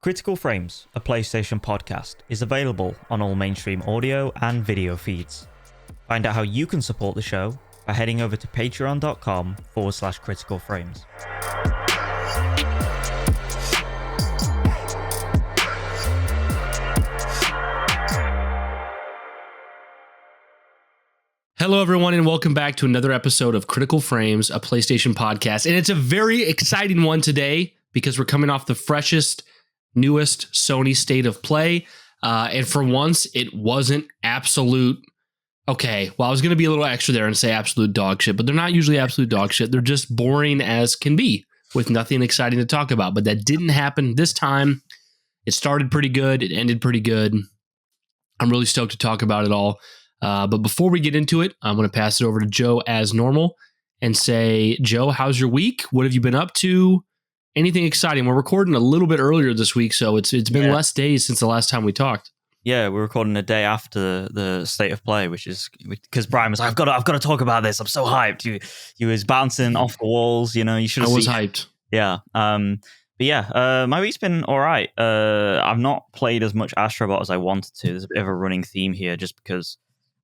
Critical Frames, a PlayStation podcast, is available on all mainstream audio and video feeds. Find out how you can support the show by heading over to patreon.com/criticalframes. Hello, everyone, and welcome back to another episode of Critical Frames, a PlayStation podcast. And it's a very exciting one today because we're coming off the freshest, newest Sony State of Play. And for once, it wasn't absolute... Okay, well, I was going to be a little extra there and say absolute dog shit, but they're not usually absolute dog shit. They're just boring as can be with nothing exciting to talk about. But that didn't happen this time. It started pretty good. It ended pretty good. I'm really stoked to talk about it all. But before we get into it, I'm going to pass it over to Joe as normal and say, Joe, how's your week? What have you been up to? Anything exciting? We're recording a little bit earlier this week, so it's been less days since the last time we talked. Yeah, we're recording a day after the State of Play, which is because Bryan was like, I've got to talk about this. I'm so hyped. You was bouncing off the walls. You know, you should have seen. I was hyped. Yeah. But yeah, my week's been all right. I've not played as much Astrobot as I wanted to. There's a bit of a running theme here just because,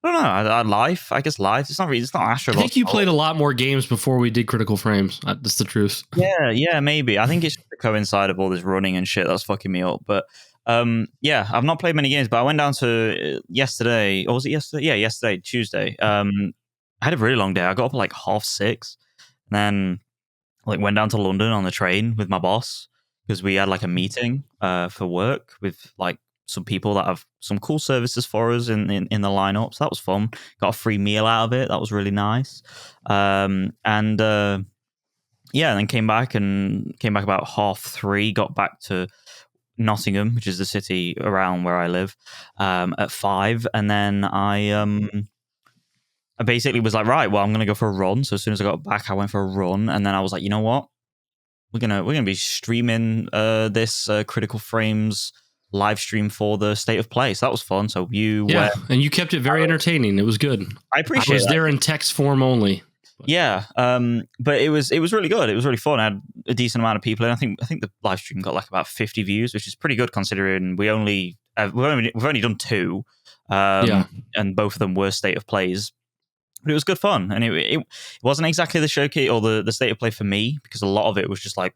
I don't know, I guess life. It's not Astrobot. I think you played a lot more games before we did Critical Frames. That's the truth. Yeah, maybe. I think it's just the coincide of all this running and shit that's fucking me up. But yeah, I've not played many games, but I went down to yesterday, or was it yesterday? Yeah, yesterday, Tuesday. I had a really long day. I got up at like 6:30, and then went down to London on the train with my boss because we had like a meeting for work with like some people that have some cool services for us in the lineup. So that was fun. Got a free meal out of it. That was really nice. And then came back about 3:30. Got back to Nottingham, which is the city around where I live, at 5. And then I basically was like, right, well, I'm gonna go for a run. So as soon as I got back, I went for a run, and then I was like, you know what, we're gonna be streaming this Critical Frames live stream for the State of Play. So that was fun. So and you kept it very entertaining. It was good. I appreciate it. I was there in text form only. Yeah, but it was really good. It was really fun. I had a decent amount of people, and I think the live stream got like about 50 views, which is pretty good considering we've only done 2, and both of them were State of Plays. But it was good fun, and it wasn't exactly the showcase or the State of Play for me because a lot of it was just like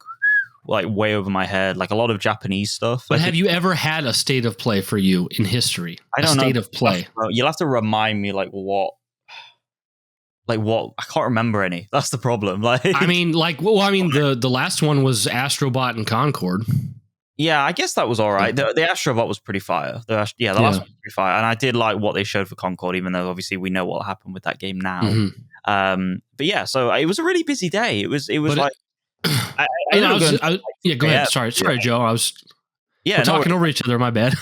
way over my head, like a lot of Japanese stuff. But have you ever had a State of Play for you in history? I don't know. State of Play. You'll have to remind me what I can't remember any. That's the problem. The last one was Astrobot and Concord. Yeah, I guess that was all right. The Astrobot was pretty fire. The last one was pretty fire, and I did like what they showed for Concord, even though obviously we know what happened with that game now. Mm-hmm. But yeah, so it was a really busy day. It was like. Go ahead. Sorry, Joe. We're talking over each other. My bad.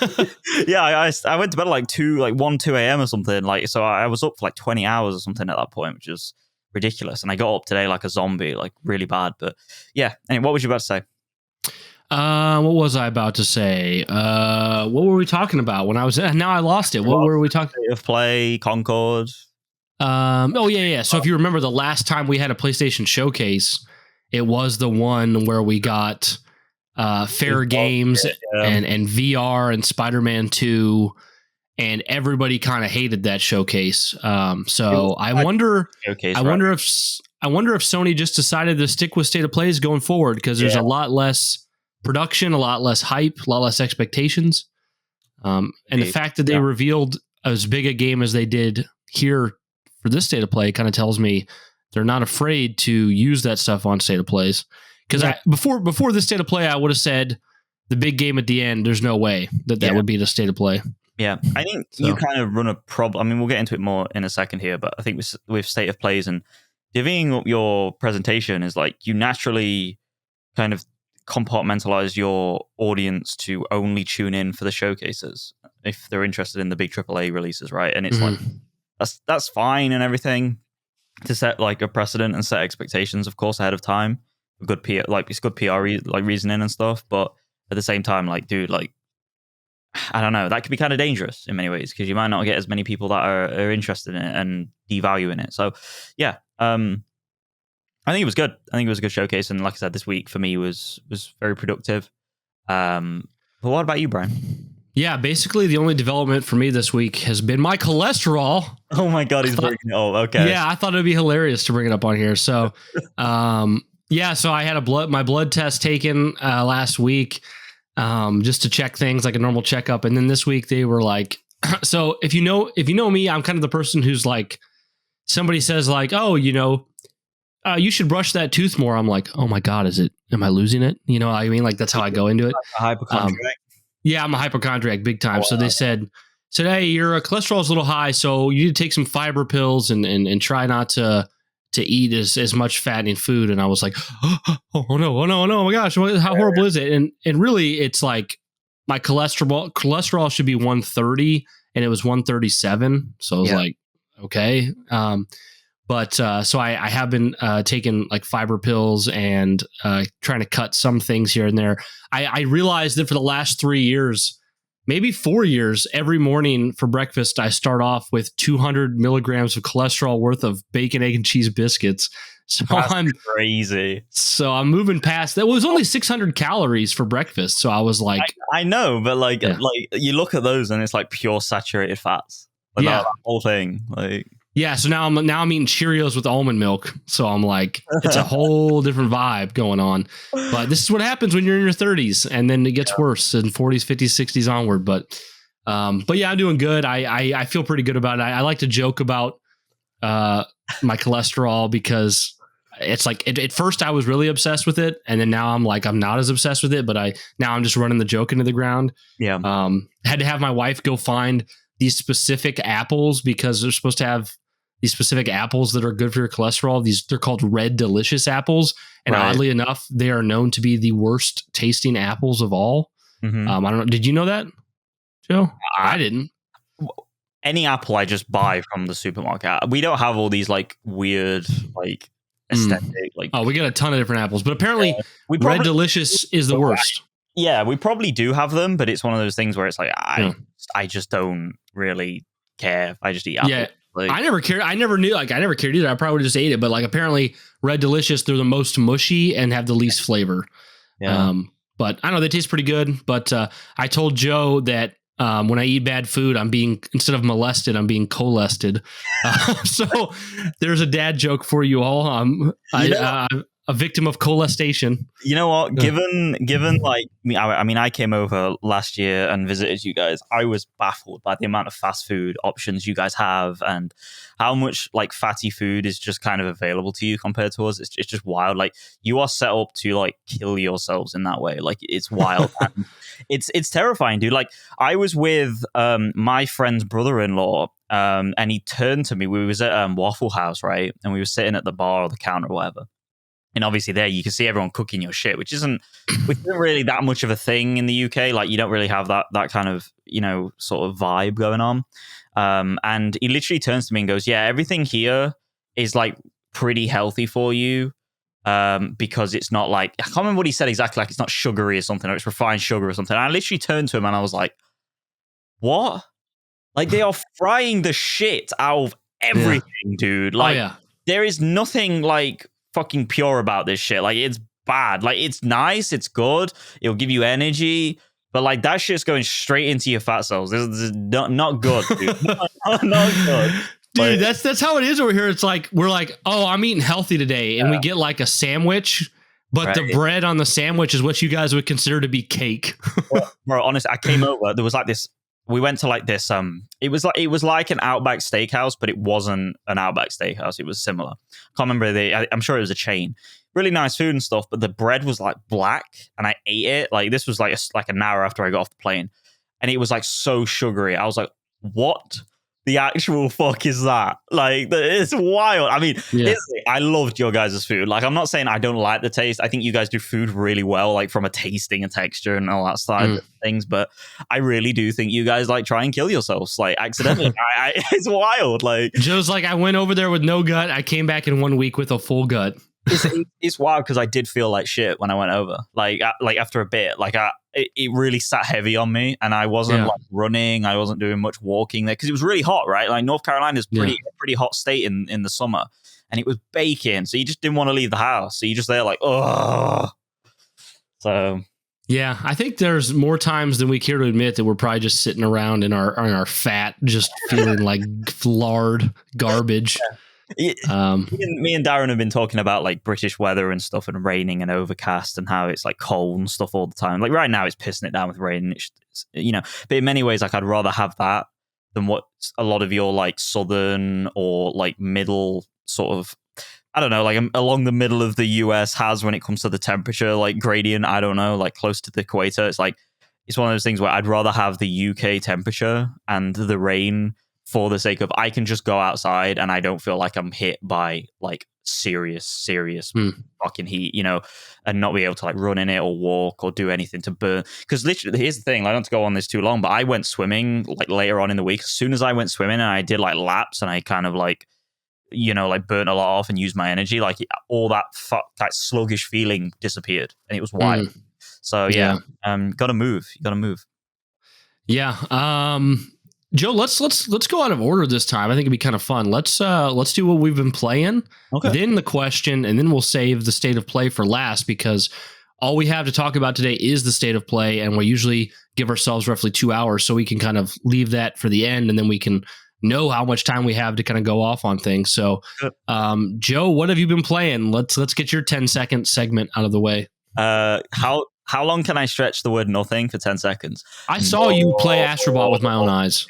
Yeah, I went to bed at like 2 a.m. or something. So I was up for like 20 hours or something at that point, which is ridiculous. And I got up today like a zombie, like really bad. But yeah. Anyway, what was you about to say? What was I about to say? What were we talking about when I was? Now I lost it. What were we talking? State of Play, Concord. Yeah. So if you remember, the last time we had a PlayStation showcase, it was the one where we got Fair Games and VR and Spider-Man 2, and everybody kind of hated that showcase. So I wonder if Sony just decided to stick with State of Plays going forward because there's a lot less production, a lot less hype, a lot less expectations. And the fact that they revealed as big a game as they did here for this State of Play kind of tells me they're not afraid to use that stuff on State of Plays. Because before this State of Play, I would have said the big game at the end, there's no way that would be the State of Play. Yeah, I think you kind of run a problem. I mean, we'll get into it more in a second here, but I think with State of Plays and divvying up your presentation is like you naturally kind of compartmentalize your audience to only tune in for the showcases if they're interested in the big AAA releases, right? And it's like that's fine and everything to set like a precedent and set expectations, of course, ahead of time. Good PR, it's good PR reasoning and stuff, but at the same time, dude, I don't know, that could be kind of dangerous in many ways because you might not get as many people that are interested in it and devaluing it. So, yeah, I think it was good. I think it was a good showcase, and like I said, this week for me was very productive. But what about you, Brian? Yeah, basically the only development for me this week has been my cholesterol. Oh my God, he's bringing it up. Okay. Yeah, I thought it'd be hilarious to bring it up on here. So, so I had my blood test taken last week, just to check things like a normal checkup, and then this week they were like, so if you know me, I'm kind of the person who's like, somebody says like, oh, you should brush that tooth more. I'm like, oh my God, am I losing it? You know what I mean? Like that's how I go into it. Hypochondriac. Yeah, I'm a hypochondriac big time. Oh, so they said, hey, your cholesterol is a little high, so you need to take some fiber pills and try not to eat as much fattening food. And I was like, oh no, oh my gosh, how horrible is it? And really, it's like my cholesterol should be 130, and it was 137. So I was like, okay. So I have been taking like fiber pills and trying to cut some things here and there. I realized that for the last 3 years, maybe 4 years, every morning for breakfast, I start off with 200 milligrams of cholesterol worth of bacon, egg, and cheese biscuits. So I'm crazy. So I'm moving past that. It was only 600 calories for breakfast. So I was like, I know, but like you look at those and it's like pure saturated fats. Like that whole thing. Like, yeah. So now I'm eating Cheerios with almond milk. So I'm like, it's a whole different vibe going on. But this is what happens when you're in your 30s, and then it gets worse in 40s, 50s, 60s onward. But yeah, I'm doing good. I feel pretty good about it. I like to joke about my cholesterol because it's like at first I was really obsessed with it, and then now I'm like I'm not as obsessed with it. But I'm just running the joke into the ground. Yeah. Had to have my wife go find these specific apples because they're supposed to have these specific apples that are good for your cholesterol. They're called Red Delicious apples. And oddly enough, they are known to be the worst tasting apples of all. Mm-hmm. I don't know. Did you know that, Joe? I didn't. Any apple I just buy from the supermarket. We don't have all these like weird, like aesthetic, like. Oh, we got a ton of different apples, but apparently Red Delicious is the worst. Yeah, we probably do have them, but it's one of those things where it's like, I just don't really care. I just eat apples. Yeah. Like, I never cared. I never knew. Like, I never cared either. I probably just ate it. But like, apparently, Red Delicious, they're the most mushy and have the least flavor. Yeah. But I don't know, they taste pretty good. But I told Joe that when I eat bad food, instead of molested, I'm being colested. So there's a dad joke for you all. I'm a victim of colestation. You know what? Given like I mean, I came over last year and visited you guys. I was baffled by the amount of fast food options you guys have and how much like fatty food is just kind of available to you compared to us. It's just wild. Like you are set up to like kill yourselves in that way. Like it's wild. And it's terrifying, dude. Like I was with my friend's brother-in-law. And he turned to me. We was at Waffle House, right? And we were sitting at the bar or the counter or whatever. And obviously there you can see everyone cooking your shit, which isn't really that much of a thing in the UK. Like you don't really have that kind of, sort of vibe going on. And he literally turns to me and goes, yeah, everything here is like pretty healthy for you. Because it's not like, I can't remember what he said exactly. Like it's not sugary or something, or it's refined sugar or something. And I literally turned to him and I was like, what? Like they are frying the shit out of everything, dude. Like there is nothing like fucking pure about this shit. Like it's bad. Like it's nice, it's good, it'll give you energy, but like that shit's going straight into your fat cells. This is not good, dude. not good. Dude, that's how it is over here. It's like we're like, oh, I'm eating healthy today, and we get like a sandwich, but the bread on the sandwich is what you guys would consider to be cake. Bro, honestly, I came over. There was like this. We went to like this. It was like an Outback Steakhouse, but it wasn't an Outback Steakhouse. It was similar. Can't remember I'm sure it was a chain. Really nice food and stuff, but the bread was like black, and I ate it. Like this was like an hour after I got off the plane, and it was like so sugary. I was like, what the actual fuck is that? Like it's wild. I mean, I loved your guys' food. Like I'm not saying I don't like the taste. I think you guys do food really well, like from a tasting and texture and all that side of things. But I really do think you guys like try and kill yourselves, like accidentally. It's wild. Like Joe's like, I went over there with no gut. I came back in 1 week with a full gut. It's wild because I did feel like shit when I went over. Like after a bit, like it really sat heavy on me, and I wasn't like running. I wasn't doing much walking there because it was really hot, right? Like North Carolina is pretty hot state in the summer, and it was baking, so you just didn't want to leave the house. So you just there like, oh. So Yeah, I think there's more times than we care to admit that we're probably just sitting around in our fat, just feeling like lard garbage. Me and Darren have been talking about like British weather and stuff, and raining and overcast, and how it's like cold and stuff all the time. Like right now, it's pissing it down with rain. But in many ways, like I'd rather have that than what a lot of your like southern or like middle sort of, I don't know, like along the middle of the US has when it comes to the temperature, like gradient. I don't know, like close to the equator. It's like, it's one of those things where I'd rather have the UK temperature and the rain for the sake of I can just go outside and I don't feel like I'm hit by like serious fucking heat, and not be able to like run in it or walk or do anything to burn. Because literally, here's the thing, I don't want to go on this too long, but I went swimming like later on in the week. As soon as I went swimming and I did like laps and I kind of like, like burnt a lot off and used my energy, like all that sluggish feeling disappeared and it was wild. So yeah, gotta move. You gotta move. Yeah. Joe, let's go out of order this time. I think it'd be kind of fun. Let's do what we've been playing, then the question, and then we'll save the state of play for last, because all we have to talk about today is the state of play, and we usually give ourselves roughly 2 hours, so we can kind of leave that for the end, and then we can know how much time we have to kind of go off on things. So, Joe, what have you been playing? Let's get your 10-second segment out of the way. How long can I stretch the word nothing for 10 seconds? I saw you play Astrobot with my own eyes.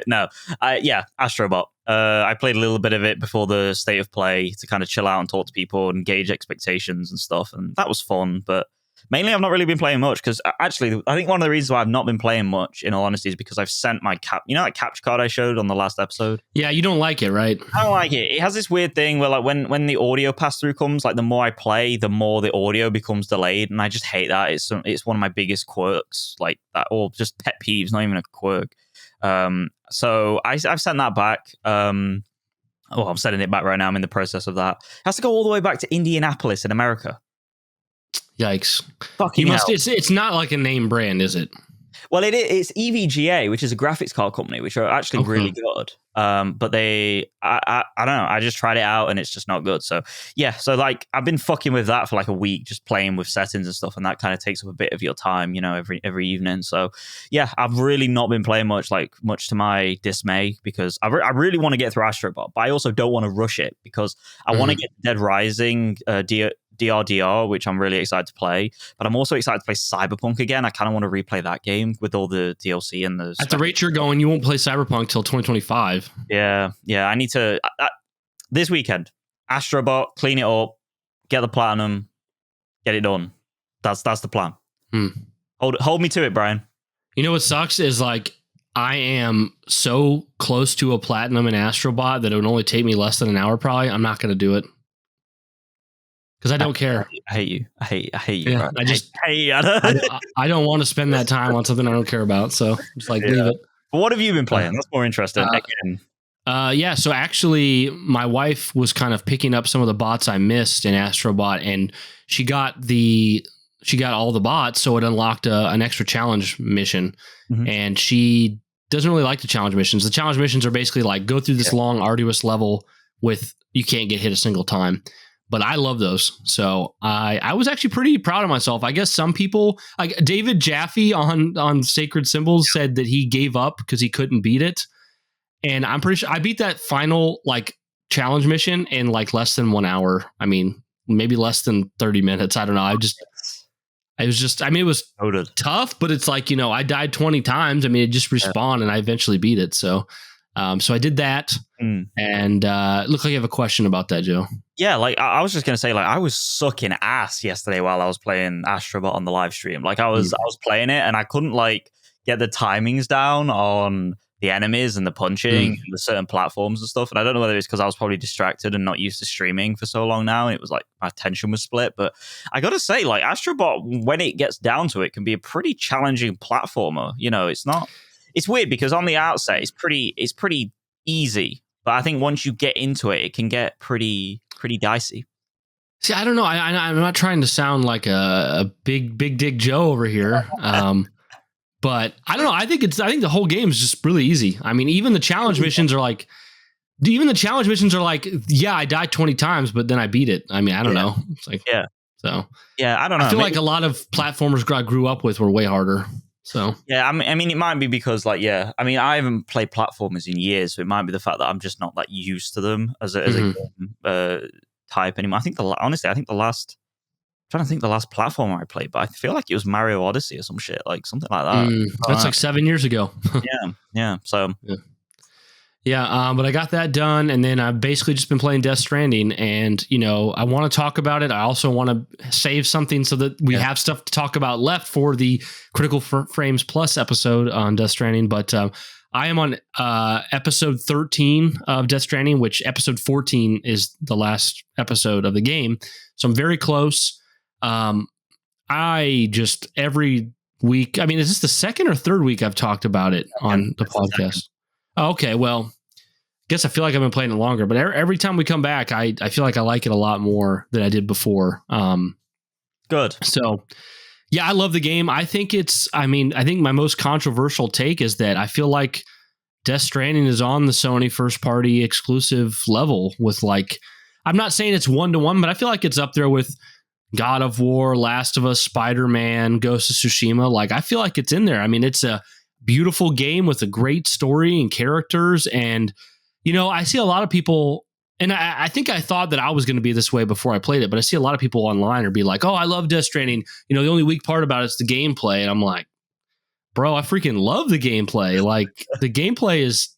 No. Astrobot. I played a little bit of it before the state of play to kind of chill out and talk to people and gauge expectations and stuff. And that was fun. But mainly, I've not really been playing much because actually, I think one of the reasons why I've not been playing much, in all honesty, is because I've sent my that capture card I showed on the last episode? Yeah, you don't like it, right? I don't like it. It has this weird thing where, like, when the audio pass-through comes, like, the more I play, the more the audio becomes delayed, and I just hate that. It's one of my biggest quirks, like that, or just pet peeves, not even a quirk. So I've sent that back. I'm sending it back right now. I'm in the process of that. It has to go all the way back to Indianapolis in America. Yikes! Fucking hell. It's not like a name brand, is it? Well, it's EVGA, which is a graphics card company, which are actually really good. But I don't know. I just tried it out and it's just not good. So yeah, so like I've been fucking with that for like a week, just playing with settings and stuff, and that kind of takes up a bit of your time, every evening. So yeah, I've really not been playing much to my dismay, because I really want to get through Astrobot, but I also don't want to rush it because I want to get Dead Rising, DRDR, which I'm really excited to play, but I'm also excited to play Cyberpunk again. I kind of want to replay that game with all the DLC and the... At the rate you're going, you won't play Cyberpunk till 2025. Yeah. I need to... this weekend, Astrobot, clean it up, get the platinum, get it done. That's the plan. Hold me to it, Brian. You know what sucks is, like, I am so close to a platinum in Astrobot that it would only take me less than an hour probably. I'm not going to do it. Because I don't care. I hate you. I hate you. Yeah, I hate you. I don't want to spend that time on something I don't care about. So just like leave it. But what have you been playing? That's more interesting. Yeah. So actually, my wife was kind of picking up some of the bots I missed in Astrobot, and she got all the bots, so it unlocked an extra challenge mission. And she doesn't really like the challenge missions. The challenge missions are basically like go through this long, arduous level with you can't get hit a single time. But I love those. So I was actually pretty proud of myself. I guess some people, like David Jaffe on Sacred Symbols, said that he gave up because he couldn't beat it. And I'm pretty sure I beat that final like challenge mission in like less than 1 hour. I mean, maybe less than 30 minutes. I don't know. It was tough, but it's like, I died 20 times. I mean, it just respawned and I eventually beat it. So I did that, and it looked like you have a question about that, Joe. Yeah, like I was just gonna say, like I was sucking ass yesterday while I was playing Astrobot on the live stream. Like I was playing it and I couldn't like get the timings down on the enemies and the punching and the certain platforms and stuff. And I don't know whether it's because I was probably distracted and not used to streaming for so long now, and it was like my attention was split. But I gotta say, like Astrobot, when it gets down to it, can be a pretty challenging platformer. It's weird because on the outset, it's pretty easy, but I think once you get into it, it can get pretty dicey. See, I don't know. I'm not trying to sound like a big dick Joe over here, but I don't know. I think the whole game is just really easy. I mean, even the challenge missions are like, yeah, I died 20 times, but then I beat it. I mean, I don't know. It's like, yeah. So yeah, I don't know. I feel like a lot of platformers I grew up with were way harder. So yeah, I mean, it might be because I haven't played platformers in years, so it might be the fact that I'm just not that used to them as a game, type anymore. I think the last. I'm trying to think the last platformer I played, but I feel like it was Mario Odyssey or some shit, like something like that. That's like 7 years ago. yeah. So but I got that done, and then I've basically just been playing Death Stranding, and I want to talk about it. I also want to save something so that we have stuff to talk about left for the Critical Frames Plus episode on Death Stranding. But I am on episode 13 of Death Stranding, which episode 14 is the last episode of the game. So I'm very close. I just every week, I mean, is this the second or third week I've talked about it on the podcast? Oh, okay. Well, I guess I feel like I've been playing it longer, but every time we come back, I feel like I like it a lot more than I did before. Good. So yeah, I love the game. I think I think my most controversial take is that I feel like Death Stranding is on the Sony first party exclusive level with I'm not saying it's 1-to-1, but I feel like it's up there with God of War, Last of Us, Spider-Man, Ghost of Tsushima. I feel like it's in there. I mean, it's a beautiful game with a great story and characters. And, I see a lot of people, and I think I thought that I was going to be this way before I played it, but I see a lot of people online or be like, oh, I love Death Stranding. The only weak part about it is the gameplay. And I'm like, bro, I freaking love the gameplay. The gameplay is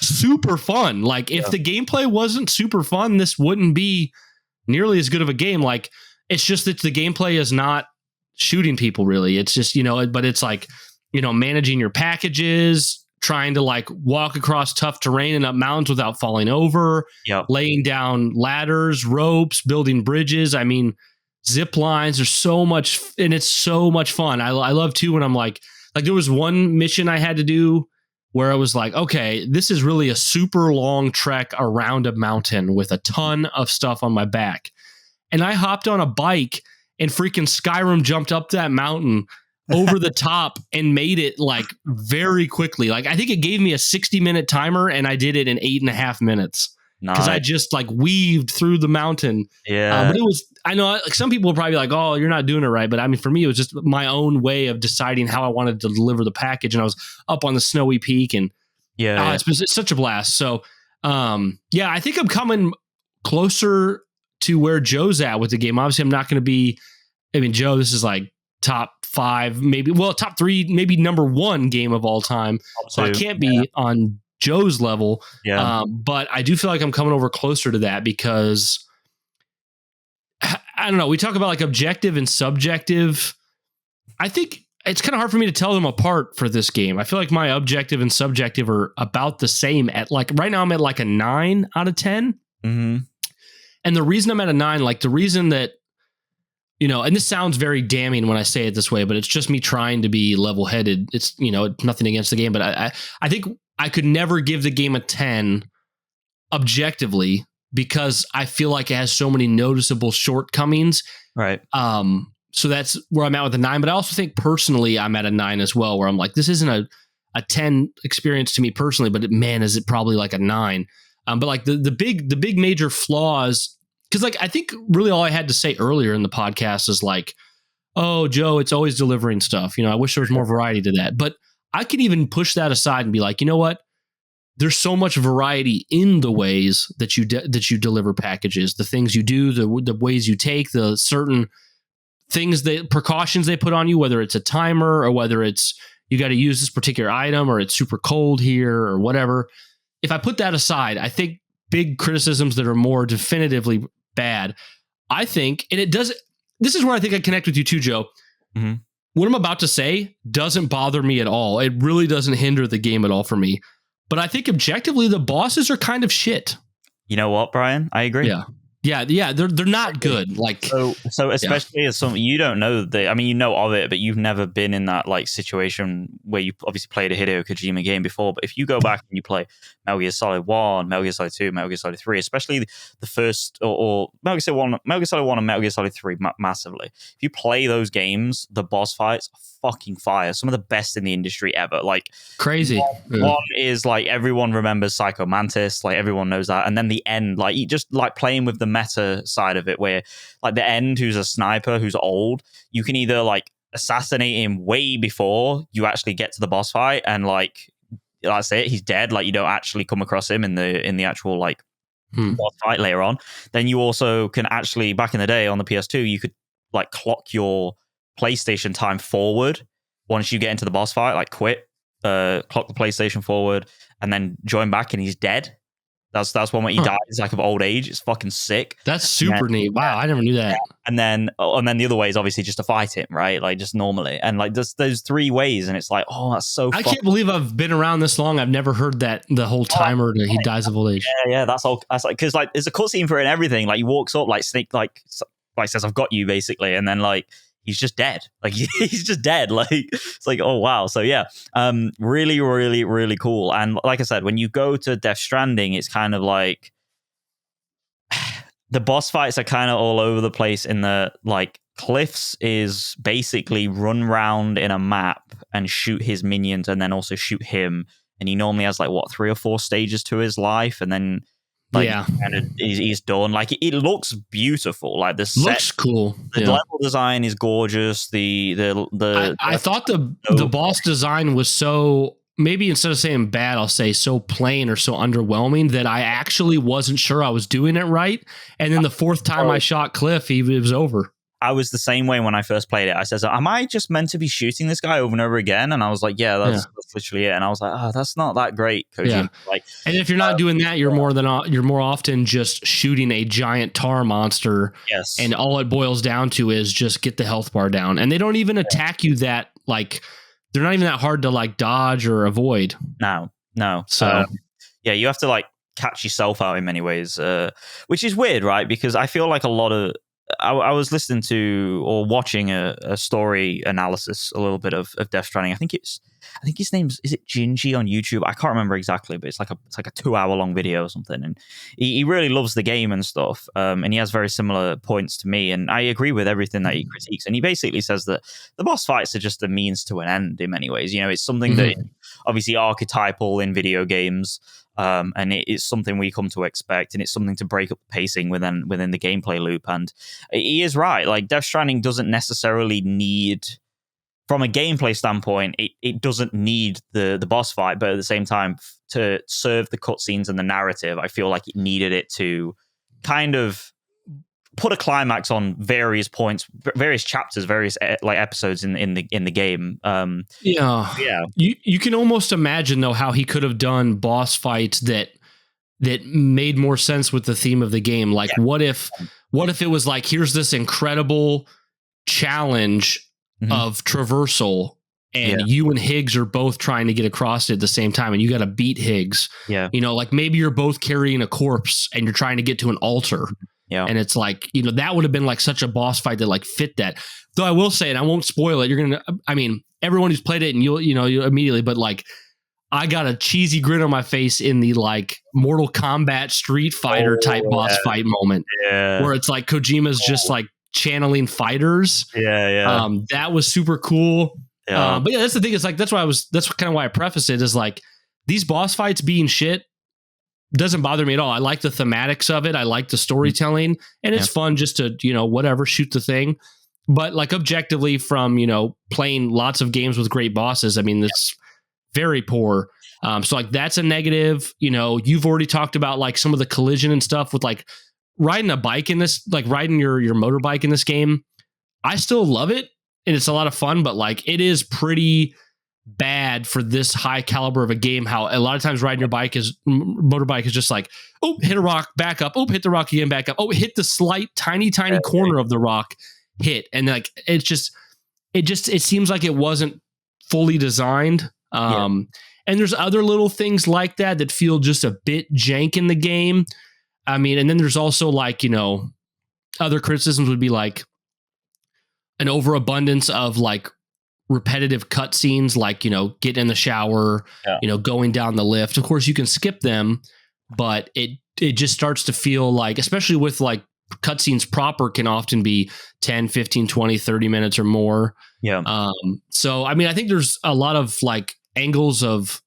super fun. If the gameplay wasn't super fun, this wouldn't be nearly as good of a game. It's just that the gameplay is not shooting people really. It's just, but it's managing your packages, trying to walk across tough terrain and up mountains without falling over, laying down ladders, ropes, building bridges. I mean, zip lines are so much, and it's so much fun. I love too when I'm there was one mission I had to do where I was like, okay, this is really a super long trek around a mountain with a ton of stuff on my back. And I hopped on a bike and freaking Skyrim jumped up that mountain over the top and made it very quickly. I think it gave me a 60-minute timer and I did it in 8.5 minutes. Because I just weaved through the mountain. Yeah. But it was, I know some people will probably be like, oh, you're not doing it right. But I mean, for me, it was just my own way of deciding how I wanted to deliver the package. And I was up on the snowy peak and it's such a blast. So, I think I'm coming closer to where Joe's at with the game. Obviously, I'm not going to be, Joe, this is top 5, maybe, top 3, maybe number 1 game of all time. So I can't be on Joe's level. Yeah. But I do feel like I'm coming over closer to that because I don't know. We talk about objective and subjective. I think it's kind of hard for me to tell them apart for this game. I feel like my objective and subjective are about the same at right now I'm at a 9 out of 10. Mm-hmm. And the reason I'm at a 9, the reason that, and this sounds very damning when I say it this way, but it's just me trying to be level-headed. It's, nothing against the game, but I think I could never give the game a 10 objectively because I feel like it has so many noticeable shortcomings. Right. So that's where I'm at with a 9, but I also think personally I'm at a 9 as well, where I'm this isn't a 10 experience to me personally, but man, is it probably a 9. But the big major flaws, because I think really all I had to say earlier in the podcast is oh, Joe, it's always delivering stuff. I wish there was more variety to that. But I could even push that aside and be you know what? There's so much variety in the ways that you deliver packages, the things you do, the ways you take, the certain things, the precautions they put on you, whether it's a timer or whether it's you got to use this particular item or it's super cold here or whatever. If I put that aside, I think big criticisms that are more definitively bad, I think, and this is where I think I connect with you too, Joe. Mm-hmm. What I'm about to say doesn't bother me at all. It really doesn't hinder the game at all for me. But I think objectively, the bosses are kind of shit. You know what, Brian? I agree. Yeah. They're not good. So especially as someone you don't know you know of it, but you've never been in that situation where you obviously played a Hideo Kojima game before. But if you go back and you play Metal Gear Solid 1, Metal Gear Solid 2, Metal Gear Solid 3, especially the first or Metal Gear Solid 1, and Metal Gear Solid 3 massively. If you play those games, the boss fights are fucking fire. Some of the best in the industry ever. Crazy. One is everyone remembers Psycho Mantis, everyone knows that, and then the end, you just playing with the meta side of it, where like the end, who's a sniper, who's old, you can either like assassinate him way before you actually get to the boss fight, and like that's it, he's dead. Like you don't actually come across him in the actual like boss fight later on. Then you also can actually, back in the day on the PS2, you could like clock your PlayStation time forward once you get into the boss fight, like quit, clock the PlayStation forward, and then join back, and he's dead. That's one where he dies like of old age. It's fucking sick. That's super neat. Wow, I never knew that. And then the other way is obviously just to fight him, right? Like just normally, and like there's those 3 ways, and it's like, oh, that's so. I can't believe I've been around this long. I've never heard that the whole timer that he dies of old age. Yeah, that's all. That's like because like there's a cutscene for it and everything. Like he walks up, like Snake, like says, "I've got you," basically, and then like he's just dead. Like he's just dead. Like it's like, oh wow. So yeah, really, really, really cool. And like I said, when you go to Death Stranding, it's kind of like the boss fights are kind of all over the place. In the like Cliffs is basically run round in a map and shoot his minions, and then also shoot him. And he normally has like 3 or 4 stages to his life, and then. Like, and he's done. Like it looks beautiful. Like the set looks cool. The level design is gorgeous. I thought the boss design was so, maybe instead of saying bad, I'll say so plain or so underwhelming that I actually wasn't sure I was doing it right. And then the 4th time I shot Cliff, it was over. I was the same way when I first played it. I said, am I just meant to be shooting this guy over and over again? And I was like, yeah, that's literally it. And I was like, oh, that's not that great, Kojima. Yeah. Like, and if you're not doing that, you're more often just shooting a giant tar monster. Yes. And all it boils down to is just get the health bar down. And they don't even attack you that, like, they're not even that hard to like dodge or avoid. No. So yeah, you have to like catch yourself out in many ways, which is weird, right? Because I feel like a lot of, I was listening to or watching a story analysis a little bit of Death Stranding. I think his name's, is it Gingy on YouTube? I can't remember exactly, but it's like a 2-hour long video or something. And he really loves the game and stuff. And he has very similar points to me. And I agree with everything that he critiques. And he basically says that the boss fights are just a means to an end in many ways. You know, it's something that obviously archetypal in video games. And it's something we come to expect, and it's something to break up the pacing within the gameplay loop. And he is right. Like Death Stranding doesn't necessarily need, from a gameplay standpoint, it doesn't need the boss fight, but at the same time, to serve the cutscenes and the narrative, I feel like it needed it to kind of put a climax on various points, various chapters, various like episodes in the game. Yeah. You can almost imagine though how he could have done boss fights that made more sense with the theme of the game. Like, what if it was like, here's this incredible challenge of traversal, and you and Higgs are both trying to get across it at the same time, and you got to beat Higgs. Yeah, you know, like maybe you're both carrying a corpse and you're trying to get to an altar. Yeah. And it's like, you know, that would have been like such a boss fight that like fit that. Though I will say, and I won't spoil it, I mean, everyone who's played it and you'll immediately, but like, I got a cheesy grin on my face in the like Mortal Kombat Street Fighter type boss fight moment. Yeah. Where it's like Kojima's just like channeling fighters. Yeah. That was super cool. Yeah. But yeah, that's the thing. It's like, that's kind of why I preface it is like, these boss fights being shit doesn't bother me at all. I like the thematics of it. I like the storytelling, and it's fun just to, you know, whatever, shoot the thing. But like objectively from, you know, playing lots of games with great bosses, I mean, it's very poor. So like that's a negative. You know, you've already talked about like some of the collision and stuff with like riding a bike in this, like riding your motorbike in this game. I still love it, and it's a lot of fun, but like it is pretty bad for this high caliber of a game. How a lot of times riding your motorbike is just like, oh, hit a rock, back up, oh, hit the rock again, back up, oh, hit the slight tiny corner of the rock, hit, and like it seems like it wasn't fully designed. And there's other little things like that feel just a bit jank in the game. I mean, and then there's also like, you know, other criticisms would be like an overabundance of like repetitive cutscenes, like, you know, getting in the shower, you know, going down the lift. Of course, you can skip them, but it just starts to feel like, especially with like cutscenes proper, can often be 10, 15, 20, 30 minutes or more. Yeah. So, I mean, I think there's a lot of like angles of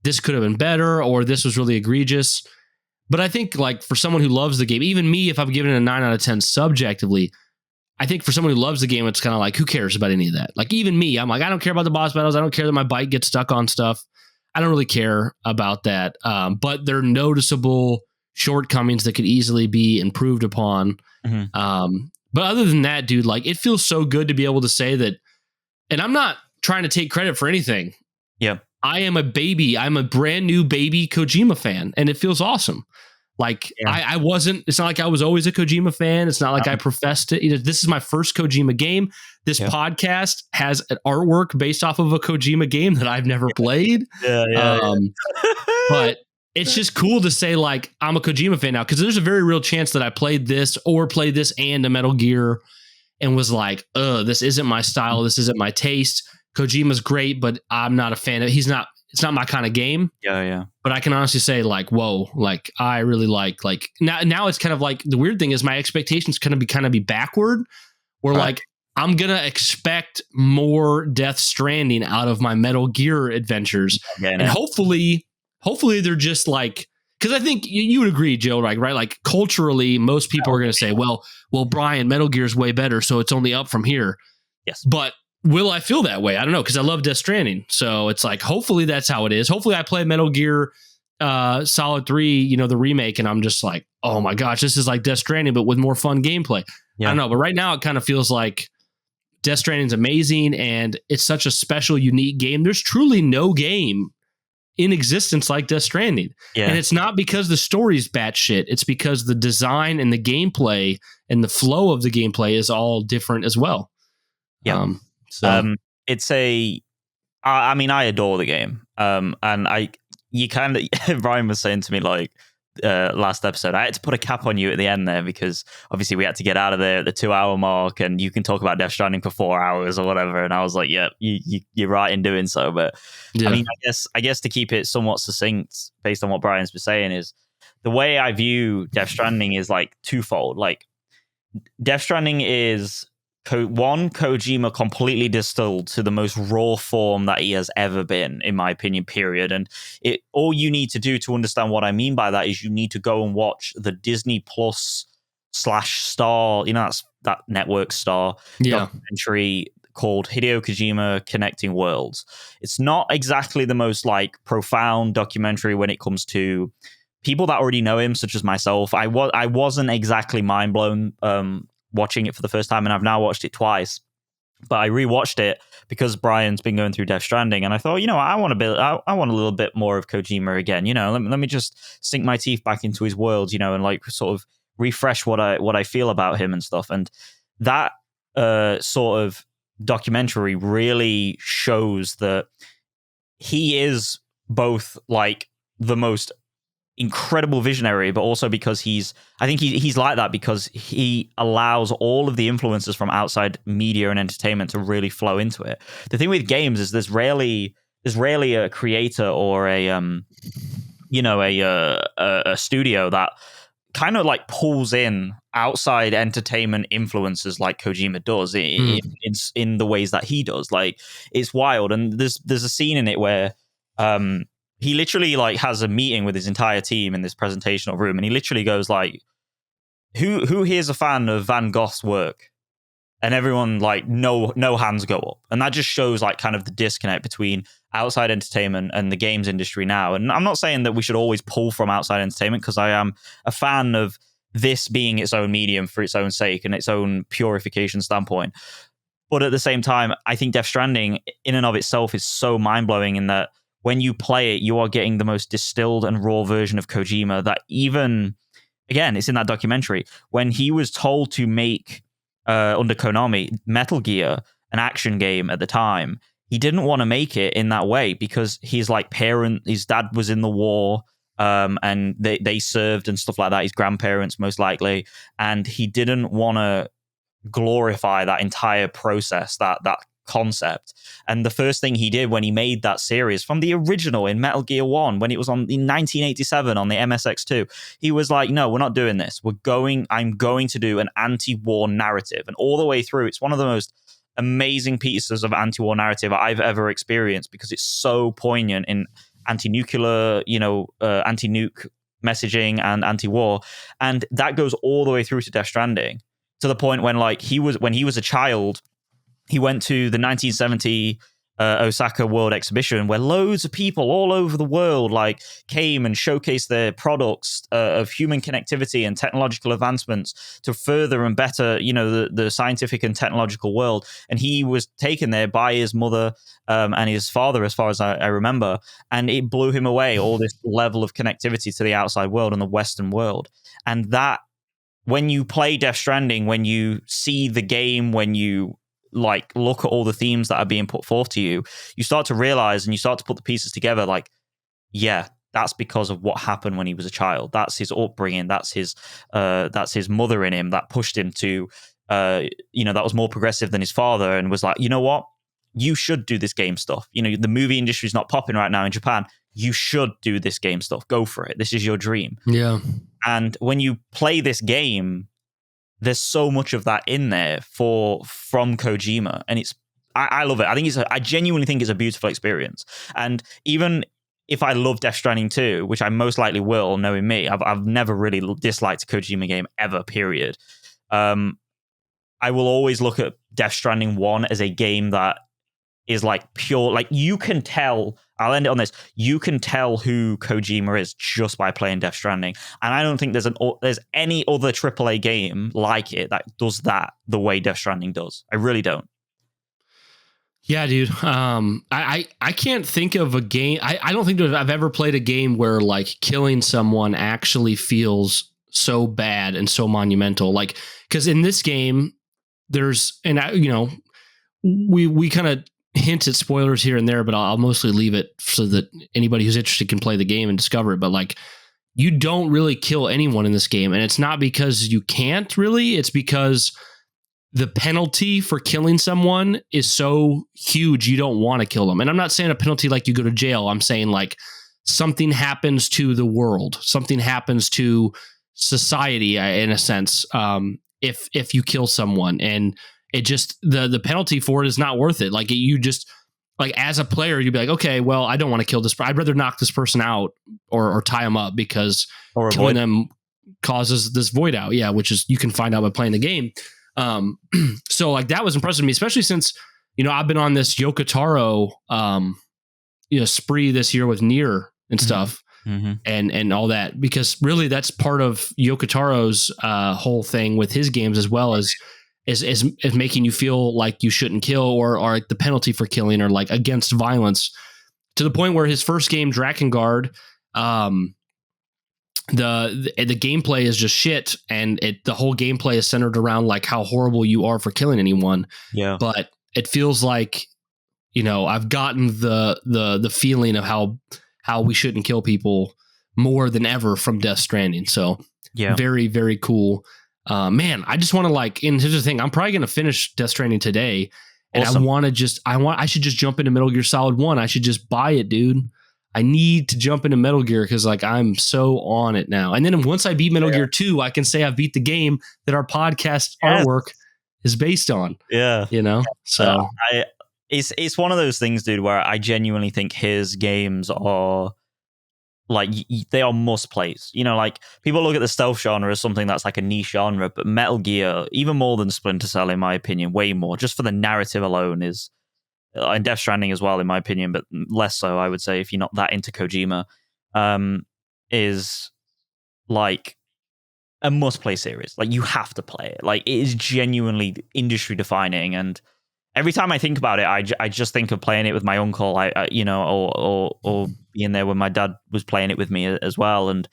this could have been better, or this was really egregious. But I think like for someone who loves the game, even me, if I'm giving it a 9 out of 10 subjectively, I think for someone who loves the game, it's kind of like, who cares about any of that? Like even me, I'm like, I don't care about the boss battles. I don't care that my bike gets stuck on stuff. I don't really care about that. But there are noticeable shortcomings that could easily be improved upon. But other than that, dude, like it feels so good to be able to say that. And I'm not trying to take credit for anything. Yeah. I am a baby. I'm a brand new baby Kojima fan, and it feels awesome. Like I wasn't, it's not like I was always a Kojima fan. It's not like I professed it. You know, this is my first Kojima game. This podcast has an artwork based off of a Kojima game that I've never played. But it's just cool to say like, I'm a Kojima fan now. Cause there's a very real chance that I played this and a Metal Gear and was like, this isn't my style. This isn't my taste. Kojima's great, but I'm not a fan of it. It's not my kind of game. Yeah. But I can honestly say like, whoa, like I really like now it's kind of like the weird thing is my expectations kind of be backward where like I'm going to expect more Death Stranding out of my Metal Gear adventures. And hopefully they're just like, because I think you would agree, Joe, right? Like culturally, most people are going to say, well, Bryan, Metal Gear is way better, so it's only up from here. Yes. But will I feel that way? I don't know, because I love Death Stranding. So it's like, hopefully that's how it is. Hopefully I play Metal Gear Solid 3, the remake, and I'm just like, oh my gosh, this is like Death Stranding, but with more fun gameplay. Yeah. I don't know, but right now it kind of feels like Death Stranding is amazing, and it's such a special, unique game. There's truly no game in existence like Death Stranding. Yeah. And it's not because the story's batshit. It's because the design and the gameplay and the flow of the gameplay is all different as well. Yeah. It's I adore the game. And Bryan was saying to me like last episode, I had to put a cap on you at the end there because obviously we had to get out of there at the 2-hour mark and you can talk about Death Stranding for 4 hours or whatever. And I was like, yeah, you're right in doing so. But yeah. I guess to keep it somewhat succinct based on what Bryan's been saying is the way I view Death Stranding is like twofold. Like Death Stranding is Kojima completely distilled to the most raw form that he has ever been, in my opinion, period. And all you need to do to understand what I mean by that is you need to go and watch the Disney Plus /Star, that's that network Star documentary called Hideo Kojima Connecting Worlds. It's not exactly the most like profound documentary when it comes to people that already know him, such as myself. I wasn't exactly mind blown watching it for the first time, and I've now watched it twice. But I rewatched it because Bryan's been going through Death Stranding, and I thought, I want a little bit more of Kojima again. Let me just sink my teeth back into his world, and like sort of refresh what I feel about him and stuff. And that sort of documentary really shows that he is both like the most incredible visionary, but also because I think he's like that because he allows all of the influences from outside media and entertainment to really flow into it. The thing with games is there's rarely a creator or a studio that kind of like pulls in outside entertainment influences like Kojima does in the ways that he does. Like it's wild, and there's a scene in it where he literally like has a meeting with his entire team in this presentational room, and he literally goes like, "Who here's a fan of Van Gogh's work?" And everyone like no hands go up, and that just shows like kind of the disconnect between outside entertainment and the games industry now. And I'm not saying that we should always pull from outside entertainment, because I am a fan of this being its own medium for its own sake and its own purification standpoint. But at the same time, I think Death Stranding in and of itself is so mind-blowing in that when you play it, you are getting the most distilled and raw version of Kojima that even, again, it's in that documentary, when he was told to make, under Konami, Metal Gear, an action game at the time, he didn't want to make it in that way because his dad was in the war, and they served and stuff like that, his grandparents most likely, and he didn't want to glorify that entire process, that concept. And the first thing he did when he made that series from the original in Metal Gear 1, when it was in 1987 on the MSX2, he was like, no, we're not doing this. I'm going to do an anti-war narrative. And all the way through, it's one of the most amazing pieces of anti-war narrative I've ever experienced because it's so poignant in anti-nuclear, anti-nuke messaging and anti-war, and that goes all the way through to Death Stranding, to the point when like when he was a child, he went to the 1970 Osaka World Exhibition, where loads of people all over the world like came and showcased their products of human connectivity and technological advancements to further and better, the scientific and technological world. And he was taken there by his mother and his father, as far as I remember, and it blew him away, all this level of connectivity to the outside world and the Western world. And that, when you play Death Stranding, when you see the game, when you like look at all the themes that are being put forth to you, you start to realize and you start to put the pieces together, like, yeah, that's because of what happened when he was a child. That's his upbringing. That's his mother in him that pushed him to, that was more progressive than his father, and was like, you know what, you should do this game stuff. The movie industry is not popping right now in Japan. You should do this game stuff. Go for it. This is your dream. Yeah. And when you play this game, there's so much of that in there from Kojima, and I love it. I genuinely think it's a beautiful experience. And even if I love Death Stranding 2, which I most likely will, knowing me, I've never really disliked a Kojima game ever, period. I will always look at Death Stranding 1 as a game that is like pure, like you can tell, I'll end it on this, you can tell who Kojima is just by playing Death Stranding. And I don't think there's any other AAA game like it that does that the way Death Stranding does. I really don't. Yeah, dude. I can't think of a game. I don't think I've ever played a game where like killing someone actually feels so bad and so monumental. Like, because in this game, there's, and we kind of hint at spoilers here and there, but I'll mostly leave it so that anybody who's interested can play the game and discover it. But like, you don't really kill anyone in this game, and it's not because you can't really. It's because the penalty for killing someone is so huge, you don't want to kill them. And I'm not saying a penalty like you go to jail. I'm saying like something happens to the world, something happens to society, in a sense, if you kill someone, and it just the penalty for it is not worth it. Like you just, like as a player, you'd be like, okay, well, I don't want to kill this. I'd rather knock this person out or tie them up, because killing them causes this void out. Yeah, which is, you can find out by playing the game. So like that was impressive to me, especially since, I've been on this Yoko Taro, spree this year with Nier and stuff, and all that, because really that's part of Yoko Taro's whole thing with his games, as well as is making you feel like you shouldn't kill, or like the penalty for killing, or like against violence, to the point where his first game, Drakengard, the gameplay is just shit, and the whole gameplay is centered around like how horrible you are for killing anyone. Yeah. But it feels like, I've gotten the feeling of how we shouldn't kill people more than ever from Death Stranding. So yeah, very, very cool. Man, I just want to and here's the thing, I'm probably going to finish Death Stranding today. And awesome. I should just jump into Metal Gear Solid 1. I should just buy it, dude. I need to jump into Metal Gear, because like I'm so on it now. And then once I beat Metal Gear 2, I can say I've beat the game that our podcast artwork is based on. Yeah. So it's one of those things, dude, where I genuinely think his games are like, they are must plays. Like people look at the stealth genre as something that's like a niche genre, but Metal Gear, even more than Splinter Cell, in my opinion, way more, just for the narrative alone, is, and Death Stranding as well, in my opinion, but less so, I would say, if you're not that into Kojima, is like a must-play series. Like, you have to play it. Like, it is genuinely industry-defining, and every time I think about it, I just think of playing it with my uncle, or being there when my dad was playing it with me as well, and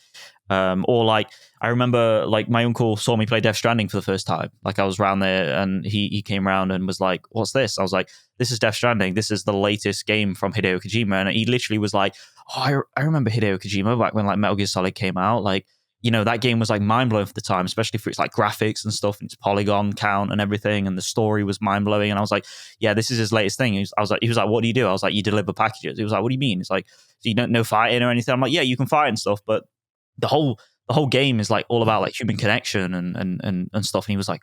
or like, I remember like my uncle saw me play Death Stranding for the first time. Like I was around there, and he came around and was like, "What's this?" I was like, "This is Death Stranding. This is the latest game from Hideo Kojima." And he literally was like, "Oh, I remember Hideo Kojima back when like Metal Gear Solid came out. Like, that game was like mind blowing for the time, especially for its like graphics and stuff, and its polygon count and everything, and the story was mind blowing." And I was like, "Yeah, this is his latest thing." He was like, "What do you do?" I was like, "You deliver packages." He was like, "What do you mean?" It's like, "So you don't know fighting or anything?" I'm like, "Yeah, you can fight and stuff, but the whole game is like all about like human connection and stuff." And he was like,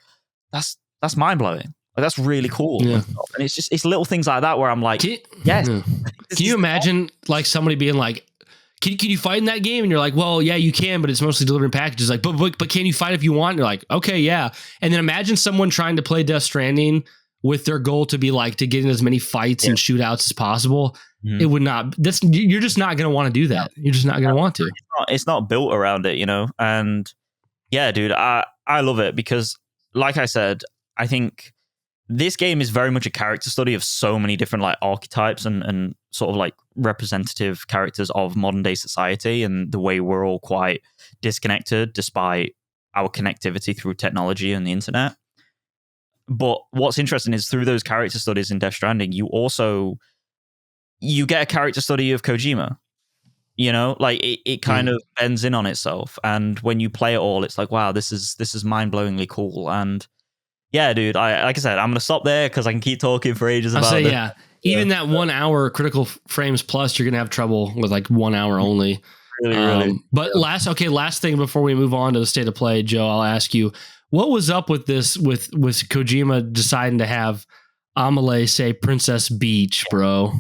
"That's mind blowing. Like, that's really cool." Yeah. And it's little things like that where I'm like, yes. Can you imagine like somebody being like, can you fight in that game? And you're like, well, yeah, you can, but it's mostly delivering packages. Like, but can you fight if you want? And you're like, okay, yeah. And then imagine someone trying to play Death Stranding with their goal to be like to get in as many fights and shootouts as possible. It would not. You're just not going to want to do that. You're just not going to want to. It's not built around it, And yeah, dude, I love it because, like I said, I think this game is very much a character study of so many different like archetypes and sort of like representative characters of modern day society and the way we're all quite disconnected despite our connectivity through technology and the internet. But what's interesting is through those character studies in Death Stranding, you get a character study of Kojima. Like it kind of bends in on itself, and when you play it all, it's like, wow, this is mind-blowingly cool. And yeah, dude, like I said, I'm gonna stop there because I can keep talking for ages about it. Yeah, even that 1 hour critical frames plus, you're gonna have trouble with like 1 hour only. Really. But last thing before we move on to the state of play, Joe, I'll ask you, what was up with this with Kojima deciding to have Amelie say Princess Beach, bro?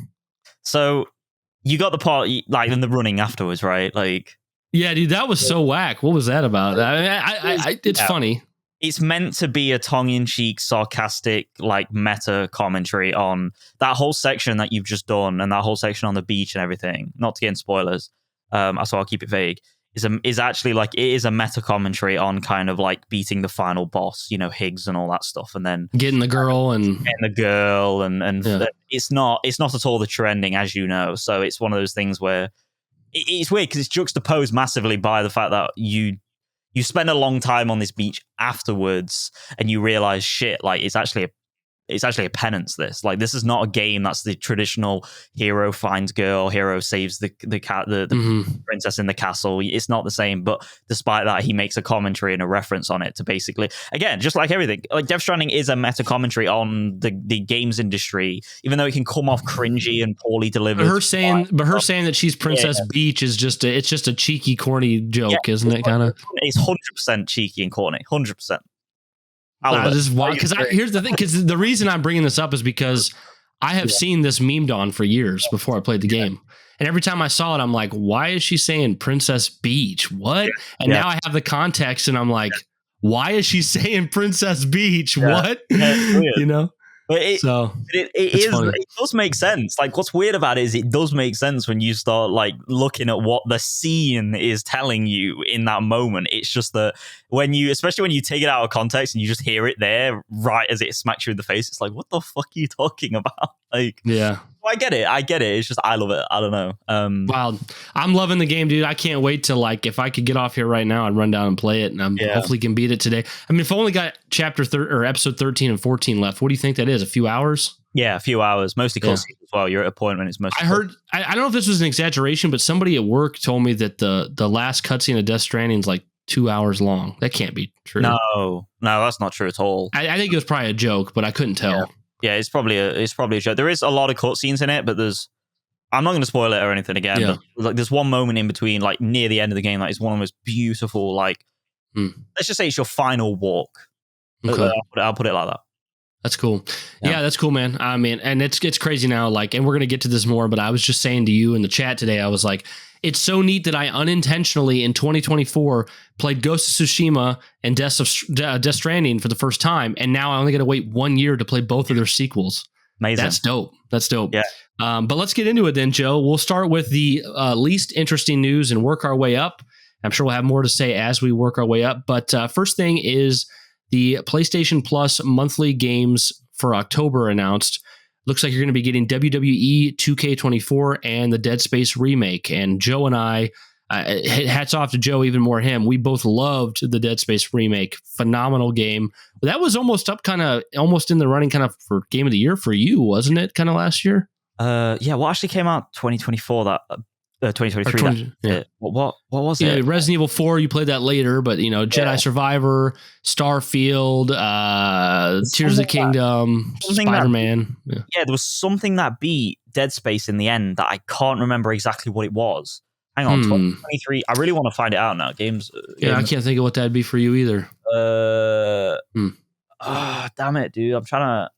So you got the part like in the running afterwards, right? Like, yeah, dude, that was so whack. What was that about? It's funny. It's meant to be a tongue-in-cheek, sarcastic, like meta commentary on that whole section that you've just done, and that whole section on the beach and everything. Not to get in spoilers, so I'll keep it vague. Is actually like it is a meta commentary on kind of like beating the final boss, Higgs and all that stuff, and then getting the girl and it's not at all the true ending, as you know. So it's one of those things where it's weird because it's juxtaposed massively by the fact that you spend a long time on this beach afterwards and you realize shit, like it's actually a penance. This is not a game that's the traditional hero finds girl, hero saves the princess in the castle. It's not the same, but despite that, he makes a commentary and a reference on it to basically, again, just like everything, like Death Stranding is a meta commentary on the games industry, even though it can come off cringy and poorly delivered. Her saying that she's Princess Beach is just a cheeky, corny joke, isn't it? Kind of. It's 100% cheeky and corny, 100%. Here's the thing, because the reason I'm bringing this up is because I have seen this memed on for years before I played the game. And every time I saw it, I'm like, why is she saying Princess Beach? What? And now I have the context and I'm like, why is she saying Princess Beach? What? But it does make sense. Like, what's weird about it is it does make sense when you start like looking at what the scene is telling you in that moment. It's just that especially when you take it out of context and you just hear it there right as it smacks you in the face, it's like, what the fuck are you talking about? Like, yeah. I get it. It's just, I love it. I don't know. Wow. I'm loving the game, dude. I can't wait to, like, if I could get off here right now, I'd run down and play it, and hopefully can beat it today. I mean, if I only got episode 13 and 14 left, what do you think that is? A few hours? Yeah, a few hours. Mostly cutscenes as well. You're at a point when it's mostly. I heard, I don't know if this was an exaggeration, but somebody at work told me that the last cutscene of Death Stranding is like 2 hours long. That can't be true. No, that's not true at all. I think it was probably a joke, but I couldn't tell. Yeah, it's probably a joke. There is a lot of cutscenes in it, but I'm not going to spoil it or anything again. Yeah. But like, there's one moment in between, like near the end of the game, that is one of the most beautiful. Like, let's just say it's your final walk. Okay. I'll put it like that. That's cool. Yeah, that's cool, man. I mean, and it's crazy now. Like, and we're gonna get to this more, but I was just saying to you in the chat today, I was like, it's so neat that I unintentionally in 2024 played Ghost of Tsushima and Death Stranding for the first time, and now I only got to wait 1 year to play both of their sequels. Amazing. That's dope. Yeah. But let's get into it then, Joe. We'll start with the least interesting news and work our way up. I'm sure we'll have more to say as we work our way up. But first thing is the PlayStation Plus monthly games for October announced. Looks like you're going to be getting WWE 2K24 and the Dead Space remake. And Joe and I, hats off to Joe, even more him. We both loved the Dead Space remake. Phenomenal game. That was almost in the running kind of for Game of the Year for you, wasn't it? Kind of last year? Yeah. What actually came out 2024? 2023. What was it? Yeah, Resident Evil 4. You played that later, but Jedi Survivor, Starfield, Tears of the Kingdom, Spider-Man. There was something that beat Dead Space in the end that I can't remember exactly what it was. Hang on, 2023. I really want to find it out now. Games. I can't think of what that'd be for you either. Damn it, dude! I'm trying to.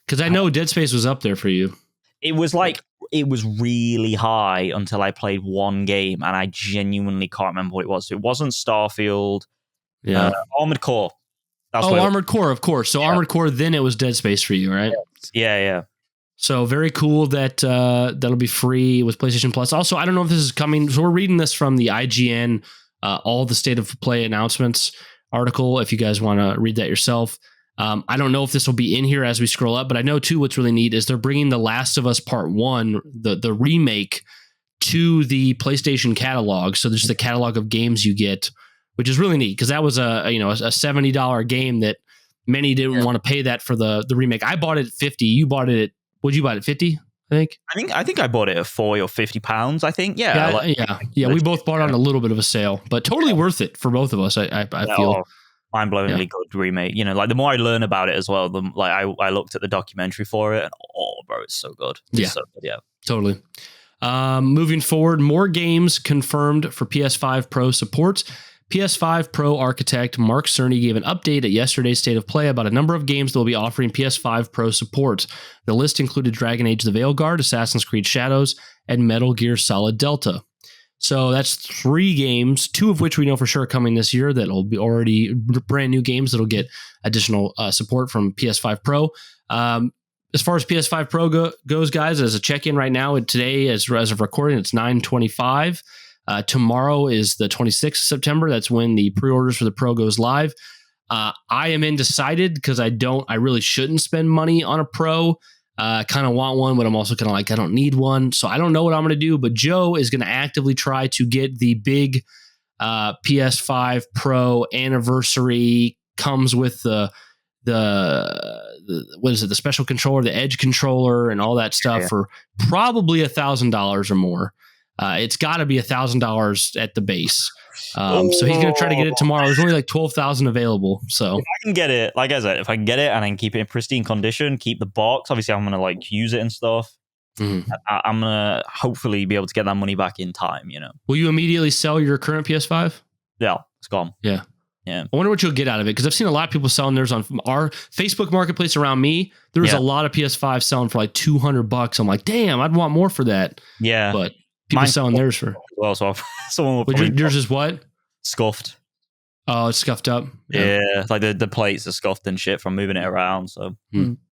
Because I know Dead Space was up there for you. It was like it was really high until I played one game, and I genuinely can't remember what it was. It wasn't Starfield. Yeah. Armored Core. Armored Core, of course. So Armored Core, then it was Dead Space for you, right? Yeah. So very cool that that'll be free with PlayStation Plus. Also, I don't know if this is coming. So we're reading this from the IGN, all the state of play announcements article. If you guys want to read that yourself, I don't know if this will be in here as we scroll up, but I know too what's really neat is they're bringing The Last of Us Part 1, the remake, to the PlayStation catalog. So there's the catalog of games you get, which is really neat because that was a $70 game that many didn't want to pay that for the remake. I bought it at $50. You bought it at, what'd you buy it at $50? I think I bought it at £40 or £50. I think we both bought it on a little bit of a sale, but totally worth it for both of us. I feel mind-blowingly good remake. You know, like the more I learn about it as well, the like I looked at the documentary for it, and bro, it's so good. It's so good, totally. Moving forward, more games confirmed for PS5 Pro support. PS5 Pro architect Mark Cerny gave an update at yesterday's State of Play about a number of games that will be offering PS5 Pro support. The list included Dragon Age: The Veilguard, Assassin's Creed Shadows, and Metal Gear Solid Delta. So that's 3 games, 2 of which we know for sure are coming this year that will be already brand new games that will get additional support from PS5 Pro. As far as PS5 Pro goes, guys, as a check-in right now, today, as of recording, it's 9/25. Tomorrow is the 26th of September. That's when the pre-orders for the Pro goes live. I am undecided because I really shouldn't spend money on a Pro. I kind of want one, but I'm also kind of like, I don't need one. So I don't know what I'm going to do, but Joe is going to actively try to get the big PS5 Pro anniversary. Comes with the what is it? The special controller, the Edge controller, and all that stuff for probably $1,000 or more. It's got to be $1,000 at the base. So he's going to try to get it tomorrow. There's only like 12,000 available. So if I can get it, like I said, if I can get it and I can keep it in pristine condition, keep the box. Obviously, I'm going to like use it and stuff. Mm-hmm. I'm going to hopefully be able to get that money back in time. You know. Will you immediately sell your current PS5? Yeah, it's gone. Yeah. I wonder what you'll get out of it because I've seen a lot of people selling theirs on our Facebook marketplace around me. There was a lot of PS5 selling for like $200. I'm like, damn, I'd want more for that. Yeah, but people selling theirs for well, so someone will. Yours is what? Scuffed. Oh, it's scuffed up. Yeah, like the plates are scuffed and shit from moving it around. So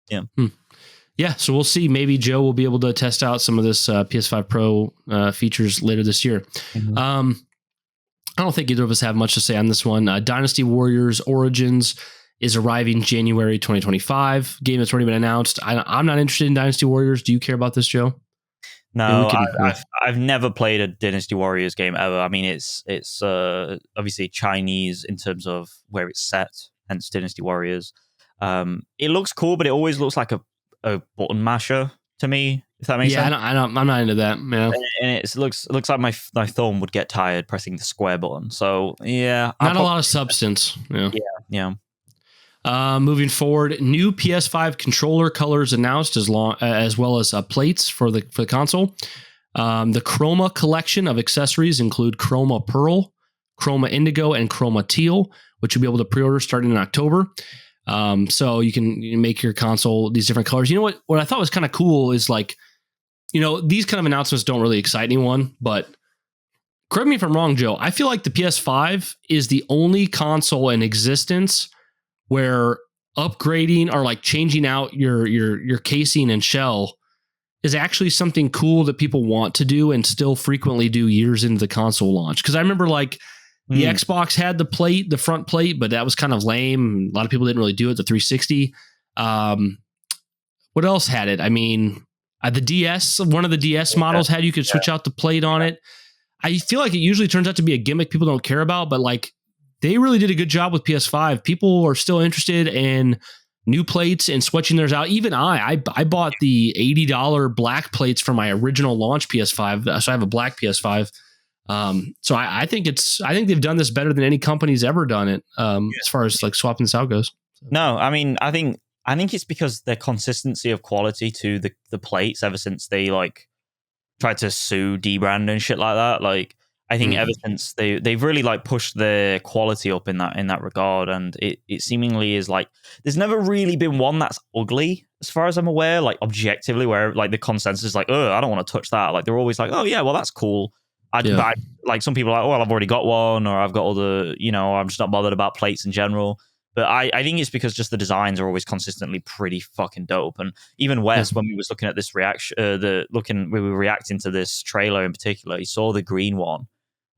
yeah. So we'll see. Maybe Joe will be able to test out some of this PS5 Pro features later this year. Mm-hmm. I don't think either of us have much to say on this one. Dynasty Warriors Origins is arriving January 2025. Game that's already been announced. I'm not interested in Dynasty Warriors. Do you care about this, Joe? No, I've never played a Dynasty Warriors game ever. I mean, it's obviously Chinese in terms of where it's set, hence Dynasty Warriors. It looks cool, but it always looks like a button masher to me. If that makes sense. I'm not into that. Yeah, and it looks like my thumb would get tired pressing the square button. So yeah, not a lot of substance. Yeah. Moving forward, new PS5 controller colors announced as well as plates for the console. The Chroma collection of accessories include Chroma Pearl, Chroma Indigo, and Chroma Teal, which you'll be able to pre-order starting in October. So you can make your console these different colors. You know what I thought was kind of cool is like, these kind of announcements don't really excite anyone, but correct me if I'm wrong, Joe. I feel like the PS5 is the only console in existence where upgrading or like changing out your casing and shell is actually something cool that people want to do and still frequently do years into the console launch. Because I remember like the Xbox had the front plate, but that was kind of lame. A lot of people didn't really do it. The 360. What else had it? I mean, the DS, one of the DS models you could switch out the plate on it. I feel like it usually turns out to be a gimmick people don't care about, but like they really did a good job with PS5. People are still interested in new plates and switching theirs out. Even I bought the $80 black plates for my original launch PS5. So I have a black PS5. So I think they've done this better than any company's ever done it. As far as like swapping this out goes. No, I mean, I think it's because their consistency of quality to the plates ever since they like tried to sue D-Brand and shit like that. Like, I think ever since they've really like pushed their quality up in that regard, and it seemingly is like there's never really been one that's ugly as far as I'm aware, like objectively, where like the consensus is like, oh, I don't want to touch that. Like they're always like, oh yeah, well that's cool. But like some people are like, well, I've already got one, or I've got all the, I'm just not bothered about plates in general. But I think it's because just the designs are always consistently pretty fucking dope. And even Wes, when we was looking at this reaction, we were reacting to this trailer in particular, he saw the green one.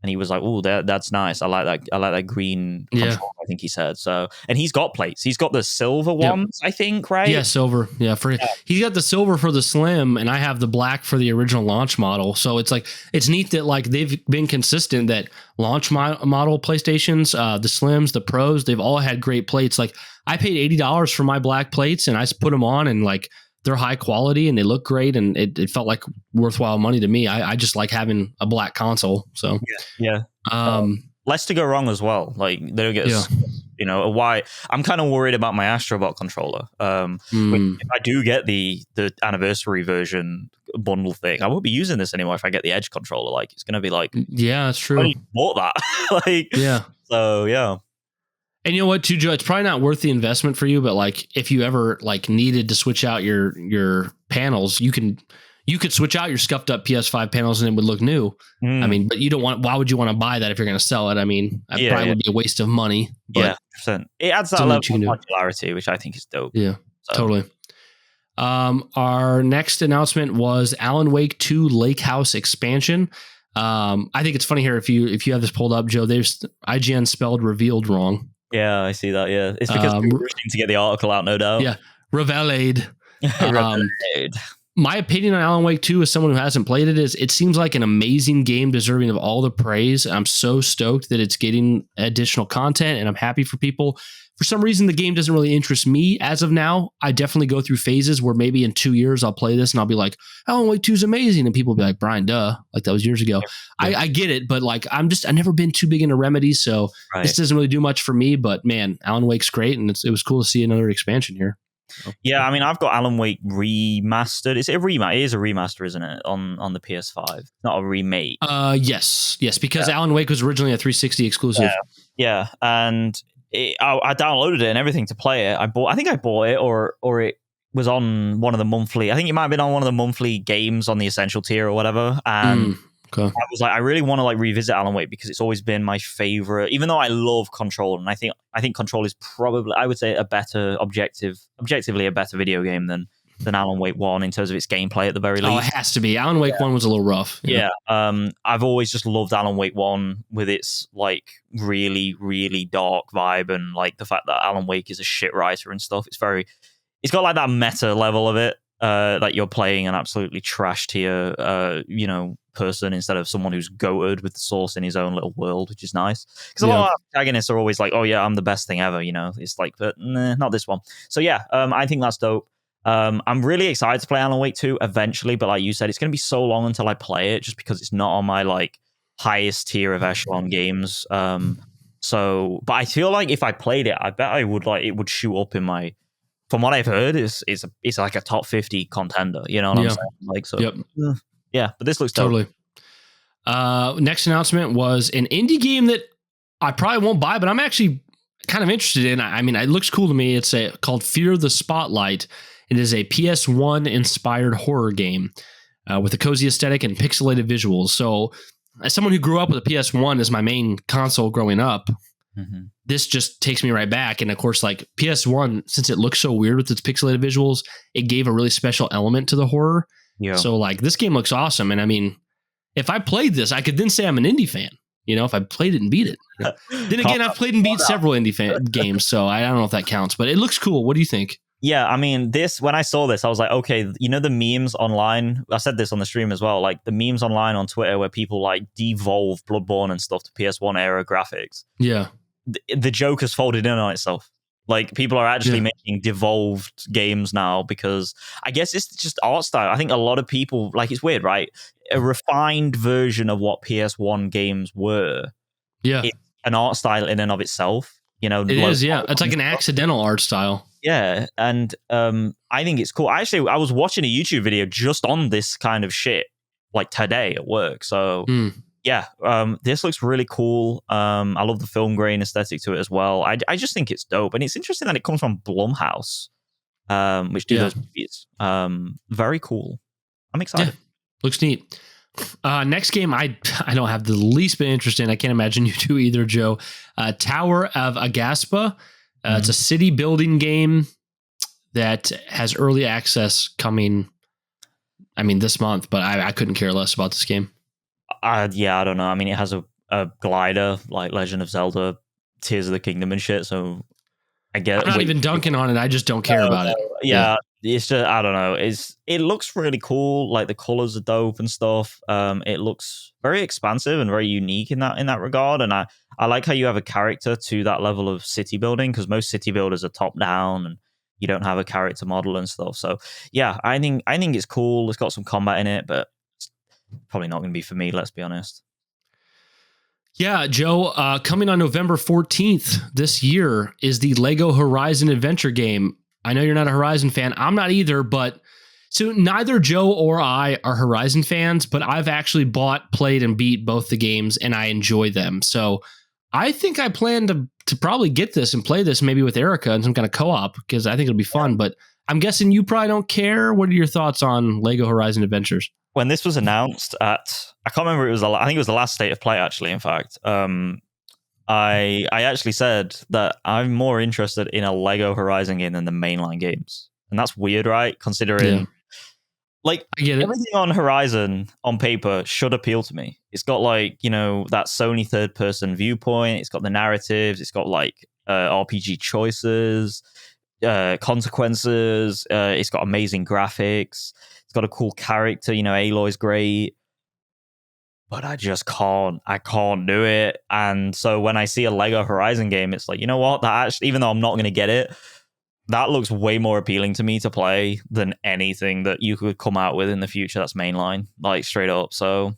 And he was like, "Oh, that's nice. I like that. I like that green control." I think he said so. And he's got plates. He's got the silver ones, I think, right? Yeah, silver. Yeah, he's got the silver for the Slim, and I have the black for the original launch model. So it's like it's neat that like they've been consistent that launch model PlayStations, the Slims, the Pros, they've all had great plates. Like I paid $80 for my black plates, and I just put them on, and like they're high quality and they look great, and it felt like worthwhile money to me. I just like having a black console. So less to go wrong as well. Like they don't get why I'm kind of worried about my Astrobot controller. If I do get the anniversary version bundle thing, I won't be using this anymore. If I get the Edge controller, like it's gonna be like, yeah, that's true. I bought that. Like, yeah. So yeah. And you know what, too, Joe? It's probably not worth the investment for you, but like if you ever like needed to switch out your panels, you could switch out your scuffed up PS5 panels and it would look new. I mean, but you don't want. Why would you want to buy that if you're going to sell it? I mean, it probably would be a waste of money. But 100%. It adds that level of modularity, which I think is dope. Yeah, totally. Our next announcement was Alan Wake 2 Lake House expansion. I think it's funny here if you have this pulled up, Joe. There's IGN spelled revealed wrong. Yeah, I see that. Yeah, it's because we're rushing to get the article out, no doubt. Yeah, reveled. My opinion on Alan Wake 2 as someone who hasn't played it is it seems like an amazing game deserving of all the praise. I'm so stoked that it's getting additional content, and I'm happy for people. For some reason, the game doesn't really interest me as of now. I definitely go through phases where maybe in 2 years I'll play this and I'll be like, Alan Wake 2 is amazing. And people will be like, Bryan, duh. Like that was years ago. Yeah. I get it, but like I've never been too big into Remedies, so this doesn't really do much for me. But man, Alan Wake's great, and it was cool to see another expansion here. Yeah, I mean, I've got Alan Wake remastered. It's a remaster. It is a remaster, isn't it? On the PS5, not a remake. Yes, because Alan Wake was originally a 360 exclusive. Yeah, and I downloaded it and everything to play it. I think I bought it, or it was on one of the monthly. I think it might have been on one of the monthly games on the Essential tier or whatever. And I was like, I really want to like revisit Alan Wake because it's always been my favorite. Even though I love Control, and I think Control is probably, I would say, a better objectively a better video game than Alan Wake 1 in terms of its gameplay at the very least. Oh, it has to be. Alan Wake 1 was a little rough. Yeah. I've always just loved Alan Wake 1 with its like really, really dark vibe, and like the fact that Alan Wake is a shit writer and stuff. It's got like that meta level of it. Like you're playing an absolutely trash tier, person instead of someone who's goated with the source in his own little world, which is nice. Because a lot of protagonists are always like, "Oh yeah, I'm the best thing ever," It's like, but nah, not this one. So yeah, I think that's dope. I'm really excited to play Alan Wake 2 eventually, but like you said, it's going to be so long until I play it, just because it's not on my like highest tier of echelon games. But I feel like if I played it, I bet I would like it would shoot up in my. From what I've heard, it's like a top 50 contender. You know what I'm saying? Like so. Yep. Yeah, but this looks totally. Next announcement was an indie game that I probably won't buy, but I'm actually kind of interested in. I mean, it looks cool to me. It's called Fear the Spotlight. It is a PS1 inspired horror game with a cozy aesthetic and pixelated visuals. So, as someone who grew up with a PS1 as my main console growing up, this just takes me right back. And of course, like PS1, since it looks so weird with its pixelated visuals, it gave a really special element to the horror. Yeah. So like this game looks awesome. And I mean, if I played this, I could then say I'm an indie fan, if I played it and beat it. Then again, I've played and beat several indie games, so I don't know if that counts, but it looks cool. What do you think? Yeah, I mean, when I saw this, I was like, okay, the memes online, I said this on the stream as well, like the memes online on Twitter where people like devolve Bloodborne and stuff to PS1 era graphics. Yeah. The joke has folded in on itself. Like people are actually making devolved games now because I guess it's just art style. I think a lot of people, like, it's weird, right? A refined version of what PS1 games were. Yeah. It's an art style in and of itself. It is, yeah. It's like an accidental art style. Yeah, and I think it's cool. I was watching a YouTube video just on this kind of shit, like today at work. So yeah, this looks really cool. I love the film grain aesthetic to it as well. I just think it's dope, and it's interesting that it comes from Blumhouse, which do those movies. Very cool. I'm excited. Yeah, looks neat. Next game, I don't have the least bit of interest in. I can't imagine you do either, Joe. Tower of Agaspa. It's a city building game that has early access coming. I mean, this month, but I couldn't care less about this game. Yeah, I don't know. I mean, it has a glider like Legend of Zelda, Tears of the Kingdom and shit. So I get. I'm not even dunking on it. I just don't care about it. Yeah, it's just, I don't know. It looks really cool. Like the colors are dope and stuff. It looks very expansive and very unique in that regard. And I like how you have a character to that level of city building, because most city builders are top down and you don't have a character model and stuff. So yeah, I think it's cool. It's got some combat in it, but it's probably not going to be for me. Let's be honest. Yeah, Joe, coming on November 14th this year is the Lego Horizon Adventure game. I know you're not a Horizon fan. I'm not either, but so neither Joe or I are Horizon fans, but I've actually bought, played, and beat both the games, and I enjoy them. So I think I plan to probably get this and play this maybe with Erica in some kind of co-op, because I think it'll be fun, but I'm guessing you probably don't care. What are your thoughts on Lego Horizon Adventures? When this was announced at, I can't remember, I think it was the last State of Play, actually, in fact. I actually said that I'm more interested in a Lego Horizon game than the mainline games. And that's weird, right? Considering, like, I get it. Everything on Horizon on paper should appeal to me. It's got, like, you know, that Sony third-person viewpoint. It's got the narratives. It's got, like, RPG choices, consequences. It's got amazing graphics. It's got a cool character. You know, Aloy's great. But I just can't. I can't do it. And so when I see a Lego Horizon game, it's like, you know what? That actually, even though I'm not going to get it, that looks way more appealing to me to play than anything that you could come out with in the future that's mainline, like straight up. So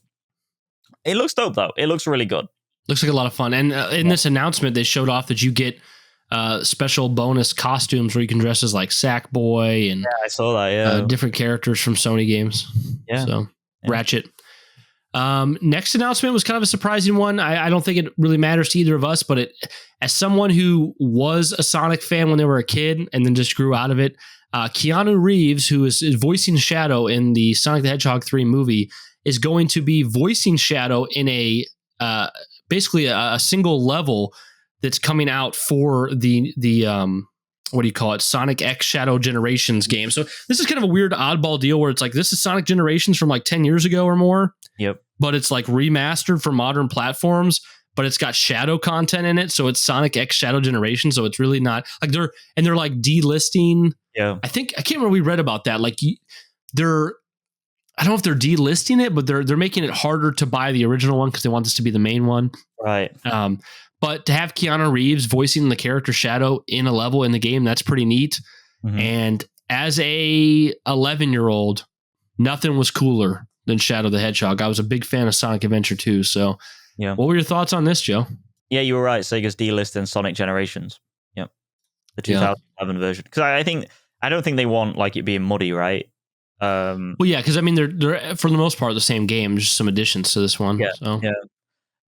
it looks dope, though. It looks really good. Looks like a lot of fun. And in this announcement, they showed off that you get special bonus costumes where you can dress as like Sackboy and I saw that. Yeah, different characters from Sony games. Yeah, so Ratchet. Next announcement was kind of a surprising one. I don't think it really matters to either of us, but as someone who was a Sonic fan when they were a kid and then just grew out of it, Keanu Reeves, who is voicing Shadow in the Sonic the Hedgehog 3 movie, is going to be voicing Shadow in a basically a single level that's coming out for the what do you call it? Sonic X Shadow Generations game. So this is kind of a weird oddball deal where it's like, this is Sonic Generations from like 10 years ago or more. Yep. But it's like remastered for modern platforms, but it's got Shadow content in it. So it's Sonic X Shadow Generation. So it's really not like they're like delisting. Yeah. I can't remember we read about that. Like I don't know if they're delisting it, but they're making it harder to buy the original one because they want this to be the main one. Right. But to have Keanu Reeves voicing the character Shadow in a level in the game, that's pretty neat. Mm-hmm. And as a 11-year-old, nothing was cooler than Shadow the Hedgehog. I was a big fan of Sonic Adventure 2. So what were your thoughts on this, Joe? Yeah, you were right. Sega's delisting Sonic Generations. Yep. The 2011 version. Because I don't think they want like it being muddy, right? Well, yeah, because I mean, they're for the most part the same game, just some additions to this one. Yeah. So. Yeah.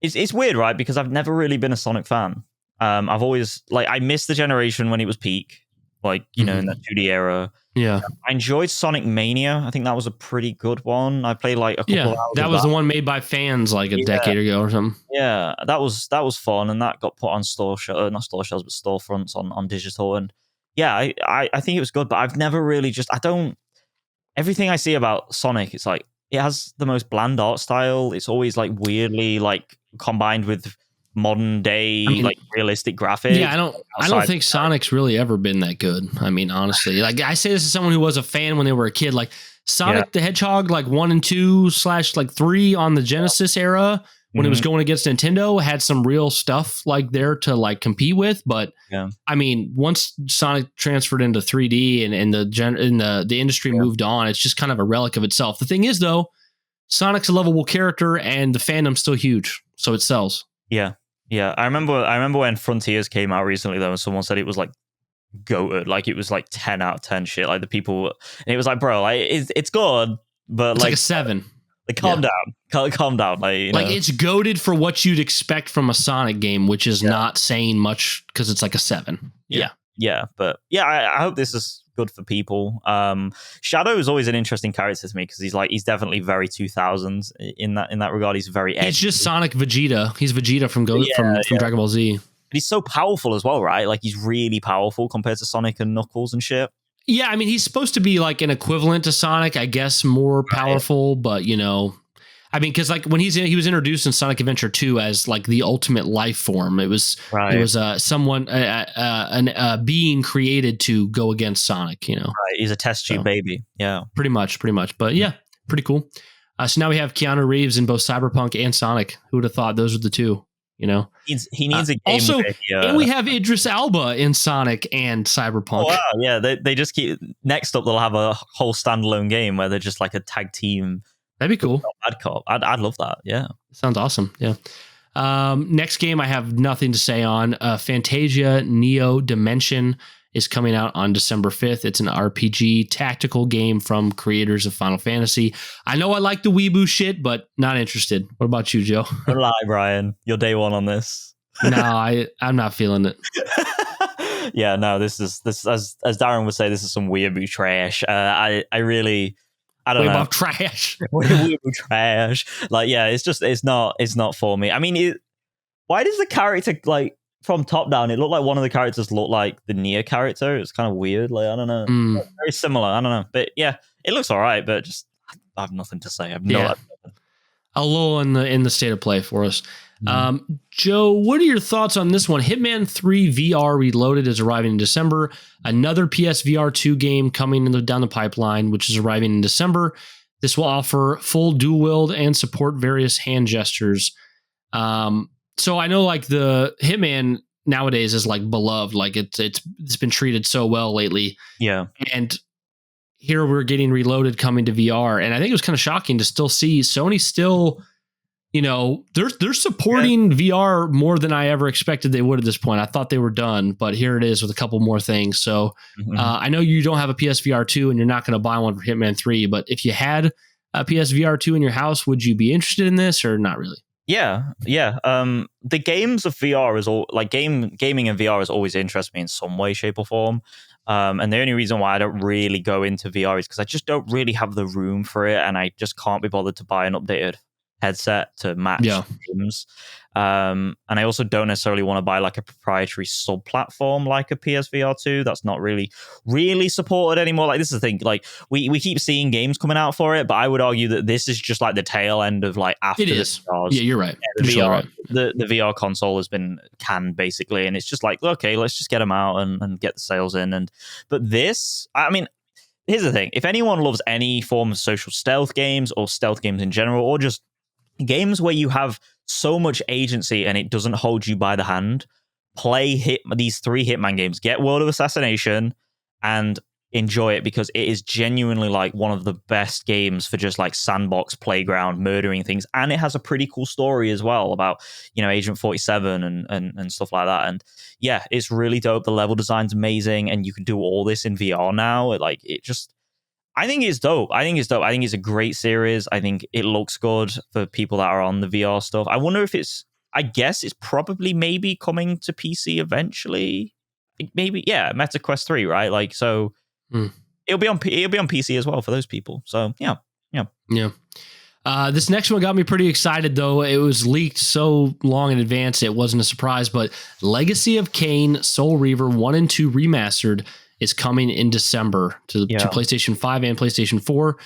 It's weird, right? Because I've never really been a Sonic fan. I've always I missed the generation when it was peak, like you know, in that 2D era. Yeah, I enjoyed Sonic Mania. I think that was a pretty good one. I played like a couple of hours. That was the one made by fans like a decade ago or something. Yeah, that was fun, and that got put on not store shelves, but storefronts on digital. And yeah, I think it was good, but I've never really everything I see about Sonic, it's like it has the most bland art style. It's always like weirdly like combined with modern day like realistic graphics. Yeah, I don't think Sonic's really ever been that good. I mean, honestly, like I say this as someone who was a fan when they were a kid. Like Sonic the Hedgehog, like 1 and 2 / like 3 on the Genesis era when it was going against Nintendo, had some real stuff like there to like compete with. But I mean, once Sonic transferred into 3D and the industry moved on, it's just kind of a relic of itself. The thing is, though, Sonic's a lovable character, and the fandom's still huge, so it sells. Yeah. I remember when Frontiers came out recently, though, and someone said it was like goated, like it was like 10 out of 10 shit. Like the people, and it was like, bro, like it's good, but it's like a 7. Like, calm down. Calm down. Like it's goated for what you'd expect from a Sonic game, which is not saying much because it's like a 7. Yeah. But yeah, I hope this is good for people. Shadow is always an interesting character to me because he's definitely very 2000s in that regard. He's very edgy. He's just Sonic Vegeta. He's Vegeta from Dragon Ball Z. But he's so powerful as well, right? Like, he's really powerful compared to Sonic and Knuckles and shit. Yeah, I mean, he's supposed to be like an equivalent to Sonic, I guess, more powerful, but I mean, because like when he was introduced in Sonic Adventure 2 as like the ultimate life form, it was someone a being created to go against Sonic. Right, he's a test tube baby. Yeah, pretty much. But yeah, pretty cool. So now we have Keanu Reeves in both Cyberpunk and Sonic. Who would have thought those were the two? He needs a game. Also, and we have Idris Elba in Sonic and Cyberpunk. Oh, wow, yeah. They just keep. Next up, they'll have a whole standalone game where they're just like a tag team. That'd be cool. Bad cop. I'd love that. Yeah, sounds awesome. Yeah. Next game I have nothing to say on. Fantasia Neo Dimension is coming out on December 5th. It's an RPG tactical game from creators of Final Fantasy. I know I like the weeaboo shit, but not interested. What about you, Joe? Don't lie, Bryan. You're day one on this. No, I'm not feeling it. Yeah, no, this as Darren would say, this is some weeaboo trash. I don't know. About trash. Weeaboo trash. Like, yeah, it's not for me. I mean, why does the character, like, from top down, it looked like one of the characters looked like the Nier character. It's kind of weird. Like, I don't know. Very similar. I don't know. But yeah, it looks all right, but just I have nothing to say. I have no idea. A lull in the state of play for us. Joe, what are your thoughts on this one? Hitman 3 VR Reloaded is arriving in December. Another PSVR 2 game coming down the pipeline, which is arriving in December. This will offer full dual wield and support various hand gestures. So I know like the Hitman nowadays is like beloved, like it's been treated so well lately. Yeah. And here we're getting Reloaded coming to VR. And I think it was kind of shocking to still see Sony still, they're supporting VR more than I ever expected they would at this point. I thought they were done, but here it is with a couple more things. So I know you don't have a PSVR 2 and you're not going to buy one for Hitman 3, but if you had a PSVR 2 in your house, would you be interested in this or not really? Yeah. The games of VR is all like gaming and VR has always interested me in some way, shape, or form. And the only reason why I don't really go into VR is because I just don't really have the room for it, and I just can't be bothered to buy an updated headset to match games. And I also don't necessarily want to buy like a proprietary sub-platform like a PSVR 2 that's not really supported anymore. Like, this is the thing, like we keep seeing games coming out for it, but I would argue that this is just like the tail end of like after it is. VRs. Yeah, you're right. The VR, right. The VR console has been canned basically, and it's just like, okay, let's just get them out and get the sales in. But this, I mean, here's the thing: if anyone loves any form of social stealth games or stealth games in general, or just games where you have so much agency and it doesn't hold you by the hand, play these 3 Hitman games. Get World of Assassination and enjoy it, because it is genuinely like one of the best games for just like sandbox playground murdering things, and it has a pretty cool story as well about Agent 47 and stuff like that. And yeah, it's really dope. The level design's amazing, and you can do all this in VR now. I think it's dope. I think it's a great series. I think it looks good for people that are on the VR stuff. I wonder if I guess it's probably maybe coming to PC eventually. Maybe, yeah, Meta Quest 3, right? Like, so it'll be on PC as well for those people. So yeah. This next one got me pretty excited, though. It was leaked so long in advance it wasn't a surprise, but Legacy of Kain Soul Reaver 1 and 2 Remastered is coming in December to PlayStation 5 and PlayStation 4.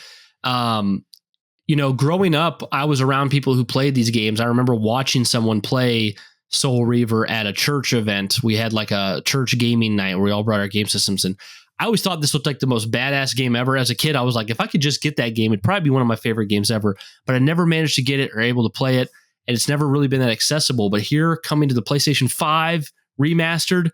Growing up, I was around people who played these games. I remember watching someone play Soul Reaver at a church event. We had like a church gaming night where we all brought our game systems, and I always thought this looked like the most badass game ever. As a kid, I was like, if I could just get that game, it'd probably be one of my favorite games ever, but I never managed to get it or able to play it, and it's never really been that accessible. But here, coming to the PlayStation 5 Remastered,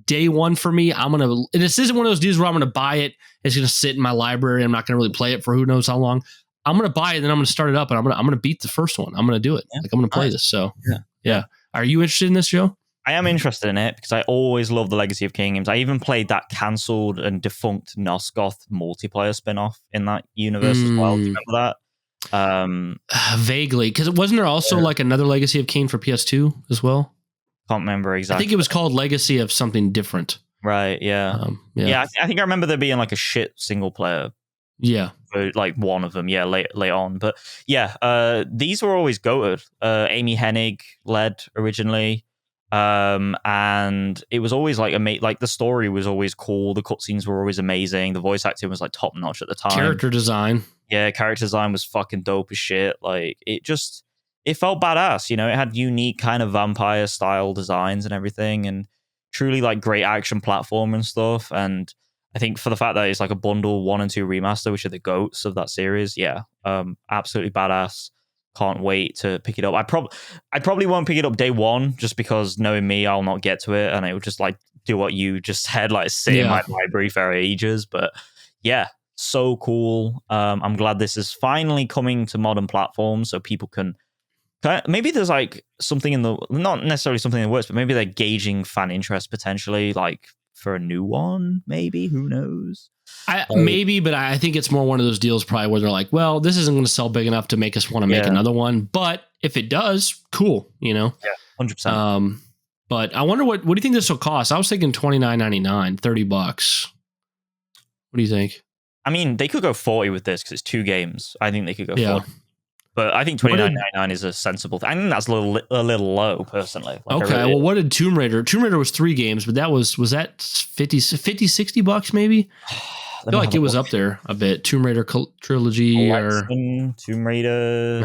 day one for me, and this isn't one of those deals where I'm going to buy it. It's going to sit in my library. I'm not going to really play it for who knows how long. I'm going to buy it, and then I'm going to start it up, and I'm going to beat the first one. I'm going to do it. Like, I'm going to play this. So yeah. Are you interested in this, Joe? I am interested in it because I always love the Legacy of Kain games. I even played that cancelled and defunct Nosgoth multiplayer spin-off in that universe as well. Do you remember that? Vaguely, because wasn't there also like another Legacy of Kain for PS2 as well? Can't remember exactly. I think it was called Legacy of something different. Right, yeah. I think I remember there being like a shit single player. Yeah. Like one of them, late on. But yeah, these were always goated. Amy Hennig led originally. And it was always like like the story was always cool. The cutscenes were always amazing. The voice acting was like top notch at the time. Character design. Yeah, character design was fucking dope as shit. Like it felt badass, you know, it had unique kind of vampire style designs and everything, and truly like great action platform and stuff. And I think for the fact that it's like a bundle 1 and 2 remaster, which are the goats of that series, absolutely badass. Can't wait to pick it up. I probably won't pick it up day one, just because knowing me, I'll not get to it, and it will just like do what you just said, like sit in my library for ages. But yeah, so cool. I'm glad this is finally coming to modern platforms, so people can. Maybe there's like something in the, not necessarily something that works, but maybe they're gauging fan interest potentially, like for a new one. Maybe, who knows? Maybe, but I think it's more one of those deals probably where they're like, well, this isn't going to sell big enough to make us want to make another one, but if it does, cool, you know? Yeah, 100%. But I wonder what do you think this will cost? I was thinking $29.99, $30. What do you think? I mean, they could go 40 with this because it's 2 games. I think they could go 40. But I think $29.99 is a sensible thing. I think that's a little low, personally. Like, okay, well, what did Tomb Raider? Tomb Raider was 3 games, but that was that $50-$60 maybe? I feel like it was up there a bit. Tomb Raider trilogy or Tomb Raider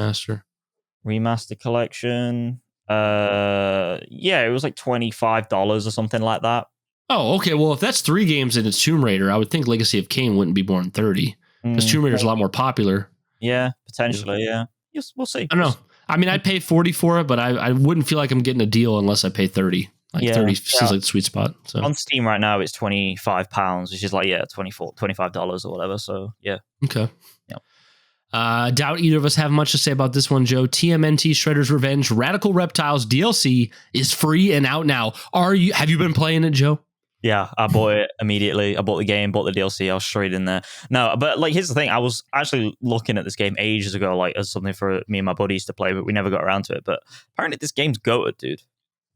remaster collection. It was like $25 or something like that. Oh, okay. Well, if that's 3 games and it's Tomb Raider, I would think Legacy of Kain wouldn't be more than 30 because Tomb Raider's a lot more popular. Yeah, potentially. Yeah. Yes, we'll see. I don't know. I mean, I'd pay 40 for it, but I wouldn't feel like I'm getting a deal unless I pay 30. Like 30 seems like the sweet spot. So on Steam right now, it's £25, which is like $25 or whatever. So yeah. Okay. Yeah. Doubt either of us have much to say about this one, Joe. TMNT Shredder's Revenge Radical Reptiles DLC is free and out now. Have you been playing it, Joe? Yeah, I bought it immediately. I bought the game, bought the DLC. I was straight in there. No, but like, here's the thing. I was actually looking at this game ages ago, like as something for me and my buddies to play, but we never got around to it. But apparently this game's goated, dude.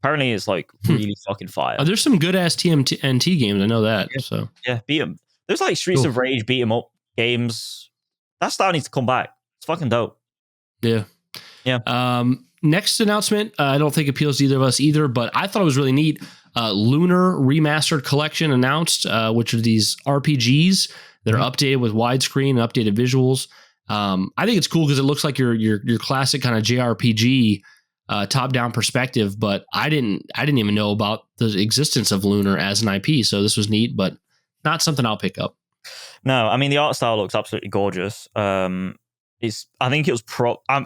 Apparently it's like really fucking fire. Oh, there's some good ass TMNT games. I know that. Yeah. So yeah, beat them. There's like Streets of Rage beat 'em up games. That style needs to come back. It's fucking dope. Yeah. Yeah. Next announcement, I don't think appeals to either of us either, but I thought it was really neat. Lunar Remastered Collection announced, which are these RPGs that are updated with widescreen and updated visuals. I think it's cool because it looks like your classic kind of JRPG top-down perspective, but I didn't even know about the existence of Lunar as an IP, so this was neat, but not something I'll pick up. No, I mean the art style looks absolutely gorgeous. I think it was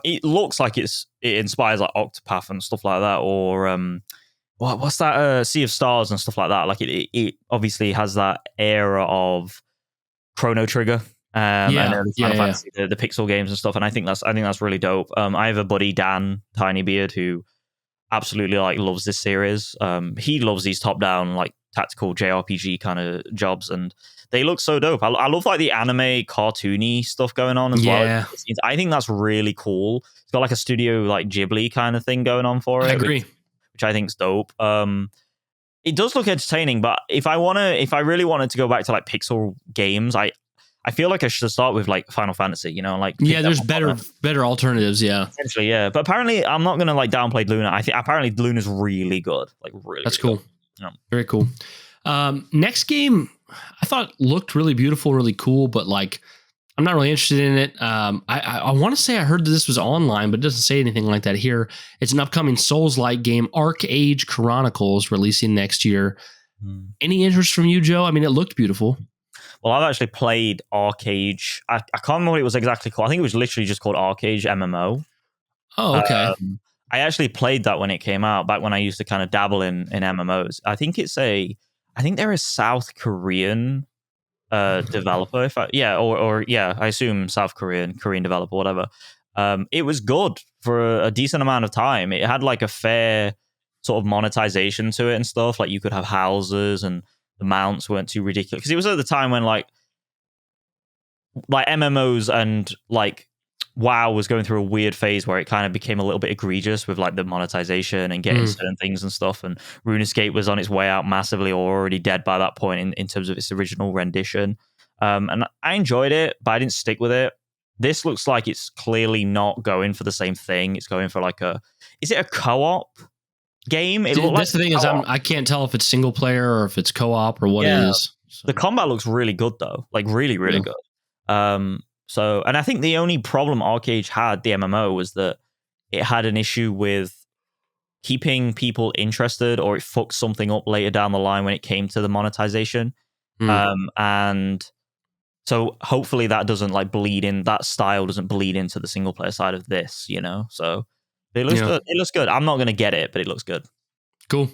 it looks like it inspires like Octopath and stuff like that, or what's that? Sea of Stars and stuff like that. Like it obviously has that era of Chrono Trigger, and Final Fantasy, the pixel games and stuff. And I think that's really dope. I have a buddy, Dan Tinybeard, who absolutely like loves this series. He loves these top down like tactical JRPG kind of jobs, and they look so dope. I love like the anime cartoony stuff going on as well. I think that's really cool. It's got like a Studio like Ghibli kind of thing going on for it. I agree. Which I think is dope. It does look entertaining, but if I really wanted to go back to like pixel games, I feel like I should start with like Final Fantasy, you know, like there's better alternatives, essentially, But apparently, I'm not gonna like downplay Luna. I think apparently Luna's really good, like really. That's cool. Yeah. Very cool. Next game, I thought looked really beautiful, really cool, but like I'm not really interested in it. I want to say I heard that this was online, but it doesn't say anything like that here. It's an upcoming Souls-like game, Arc Age Chronicles, releasing next year. Any interest from you, Joe? I mean, it looked beautiful. Well, I've actually played Arc Age. I can't remember what it was exactly called. I think it was literally just called Arc Age MMO. Oh, okay. I actually played that when it came out, back when I used to kind of dabble in MMOs. I think they're a South Korean developer. I assume South Korean developer, whatever. It was good for a decent amount of time. It had like a fair sort of monetization to it and stuff. Like you could have houses and the mounts weren't too ridiculous. Because it was at the time when like MMOs and like WoW was going through a weird phase where it kind of became a little bit egregious with like the monetization and getting certain things and stuff. And RuneScape was on its way out massively, or already dead by that point in terms of its original rendition. And I enjoyed it, but I didn't stick with it. This looks like it's clearly not going for the same thing. It's going for like is it a co-op game? That's the thing is, I can't tell if it's single player or if it's co-op or what it is. So. The combat looks really good though, like really, really good. So, and I think the only problem Arcade had, the MMO, was that it had an issue with keeping people interested, or it fucked something up later down the line when it came to the monetization. And so hopefully that doesn't like bleed in, that style doesn't bleed into the single player side of this, you know? So it looks good. It looks good. I'm not going to get it, but it looks good. Cool.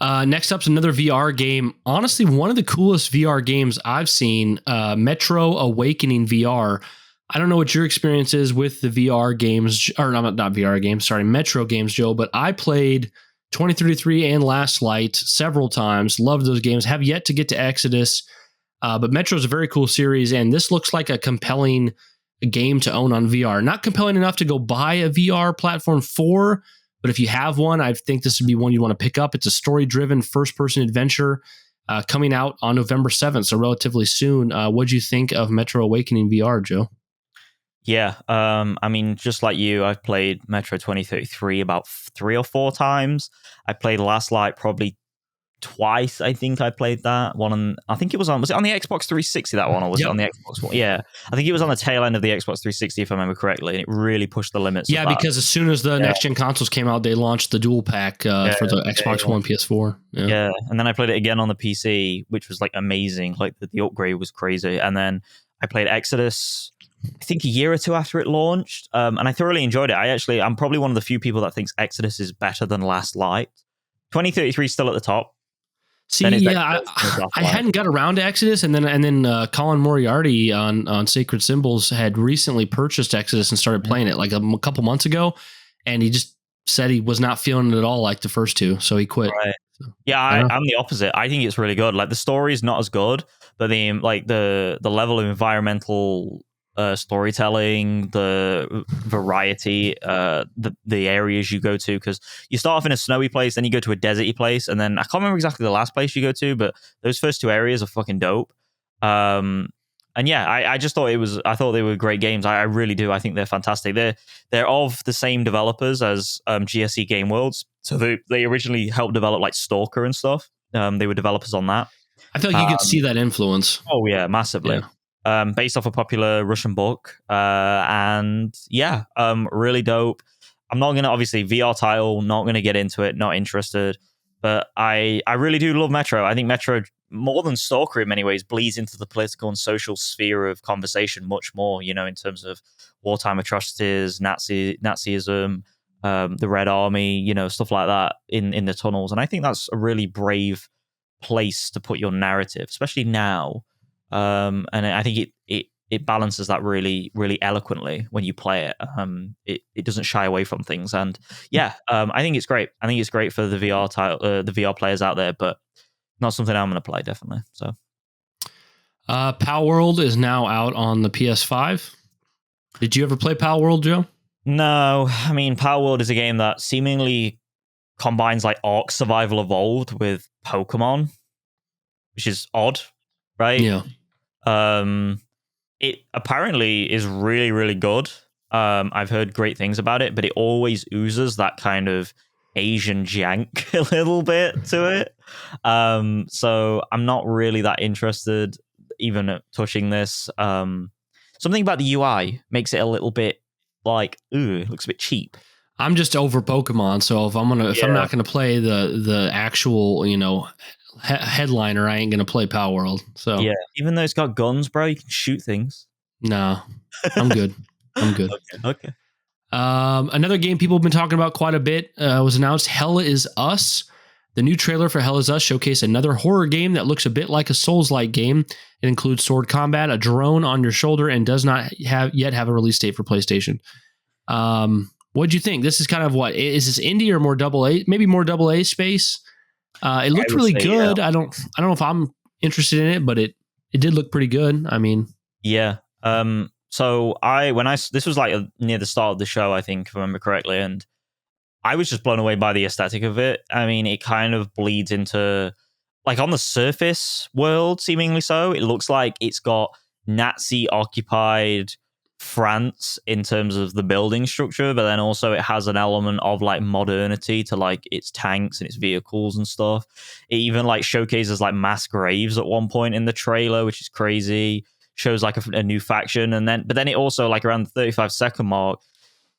Next up's another VR game. Honestly, one of the coolest VR games I've seen, Metro Awakening VR. I don't know what your experience is with the VR games, or not VR games, sorry, Metro games, Joe, but I played 2033 and Last Light several times. Loved those games. Have yet to get to Exodus, but Metro is a very cool series, and this looks like a compelling game to own on VR. Not compelling enough to go buy a VR platform for, but if you have one, I think this would be one you want to pick up. It's a story-driven first-person adventure coming out on November 7th, so relatively soon. What'd you think of Metro Awakening VR, Joe? Yeah, I mean, just like you, I've played Metro 2033 about 3 or 4 times. I played Last Light probably twice. I think I played that one. I think was it on the Xbox 360, that one, or was it on the Xbox One? Yeah, I think it was on the tail end of the Xbox 360, if I remember correctly, and it really pushed the limits. Yeah, because as soon as the next gen consoles came out, they launched the dual pack for the Xbox One, PS4. Yeah, and then I played it again on the PC, which was like amazing. Like the upgrade was crazy, and then I played Exodus, I think a year or 2 after it launched, and I thoroughly enjoyed it. I'm probably one of the few people that thinks Exodus is better than Last Light. 2033 is still at the top. See, yeah, I hadn't got around to Exodus, and then Colin Moriarty on Sacred Symbols had recently purchased Exodus and started playing it like a couple months ago, and he just said he was not feeling it at all like the first two, so he quit. Right. So, yeah, I'm the opposite. I think it's really good. Like the story is not as good, but the level of environmental storytelling, the variety, the areas you go to, because you start off in a snowy place, then you go to a deserty place, and then I can't remember exactly the last place you go to, but those first 2 areas are fucking dope. And yeah, I just thought I thought they were great games. I really do. I think they're fantastic. They're of the same developers as GSC Game Worlds, so they originally helped develop like Stalker and stuff. They were developers on that. I feel like you could see that influence. Oh yeah, massively. Yeah. Based off a popular Russian book, and yeah, really dope. I'm not gonna, obviously, VR title, not gonna get into it, not interested, but I really do love Metro. I think Metro, more than Stalker in many ways, bleeds into the political and social sphere of conversation much more, you know, in terms of wartime atrocities, Nazism, the Red Army, you know, stuff like that in the tunnels. And I think that's a really brave place to put your narrative, especially now. And I think it balances that really, really eloquently when you play it. It doesn't shy away from things, and yeah, I think it's great. I think it's great for the VR the VR players out there, but not something I'm going to play, definitely. So, Pal World is now out on the PS5. Did you ever play Pal World, Joe? No, I mean, Pal World is a game that seemingly combines like Ark Survival Evolved with Pokemon, which is odd, right? Yeah. It apparently is really, really good. I've heard great things about it, but it always oozes that kind of Asian jank a little bit to it. So I'm not really that interested even at touching this. Something about the UI makes it a little bit like, it looks a bit cheap. I'm just over Pokemon, so if I'm not gonna play the actual, you know, headliner, I ain't gonna play Pal World. So yeah, even though it's got guns, bro, you can shoot things. No, I'm good. I'm good. Okay. Another game people have been talking about quite a bit was announced. Hell Is Us. The new trailer for Hell Is Us showcased another horror game that looks a bit like a Souls-like game. It includes sword combat, a drone on your shoulder, and does not yet have a release date for PlayStation. What'd you think? This is kind of what is this indie or more AA? Maybe more AA space. It looked really good. Yeah. I don't know if I'm interested in it, but it did look pretty good. I mean, yeah. So this was like near the start of the show, I think, if I remember correctly, and I was just blown away by the aesthetic of it. I mean, it kind of bleeds into, like, on the surface world, seemingly so. It looks like it's got Nazi-occupied France in terms of the building structure, but then also it has an element of, like, modernity to, like, its tanks and its vehicles and stuff. It even, like, showcases, like, mass graves at one point in the trailer, which is crazy. Shows, like, a new faction, but then it also, like, around the 35-second mark,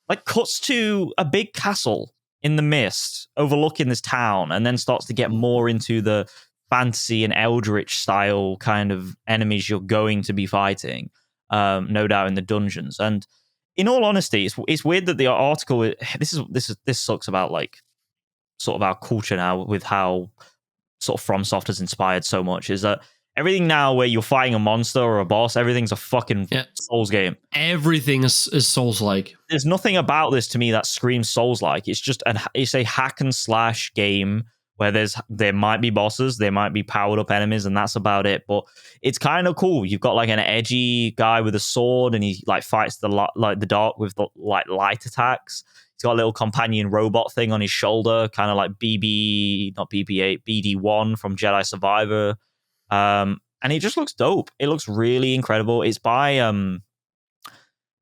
like, cuts to a big castle in the mist overlooking this town, and then starts to get more into the fantasy and eldritch style kind of enemies you're going to be fighting, no doubt in the dungeons. And in all honesty, it's weird that the article, this sucks about, like, sort of our culture now with how sort of FromSoft has inspired so much, is that everything now where you're fighting a monster or a boss, everything's a fucking Souls game. Everything is Souls-like. There's nothing about this to me that screams Souls-like. It's just it's a hack and slash game where there might be bosses, there might be powered up enemies, and that's about it. But it's kind of cool. You've got, like, an edgy guy with a sword, and he, like, fights the dark with the, like, light attacks. He's got a little companion robot thing on his shoulder, kind of like BD1 from Jedi Survivor. And it just looks dope. It looks really incredible. It's by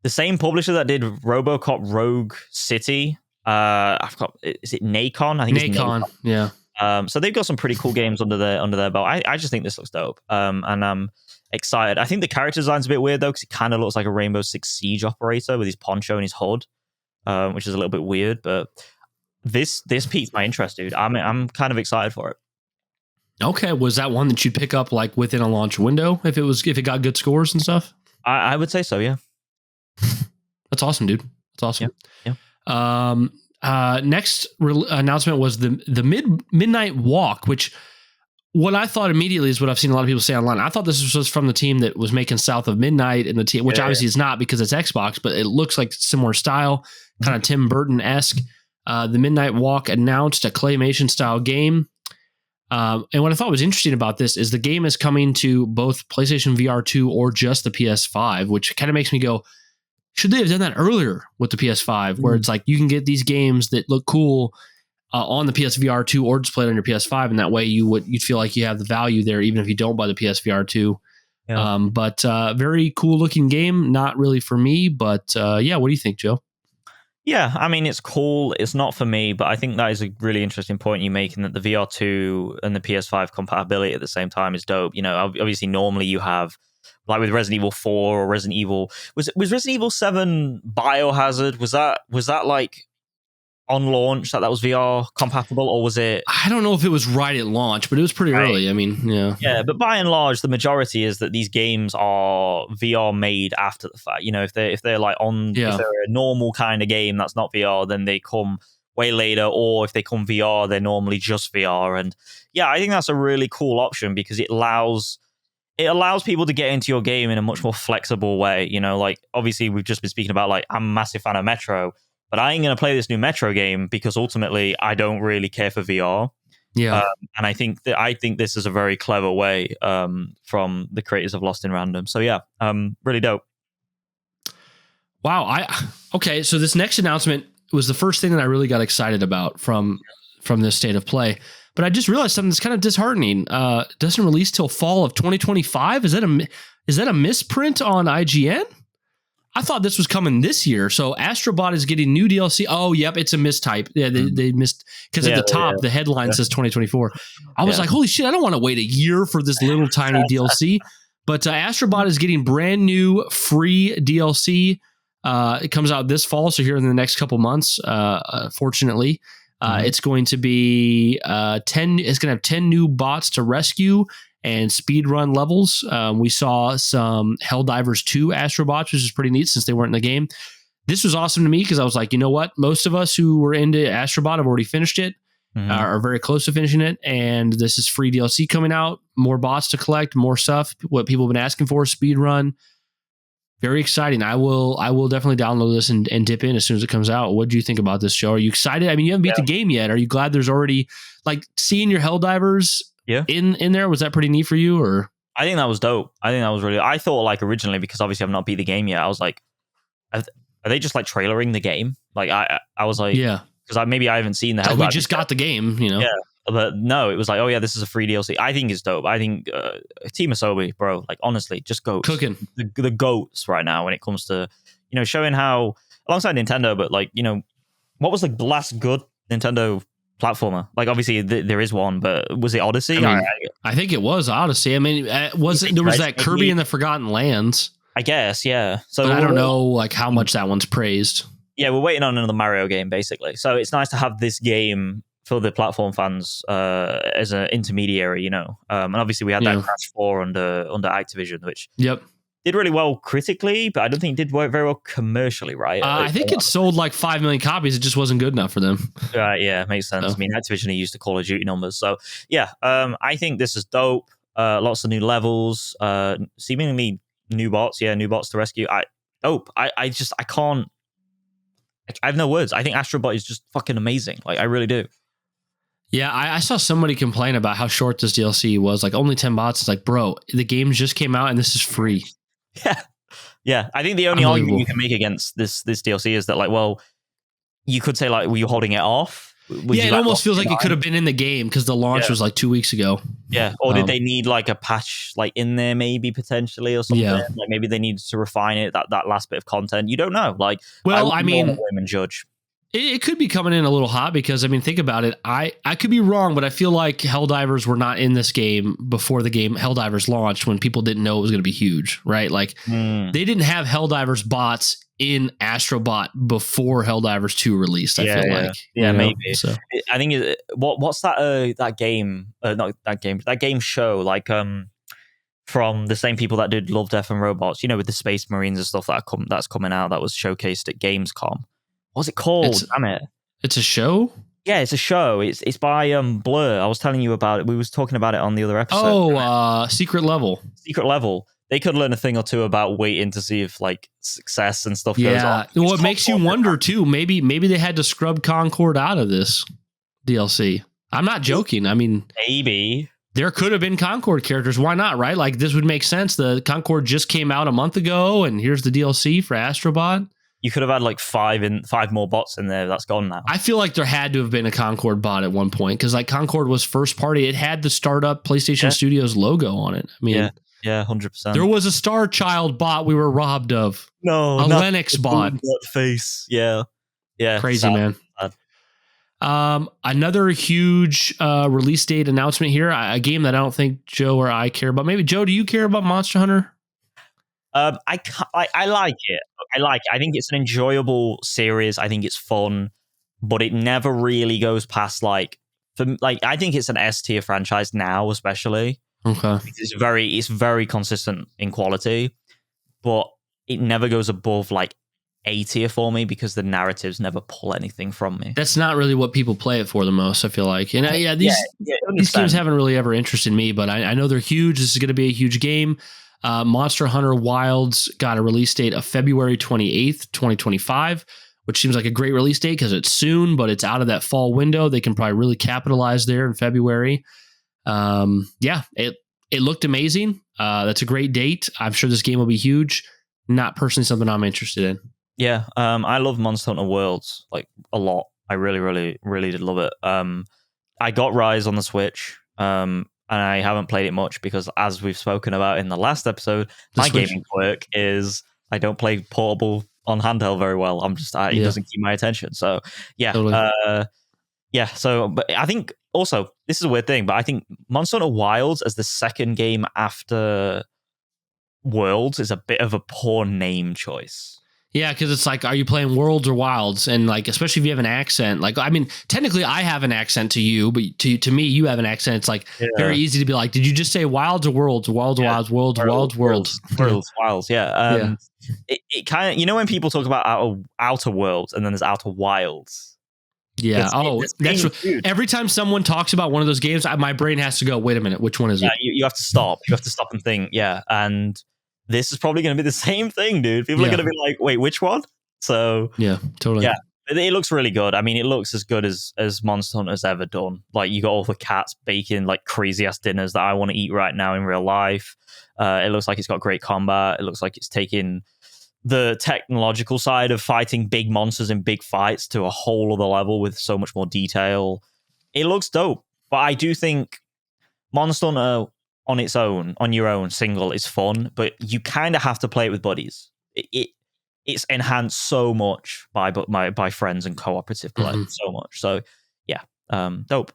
the same publisher that did RoboCop Rogue City. Is it Nacon? I think it's Nacon. Yeah. So they've got some pretty cool games under their belt. I just think this looks dope. And I'm excited. I think the character design's a bit weird though, because it kind of looks like a Rainbow Six Siege operator with his poncho and his hood, which is a little bit weird. But this piqued my interest, dude. I'm kind of excited for it. Okay, was that one that you'd pick up, like, within a launch window if it got good scores and stuff? I would say so, yeah. That's awesome, dude. That's awesome. Yeah. Next announcement was the Midnight Walk, which what I thought immediately is what I've seen a lot of people say online. I thought this was from the team that was making South of Midnight, and the team, which obviously is not because it's Xbox, but it looks like similar style, kind of Tim Burton-esque. The Midnight Walk announced a claymation style game. And what I thought was interesting about this is the game is coming to both PlayStation VR 2 or just the PS5, which kind of makes me go, should they have done that earlier with the PS5, where it's like you can get these games that look cool on the PSVR 2 or just play it on your PS5, and that way you'd feel like you have the value there, even if you don't buy the PSVR 2. Yeah. But very cool looking game. Not really for me, but yeah. What do you think, Joe? Yeah, I mean, it's cool. It's not for me, but I think that is a really interesting point you're making, that the VR2 and the PS5 compatibility at the same time is dope. You know, obviously, normally you have, like with Resident Evil 4 or Resident Evil, was Resident Evil 7 Biohazard? Was that like on launch that was VR compatible, or was it? I don't know if it was right at launch, but it was pretty early. I mean, yeah. Yeah, but by and large, the majority is that these games are VR made after the fact. You know, if they're like if they're a normal kind of game that's not VR, then they come way later, or if they come VR, they're normally just VR. And yeah, I think that's a really cool option because it allows people to get into your game in a much more flexible way. You know, like obviously we've just been speaking about, like, I'm a massive fan of Metro, but I ain't going to play this new Metro game because ultimately I don't really care for VR. Yeah. And I think this is a very clever way from the creators of Lost in Random. So yeah, really dope. Wow. Okay. So this next announcement was the first thing that I really got excited about from this state of play. But I just realized something that's kind of disheartening. Doesn't release till fall of 2025. Is that a misprint on IGN? I thought this was coming this year. So Astrobot is getting new DLC. Oh, yep, it's a mistype. Yeah, they missed, because at the top the headline says 2024. I was like, holy shit, I don't want to wait a year for this little tiny DLC. But Astrobot is getting brand new free DLC. It comes out this fall, so here in the next couple months. Fortunately, it's going to be 10. It's going to have 10 new bots to rescue and speedrun levels. We saw some Helldivers 2 Astrobots, which is pretty neat since they weren't in the game. This was awesome to me because I was like, you know what? Most of us who were into Astrobot have already finished it, are very close to finishing it. And this is free DLC coming out, more bots to collect, more stuff, what people have been asking for, speedrun. Very exciting. I will definitely download this and dip in as soon as it comes out. What do you think about this, Joe? Are you excited? I mean, you haven't beat the game yet. Are you glad there's already, like, seeing your Helldivers in there? Was that pretty neat for you? Or I think that was dope. I think that was really. I thought like originally, because obviously I've not beat the game yet. I was like, are they just like trailering the game? Like I was like, Yeah, because maybe I haven't seen the. like we just got the game, you know. Yeah, but no, it was like, oh yeah, this is a free DLC. I think it's dope. I think Team Asobi, bro, like honestly, just goats. Cooking the goats right now when it comes to showing how alongside Nintendo, but like what was like the last good Nintendo platformer? Like obviously there is one, but was it Odyssey? I think it was Odyssey. I mean, there was that Kirby and the Forgotten Lands. I guess, yeah. So but I don't know like how much that one's praised. Yeah, we're waiting on another Mario game basically. So it's nice to have this game for the platform fans as an intermediary, and obviously we had that Crash 4 under Activision, which did really well critically, but I don't think it did work very well commercially, right? I think it sold like 5 million copies. It just wasn't good enough for them. Yeah, makes sense. So. I mean, Activision are used to Call of Duty numbers. So, yeah, I think this is dope. Lots of new levels, seemingly new bots. Yeah, new bots to rescue. I can't. I have no words. I think Astrobot is just fucking amazing. Like, I really do. Yeah, I saw somebody complain about how short this DLC was. Like, only 10 bots. It's like, bro, the game just came out and this is free. Yeah. I think the only argument you can make against this DLC is that, like, well, you could say, like, were you holding it off? It almost feels like it could have been in the game because the launch was like 2 weeks ago. Yeah, or did they need like a patch like in there maybe potentially or something? Yeah. Like maybe they needed to refine it, that last bit of content. You don't know. Like, well, I mean, and judge. It could be coming in a little hot because, I mean, think about it. I could be wrong, but I feel like Helldivers were not in this game before the game Helldivers launched when people didn't know it was going to be huge, right? Like, they didn't have Helldivers bots in Astrobot before Helldivers 2 released, I feel like. Yeah, maybe. So. I think, what's that game? Not that game, that game show, like, from the same people that did Love, Death and Robots, with the Space Marines and stuff that's coming out that was showcased at Gamescom. What's it called? Damn it! It's a show. Yeah, it's a show. It's by Blur. I was telling you about it. We was talking about it on the other episode. Secret Level. Secret Level. They could learn a thing or two about waiting to see if like success and stuff goes on. Well, it makes you wonder too. Maybe they had to scrub Concord out of this DLC. I'm not joking. I mean, maybe there could have been Concord characters. Why not? Right? Like this would make sense. The Concord just came out a month ago, and here's the DLC for Astrobot. You could have had like five more bots in there. That's gone now. I feel like there had to have been a Concord bot at one point because like Concord was first party. It had the startup PlayStation Studios logo on it. I mean, yeah, 100%. There was a Star Child bot we were robbed of. No, a Lennox bot. Face. Yeah. Crazy, sad, man. Sad. Another huge release date announcement here. A game that I don't think Joe or I care about. Maybe Joe, do you care about Monster Hunter? I like it. I think it's an enjoyable series. I think it's fun, but it never really goes past I think it's an S tier franchise now, especially. Okay. It's very consistent in quality, but it never goes above like A tier for me because the narratives never pull anything from me. That's not really what people play it for the most, I feel like. And these games haven't really ever interested me, but I know they're huge. This is going to be a huge game. Monster Hunter Wilds got a release date of February 28th, 2025, which seems like a great release date because it's soon, but it's out of that fall window. They can probably really capitalize there in February. It looked amazing. That's a great date. I'm sure this game will be huge. Not personally something I'm interested in. Yeah, I love Monster Hunter Worlds like a lot. I really, really, really did love it. I got Rise on the Switch. And I haven't played it much because, as we've spoken about in the last episode, my gaming quirk is I don't play portable on handheld very well. It doesn't keep my attention. So, totally. So, but I think also, this is a weird thing, but I think Monster Hunter Wilds as the second game after Worlds is a bit of a poor name choice. Yeah, because it's like, are you playing Worlds or Wilds? And like, especially if you have an accent. Like, I mean, technically I have an accent to you, but to me, you have an accent. It's like very easy to be like, did you just say Wilds or Worlds? Wilds, Wilds, Worlds. Wilds, yeah. It kind of, when people talk about outer Worlds and then there's Outer Wilds. Yeah. That's every time someone talks about one of those games, my brain has to go, wait a minute, which one is it? You have to stop. You have to stop and think. Yeah. And this is probably going to be the same thing, dude. People are going to be like, wait, which one? So yeah, totally. Yeah, It looks really good. I mean, it looks as good as Monster Hunter's ever done. Like, you got all the cats baking like crazy ass dinners that I want to eat right now in real life. It looks like it's got great combat. It looks like it's taking the technological side of fighting big monsters in big fights to a whole other level with so much more detail. It looks dope, but I do think Monster Hunter on its own, on your own single, is fun, but you kind of have to play it with buddies. It's enhanced so much by friends and cooperative play, so much. So yeah, dope.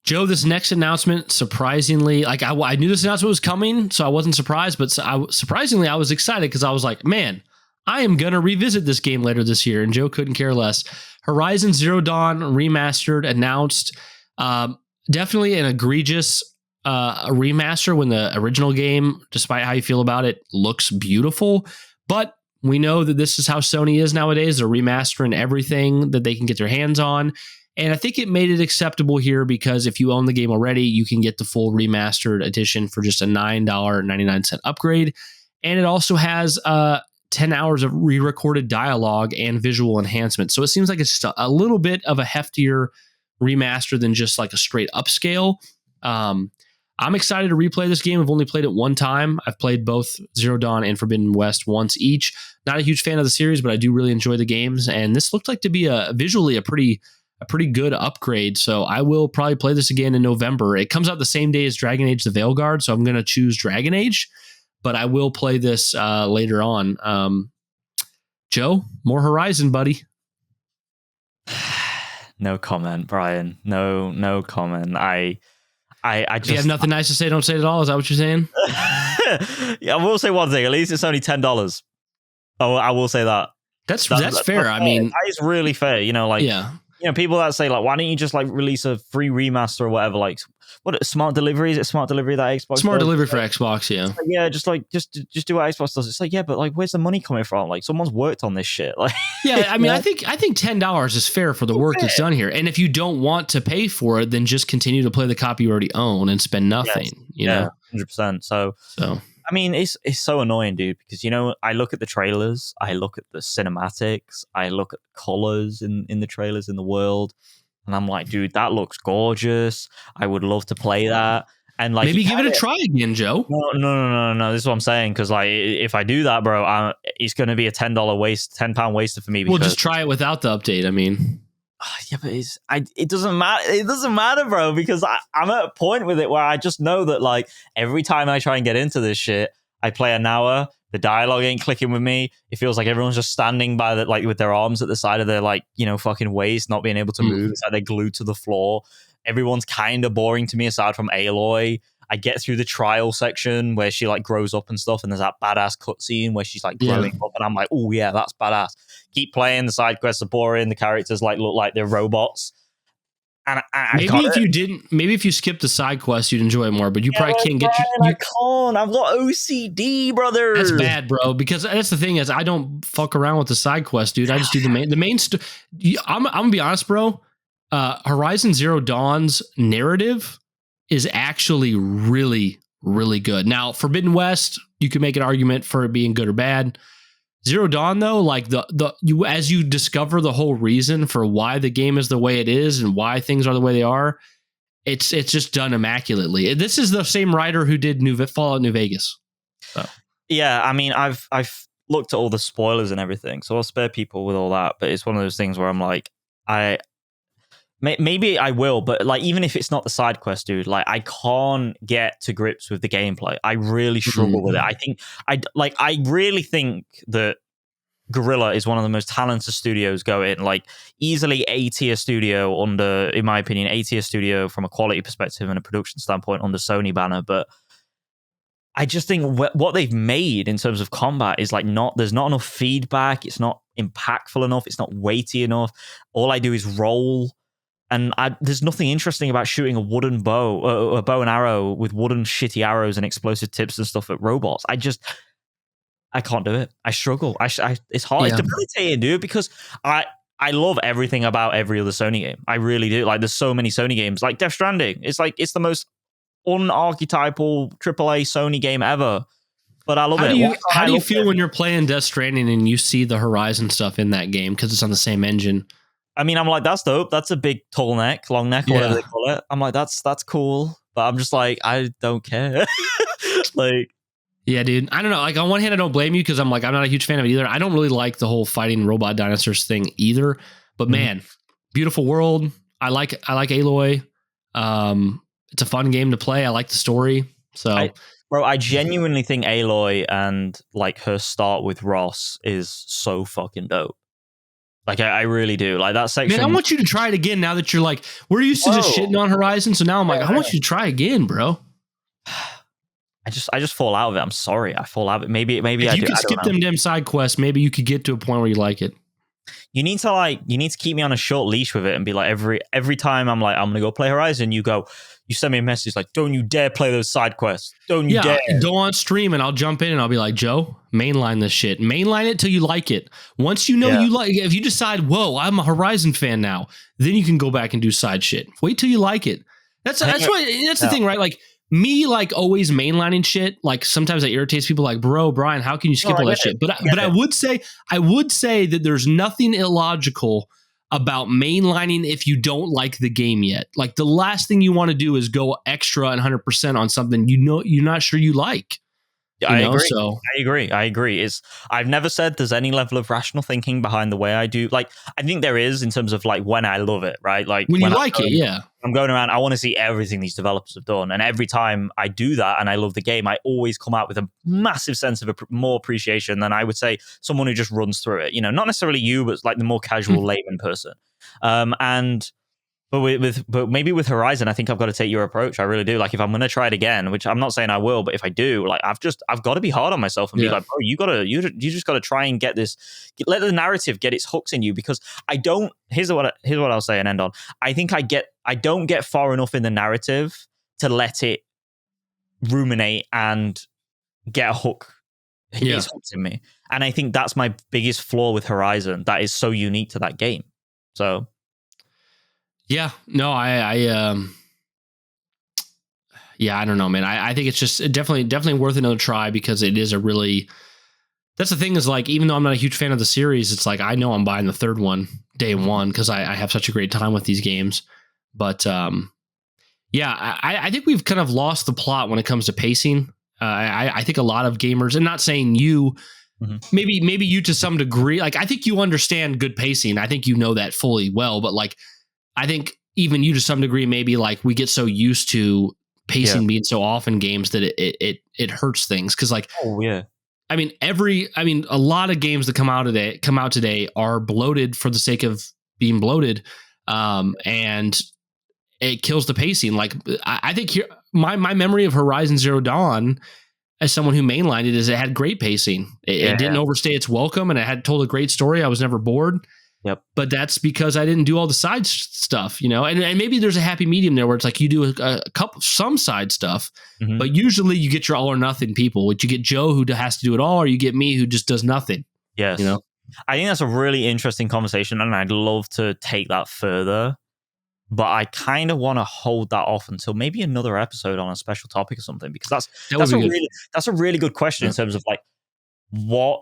Joe, this next announcement, surprisingly, like I knew this announcement was coming, so I wasn't surprised, but surprisingly, I was excited because I was like, man, I am going to revisit this game later this year, and Joe couldn't care less. Horizon Zero Dawn Remastered announced. Definitely an egregious remaster when the original game, despite how you feel about it, looks beautiful. But we know that this is how Sony is nowadays. They're remastering everything that they can get their hands on. And I think it made it acceptable here because if you own the game already, you can get the full remastered edition for just a $9.99 upgrade. And it also has 10 hours of re-recorded dialogue and visual enhancement. So it seems like it's just a little bit of a heftier remaster than just like a straight upscale. I'm excited to replay this game. I've only played it one time. I've played both Zero Dawn and Forbidden West once each. Not a huge fan of the series, but I do really enjoy the games. And this looked like to be visually a pretty good upgrade. So I will probably play this again in November. It comes out the same day as Dragon Age: The Veilguard, so I'm going to choose Dragon Age. But I will play this later on. Joe, more Horizon, buddy. No comment, Brian. No comment. I just, you have nothing nice to say, don't say it at all. Is that what you're saying? Yeah, I will say one thing. At least it's only $10. Oh, I will say that. That's fair. I mean, that is really fair. You know, like, yeah. You know, people that say like, why don't you just like release a free remaster or whatever? Like, what smart delivery? Is it smart delivery that Xbox? Smart does? delivery for Xbox, yeah. Yeah, just do what Xbox does. It's like, yeah, but like, where's the money coming from? Like, someone's worked on this shit. Like, yeah, I mean, I think $10 is fair for the work that's done here. And if you don't want to pay for it, then just continue to play the copy you already own and spend nothing. Yes. You know, 100%. So. I mean, it's so annoying, dude, because, you know, I look at the trailers, I look at the cinematics, I look at the colors in the trailers in the world, and I'm like, dude, that looks gorgeous. I would love to play that. And like, maybe give it a try again, Joe. No. This is what I'm saying, because like, if I do that, bro, it's going to be a £10 waste, £10 waster for me. Well, just try it without the update. I mean, yeah, but it doesn't matter. It doesn't matter, bro, because I'm at a point with it where I just know that like every time I try and get into this shit, I play an hour. The dialogue ain't clicking with me. It feels like everyone's just standing by the, like, with their arms at the side of their, like, you know, fucking waist, not being able to move. It's like they're glued to the floor. Everyone's kind of boring to me aside from Aloy. I get through the trial section where she like grows up and stuff, and there's that badass cutscene where she's like growing up, and I'm like, oh yeah, that's badass. Keep playing. The side quests are boring. The characters like look like they're robots. And maybe if you skipped the side quest, you'd enjoy it more. But you probably can't get I can't. I've got OCD, brother. That's bad, bro. Because that's the thing is, I don't fuck around with the side quest, dude. I just do the main. I'm gonna be honest, bro. Horizon Zero Dawn's narrative is actually really, really good. Now, Forbidden West, you could make an argument for it being good or bad. Zero Dawn, though, like as you discover the whole reason for why the game is the way it is and why things are the way they are, it's just done immaculately. This is the same writer who did Fallout New Vegas. So. Yeah, I mean, I've looked at all the spoilers and everything, so I'll spare people with all that. But it's one of those things where I'm like, maybe I will, but like, even if it's not the side quest, dude, like I can't get to grips with the gameplay. I really struggle with it. I really think that Guerrilla is one of the most talented studios going. Like, easily A tier studio under, in my opinion, A tier studio from a quality perspective and a production standpoint under Sony banner. But I just think what they've made in terms of combat is like there's not enough feedback. It's not impactful enough. It's not weighty enough. All I do is roll. And there's nothing interesting about shooting a wooden bow, a bow and arrow with wooden shitty arrows and explosive tips and stuff at robots. I can't do it. I struggle. It's hard. Yeah. It's debilitating, dude, because I love everything about every other Sony game. I really do. Like, there's so many Sony games, like Death Stranding. It's like, it's the most unarchetypal AAA Sony game ever. but I love how it. Do you, how do you feel when you're playing Death Stranding and you see the Horizon stuff in that game because it's on the same engine? I mean, I'm like, that's dope. That's a big tall neck, long neck, or whatever they call it. I'm like, that's cool. But I'm just like, I don't care. Like, yeah, dude. I don't know. Like on one hand, I don't blame you because I'm not a huge fan of it either. I don't really like the whole fighting robot dinosaurs thing either. But man, beautiful world. I like Aloy. It's a fun game to play. I like the story. So, I genuinely think Aloy and like her start with Ross is so fucking dope. Like I really do. Like that section. Man, I want you to try it again now that you're like, we're used to just shitting on Horizon. So now I'm like, I want you to try again, bro. I just fall out of it. I'm sorry. I fall out of it. Maybe if you could skip them damn side quests, maybe you could get to a point where you like it. You need to keep me on a short leash with it and be like every time I'm like, I'm gonna go play Horizon, you send me a message like, don't you dare play those side quests. Don't you dare. Go on stream and I'll jump in and I'll be like, Joe, mainline this shit. Mainline it till you like it. Once you know you like, if you decide, whoa, I'm a Horizon fan now, then you can go back and do side shit. Wait till you like it. That's the thing, right? Like me, like always mainlining shit. Like sometimes that irritates people. Like, bro, Bryan, how can you skip all that shit? But I would say that there's nothing illogical about mainlining if you don't like the game yet. Like the last thing you want to do is go extra and 100% on something you're not sure you like. I agree. I've never said there's any level of rational thinking behind the way I do. Like, I think there is in terms of like when I love it, right? Like when you like it, yeah. I'm going around, I want to see everything these developers have done. And every time I do that and I love the game, I always come out with a massive sense of more appreciation than I would say someone who just runs through it. You know, not necessarily you, but like the more casual layman person. But maybe with Horizon, I think I've got to take your approach. I really do. Like if I'm going to try it again, which I'm not saying I will, but if I do, like I've got to be hard on myself and be like, bro, you just got to try and let the narrative get its hooks in you, because I don't. Here's what I'll say and end on. I think I don't get far enough in the narrative to let it ruminate and get a hook. It's hooked in me, and I think that's my biggest flaw with Horizon. That is so unique to that game. So. Yeah, no, I don't know, man. I think it's just definitely worth another try, because it is that's the thing is like, even though I'm not a huge fan of the series, it's like, I know I'm buying the third one day one because I have such a great time with these games. But I think we've kind of lost the plot when it comes to pacing. I think a lot of gamers, and not saying you, maybe you to some degree, like I think you understand good pacing. I think you know that fully well, but like, I think even you to some degree, maybe like we get so used to pacing being so off in games that it hurts things. Cause like, I mean, a lot of games that come out today are bloated for the sake of being bloated. And it kills the pacing. Like I think here, my memory of Horizon Zero Dawn, as someone who mainlined it, is it had great pacing. It didn't overstay its welcome, and it had told a great story. I was never bored. Yep. But that's because I didn't do all the side stuff, you know, and maybe there's a happy medium there where it's like you do some side stuff, but usually you get your all or nothing people, which you get Joe who has to do it all, or you get me who just does nothing. Yes. You know, I think that's a really interesting conversation, and I'd love to take that further, but I kind of want to hold that off until maybe another episode on a special topic or something, because that's a really good question in terms of like, what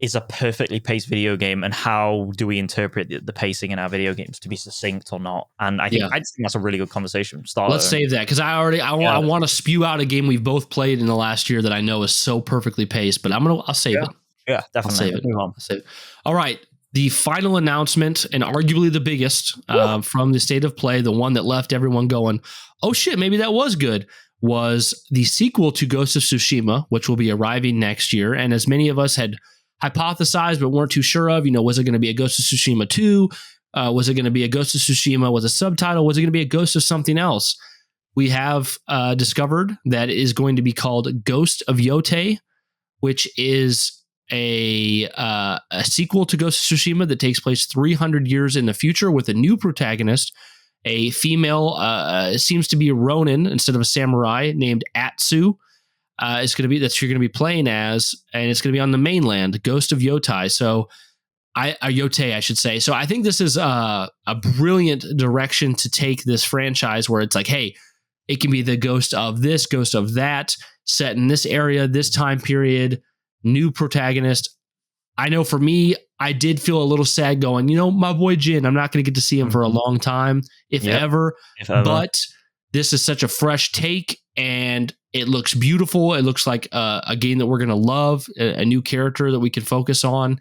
is a perfectly paced video game, and how do we interpret the pacing in our video games to be succinct or not? And I just think that's a really good conversation. Let's save that, because I want to spew out a game we've both played in the last year that I know is so perfectly paced, but I'll save it. Yeah, definitely. I'll save it. All right. The final announcement, and arguably the biggest from the State of Play, the one that left everyone going, oh shit, maybe that was good, was the sequel to Ghost of Tsushima, which will be arriving next year. And as many of us had hypothesized but weren't too sure of, was it going to be a Ghost of Tsushima 2? Was it going to be a Ghost of Tsushima with a subtitle? Was it going to be a Ghost of something else? We have discovered that it is going to be called Ghost of Yōtei, which is a sequel to Ghost of Tsushima that takes place 300 years in the future with a new protagonist, a female, seems to be a Ronin instead of a samurai, named Atsu. It's going to be that you're going to be playing as, and it's going to be on the mainland, Ghost of Yōtei. So, Yōtei, I should say. So, I think this is a brilliant direction to take this franchise, where it's like, hey, It can be the ghost of this, ghost of that, set in this area, this time period, new protagonist. I know for me, I did feel a little sad going, my boy Jin, I'm not going to get to see him for a long time, if ever. But this is such a fresh take, and it looks beautiful. It looks like a game that we're going to love, a new character that we can focus on.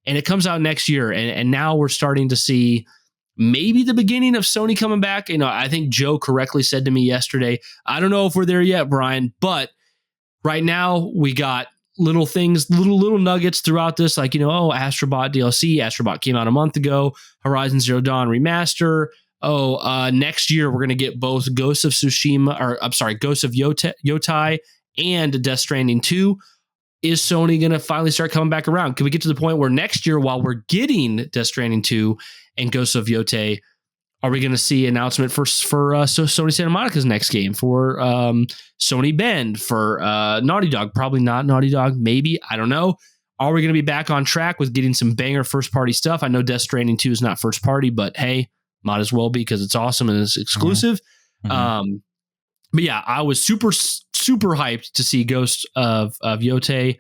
And it comes out next year. And now we're starting to see maybe the beginning of Sony coming back. I think Joe correctly said to me yesterday, I don't know if we're there yet, Bryan, but right now we got little things, little nuggets throughout this, like, Astrobot DLC. Astrobot came out a month ago. Horizon Zero Dawn remaster. Next year we're going to get both Ghosts of Yōtei and Death Stranding 2. Is Sony going to finally start coming back around? Can we get to the point where next year, while we're getting Death Stranding 2 and Ghosts of Yōtei, are we going to see an announcement for Sony Santa Monica's next game, for Sony Bend, for Naughty Dog? Probably not Naughty Dog. Maybe. I don't know. Are we going to be back on track with getting some banger first-party stuff? I know Death Stranding 2 is not first-party, but hey, might as well be because it's awesome and it's exclusive. Mm-hmm. But yeah, I was super hyped to see Ghost of Yōtei.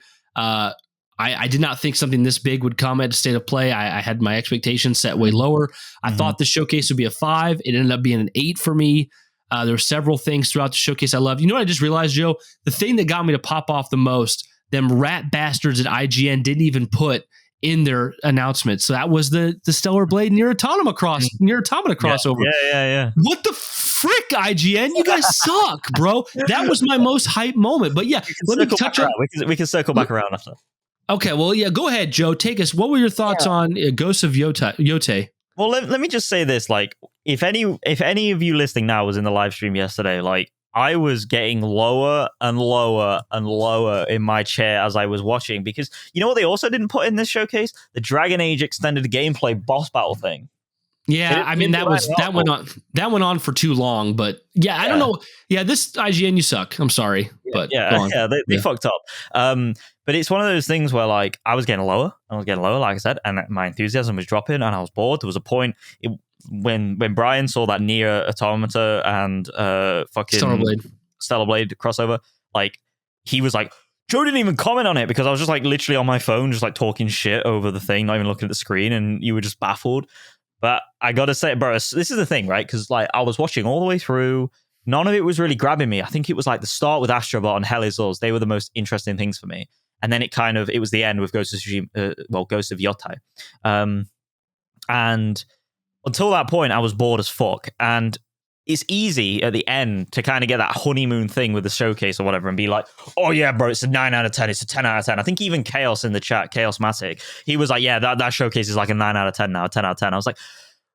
I did not think something this big would come at State of Play. I had my expectations set way lower. I thought the showcase would be a 5. It ended up being an 8 for me. There were several things throughout the showcase I loved. You know what I just realized, Joe? The thing that got me to pop off the most, them rat bastards at IGN didn't even put in their announcement. So that was the Stellar Blade Nier Automata crossover. Yeah. What the frick, IGN? You guys suck, bro. That was my most hype moment. But yeah, let me touch on. We can circle back around after. Okay, well, yeah, go ahead, Joe. Take us. What were your thoughts on Ghosts of Yōtei? Well, let me just say this. Like, if any of you listening now was in the live stream yesterday, like, I was getting lower and lower and lower in my chair as I was watching, because you know what they also didn't put in this showcase? The Dragon Age extended gameplay boss battle thing. Yeah, I mean that went on for too long, but yeah, I don't know. Yeah, this IGN, you suck. I'm sorry, but they fucked up. But it's one of those things where, like, I was getting lower, like I said, and my enthusiasm was dropping, and I was bored. There was a point when Bryan saw that Nier Automata and fucking Stellar Blade crossover, like, he was like, Joe didn't even comment on it, because I was just like literally on my phone, just like talking shit over the thing, not even looking at the screen, and you were just baffled. But I gotta say, bro, this is the thing, right? Because like I was watching all the way through, none of it was really grabbing me. I think it was like the start with Astrobot and Hell Is Us. They were the most interesting things for me. And then it was the end with Ghost of Yōtei. And until that point, I was bored as fuck. And it's easy at the end to kind of get that honeymoon thing with the showcase or whatever and be like, oh yeah, bro, it's a 9 out of 10. It's a 10 out of 10. I think even Chaos in the chat, Chaosmatic, he was like, yeah, that showcase is like a 9 out of 10 now, 10 out of 10. I was like,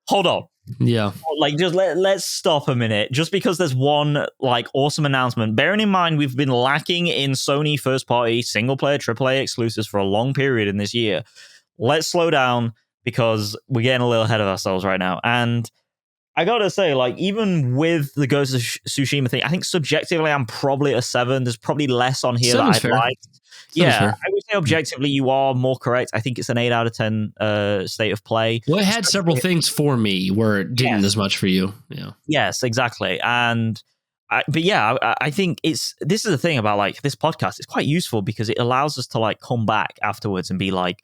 hold on. Yeah. Like, just let's stop a minute. Just because there's one like awesome announcement, bearing in mind we've been lacking in Sony first party single player AAA exclusives for a long period in this year. Let's slow down, because we're getting a little ahead of ourselves right now. And I gotta say, like, even with the Ghost of Tsushima thing, I think subjectively I'm probably at a 7. There's probably less on here that I'd like. Yeah, I would say objectively you are more correct. I think it's an 8 out of 10 state of play. Well, it had several things for me where it didn't as much for you. Yeah. Yes, exactly. And I think this is the thing about like this podcast. It's quite useful because it allows us to like come back afterwards and be like,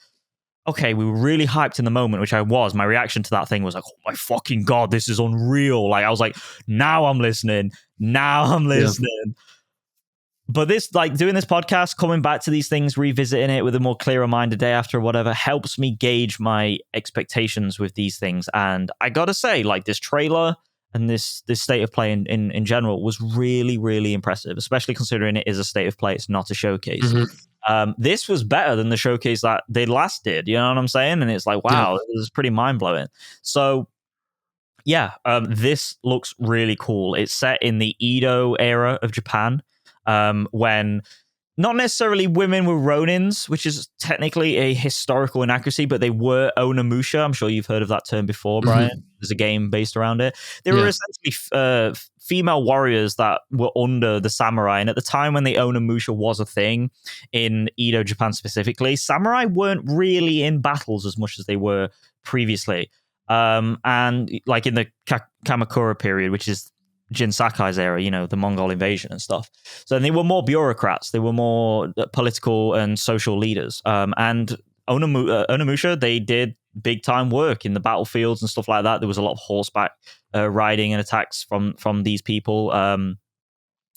okay, we were really hyped in the moment, which I was. My reaction to that thing was like, oh my fucking God, this is unreal. Like, I was like, now I'm listening. Yeah. But this, like, doing this podcast, coming back to these things, revisiting it with a more clearer mind a day after or whatever, helps me gauge my expectations with these things. And I gotta say, like, this trailer and this state of play in general was really, really impressive, especially considering it is a state of play. It's not a showcase. Mm-hmm. This was better than the showcase that they last did. You know what I'm saying? And it's like, wow, this is pretty mind-blowing. So, yeah, this looks really cool. It's set in the Edo era of Japan, when not necessarily women were Ronins, which is technically a historical inaccuracy, but they were Onimusha. I'm sure you've heard of that term before, Bryan. Mm-hmm. There's a game based around it. They were essentially female warriors that were under the samurai. And at the time when the Onimusha was a thing in Edo, Japan specifically, samurai weren't really in battles as much as they were previously. And like in the Kamakura period, which is Jin Sakai's era, the Mongol invasion and stuff. So they were more bureaucrats. They were more political and social leaders. And Onimusha, they did big time work in the battlefields and stuff like that. There was a lot of horseback riding and attacks from these people.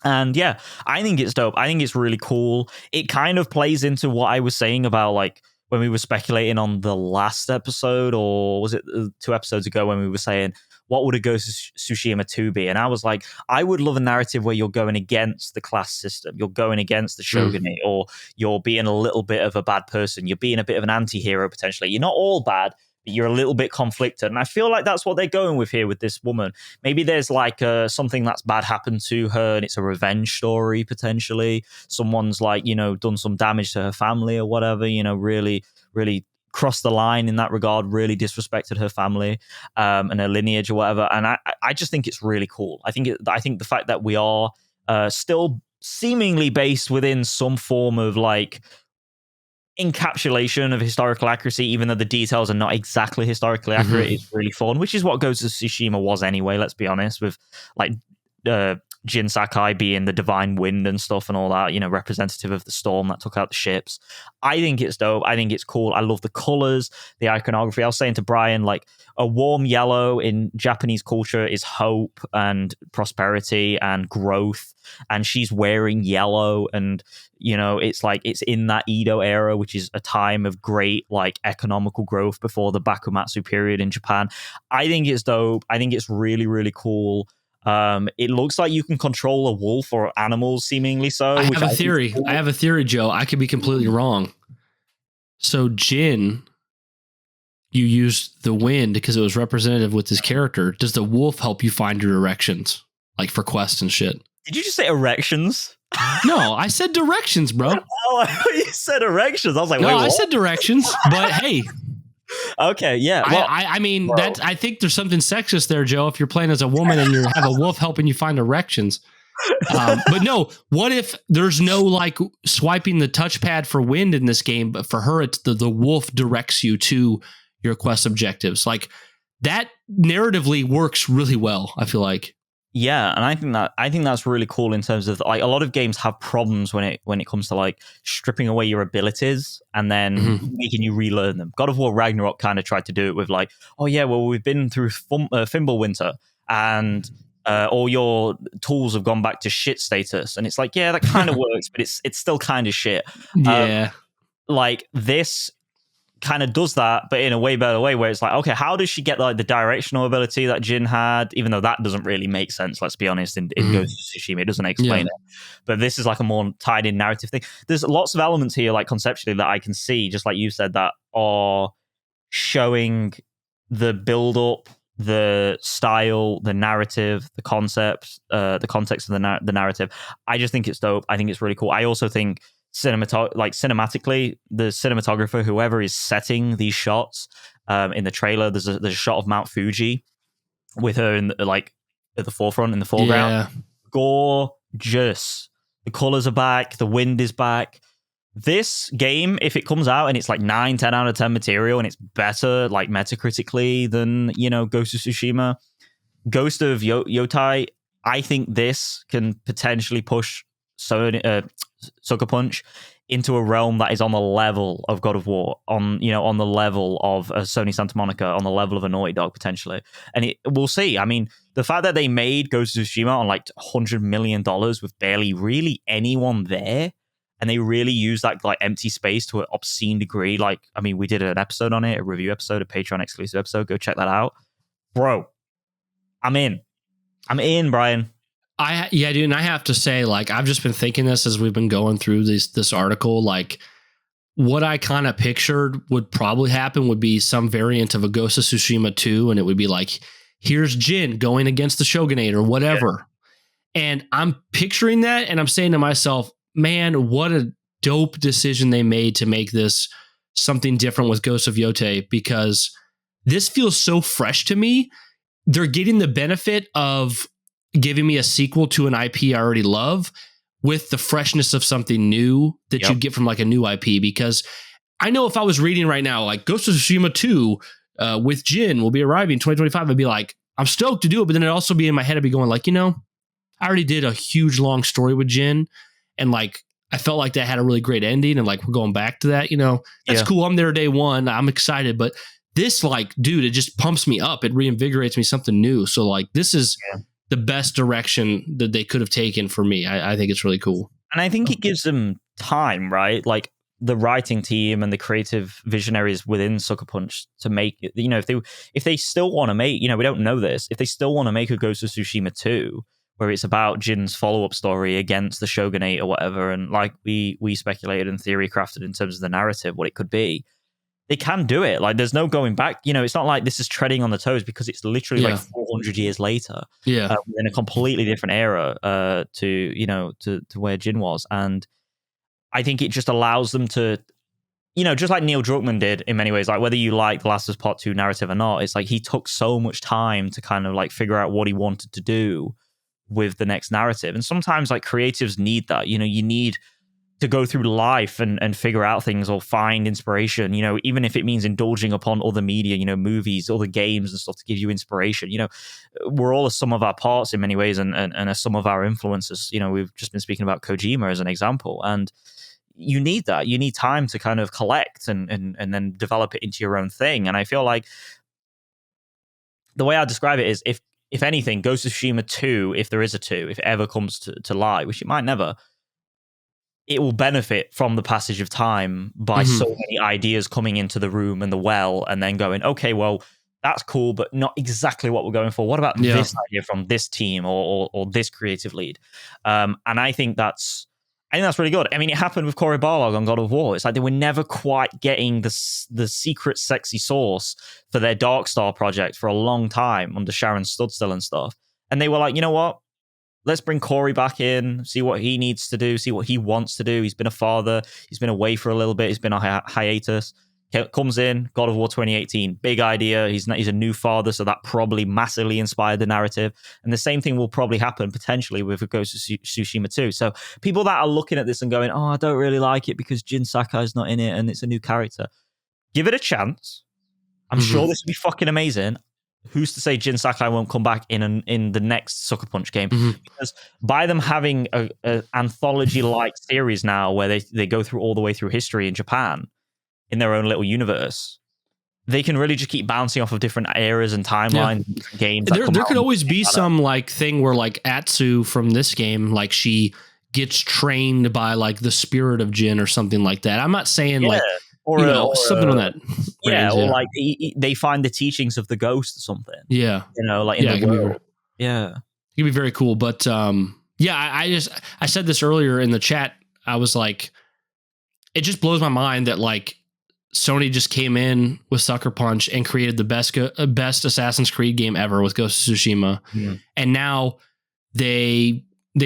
And yeah, I think it's dope. I think it's really cool. It kind of plays into what I was saying about like when we were speculating on the last episode, or was it 2 episodes ago when we were saying, what would a Ghost of Tsushima 2 be? And I was like, I would love a narrative where you're going against the class system. You're going against the shogunate, or you're being a little bit of a bad person. You're being a bit of an anti-hero, potentially. You're not all bad, but you're a little bit conflicted. And I feel like that's what they're going with here with this woman. Maybe there's like something that's bad happened to her and it's a revenge story, potentially. Someone's like, done some damage to her family or whatever, really, really crossed the line in that regard, really disrespected her family and her lineage or whatever. And I just think it's really cool. I think the fact that we are still seemingly based within some form of like encapsulation of historical accuracy, even though the details are not exactly historically accurate, is really fun, which is what Ghost of Tsushima was anyway, let's be honest, with like Jin Sakai being the divine wind and stuff and all that, representative of the storm that took out the ships. I think it's dope. I think it's cool. I love the colors, the iconography. I was saying to Bryan, like, a warm yellow in Japanese culture is hope and prosperity and growth. And she's wearing yellow, and it's like it's in that Edo era, which is a time of great like economical growth before the Bakumatsu period in Japan. I think it's dope. I think it's really, really cool. It looks like you can control a wolf or animals, seemingly so. I have a theory. Cool. I have a theory, Joe. I could be completely wrong. So Jin, you used the wind because it was representative with his character. Does the wolf help you find your directions, like for quests and shit? Did you just say erections? No, I said directions, bro. Oh, I thought you said erections. I was like, no, wait, what? I said directions, but hey. Okay, yeah. Well, I mean, I think there's something sexist there, Joe, if you're playing as a woman and you have a wolf helping you find erections. But no, what if there's no like swiping the touchpad for wind in this game, but for her, it's the wolf directs you to your quest objectives. Like that narratively works really well, I feel like. Yeah, and I think that's really cool in terms of like a lot of games have problems when it comes to like stripping away your abilities and then making you relearn them. God of War Ragnarok kind of tried to do it with like, oh yeah, well we've been through Fimbulwinter and all your tools have gone back to shit status, and it's like, yeah, that kind of works, but it's still kind of shit. Yeah, like this kind of does that, but in a way better way, where it's like, okay, how does she get like the directional ability that Jin had, even though that doesn't really make sense, let's be honest, in Ghost of Tsushima, it doesn't explain it, but this is like a more tied in narrative thing. There's lots of elements here, like conceptually, that I can see, just like you said, that are showing the build up, the style, the narrative, the concept, the context of the narrative. I just think it's dope. I think it's really cool. I also think cinematically, the cinematographer, whoever is setting these shots, in the trailer, there's a shot of Mount Fuji with her in like at the forefront, in the foreground. Yeah. Gorgeous. The colors are back. The wind is back. This game, if it comes out and it's like 9, 10 out of 10 material and it's better like metacritically than, Ghost of Tsushima, Ghost of Yōtei, I think this can potentially push Sucker Punch into a realm that is on the level of God of War, on the level of Sony Santa Monica, on the level of a Naughty Dog potentially. And we'll see. I mean, the fact that they made Ghost of Tsushima on like $100 million with barely really anyone there, and they really use that like empty space to an obscene degree. Like, I mean, we did an episode on it, a review episode, a Patreon exclusive episode. Go check that out, bro. I'm in, Bryan. Dude, and I have to say, like, I've just been thinking this as we've been going through this article. Like, what I kind of pictured would probably happen would be some variant of a Ghost of Tsushima 2, and it would be like, here's Jin going against the Shogunate or whatever. Yeah. And I'm picturing that, and I'm saying to myself, man, what a dope decision they made to make this something different with Ghost of Yōtei, because this feels so fresh to me. They're getting the benefit of giving me a sequel to an IP I already love with the freshness of something new that you get from like a new IP. Because I know if I was reading right now, like Ghost of Tsushima 2 with Jin will be arriving 2025, I'd be like, I'm stoked to do it, but then it'd also be in my head, I'd be going like, I already did a huge long story with Jin, and like I felt like that had a really great ending, and like we're going back to that. That's cool. I'm there day one. I'm excited, but this, like, dude, it just pumps me up. It reinvigorates me something new. So like this is the best direction that they could have taken for me. I think it's really cool, and I think it gives them time, right? Like the writing team and the creative visionaries within Sucker Punch to make it. If they still want to make, we don't know this. If they still want to make a Ghost of Tsushima 2, where it's about Jin's follow-up story against the Shogunate or whatever, and like we speculated and theory crafted in terms of the narrative, what it could be, they can do it. Like, there's no going back. It's not like this is treading on the toes, because it's literally like 400 years later, in a completely different era to where Jin was. And I think it just allows them to, just like Neil Druckmann did in many ways, like whether you like The Last of Us Part 2 narrative or not, it's like he took so much time to kind of like figure out what he wanted to do with the next narrative. And sometimes like creatives need that. You need to go through life and figure out things or find inspiration, even if it means indulging upon other media, movies, other games and stuff to give you inspiration. We're all a sum of our parts in many ways, and a sum of our influences. We've just been speaking about Kojima as an example, and you need that. You need time to kind of collect and then develop it into your own thing. And I feel like the way I describe it is, if anything, Ghost of Tsushima 2, if there is a 2, if it ever comes to light, which it might never, it will benefit from the passage of time by so many ideas coming into the room and the well, and then going, okay, well, that's cool, but not exactly what we're going for. What about this idea from this team or this creative lead? And I think that's really good. I mean, it happened with Cory Barlog on God of War. It's like they were never quite getting the secret sexy sauce for their Darkstar project for a long time under Sharon Studstill and stuff. And they were like, you know what? Let's bring Cory back in, see what he needs to do, see what he wants to do. He's been a father. He's been away for a little bit. He's been on hiatus. Comes in, God of War 2018, big idea. He's a new father, so that probably massively inspired the narrative. And the same thing will probably happen potentially with Ghost of Tsushima 2. So people that are looking at this and going, oh, I don't really like it because Jin Sakai's not in it and it's a new character, give it a chance. I'm sure this will be fucking amazing. Who's to say Jin Sakai won't come back in the next Sucker Punch game? Because by them having a anthology-like series now where they go through all the way through history in Japan in their own little universe, they can really just keep bouncing off of different eras and timelines, games. There could always be some like thing where like Atsu from this game, like she gets trained by like the spirit of Jin or something like that. I'm not saying like... Or something on that. Or like they find the teachings of the ghost or something. Yeah. Like in the world. It could be very cool. But I said this earlier in the chat. I was like, it just blows my mind that like Sony just came in with Sucker Punch and created the best Assassin's Creed game ever with Ghost of Tsushima. And now they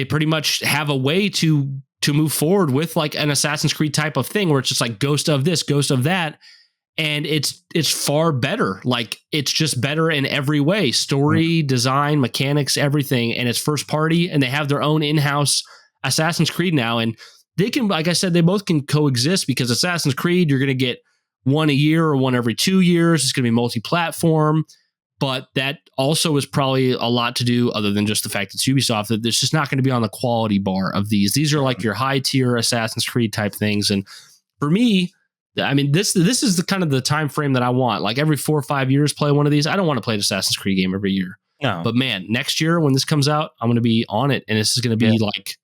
pretty much have a way to move forward with like an Assassin's Creed type of thing where it's just like ghost of this, ghost of that. And it's far better. Like it's just better in every way, story, design, mechanics, everything. And it's first party and they have their own in-house Assassin's Creed now. And they can, like I said, they both can coexist because Assassin's Creed, you're going to get one a year or one every 2 years. It's going to be multi-platform. But that also is probably a lot to do, other than just the fact that it's Ubisoft, that it's just not going to be on the quality bar of these. These are like your high tier Assassin's Creed type things. And for me, I mean, this is the kind of the time frame that I want. Like every 4 or 5 years, play one of these. I don't want to play an Assassin's Creed game every year. No. But man, next year when this comes out, I'm going to be on it. And this is going to be like,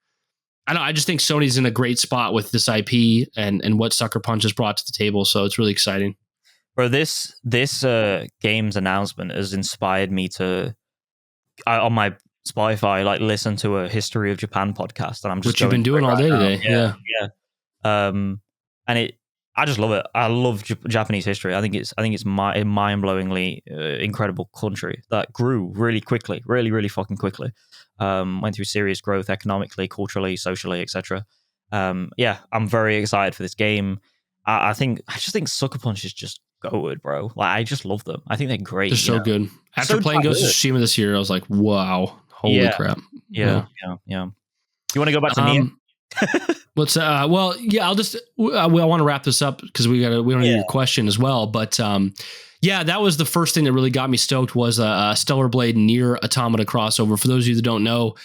I just think Sony's in a great spot with this IP and what Sucker Punch has brought to the table. So it's really exciting. Bro, this game's announcement has inspired me to, on my Spotify, like listen to a History of Japan podcast, and I'm just what you've been doing all day today. Yeah. And I just love it. I love Japanese history. I think it's a mind-blowingly incredible country that grew really quickly, really fucking quickly. Went through serious growth economically, culturally, socially, etc. I'm very excited for this game. I just think Sucker Punch is just goated, bro. Like I just love them. I think they're great. They're so good. After playing Ghost of Tsushima this year, I was like, wow, holy crap. Yeah. You want to go back to Nier? Let's I want to wrap this up because we don't need your question as well. But Yeah, that was the first thing that really got me stoked was a Stellar Blade Nier Automata crossover. For those of you that don't know,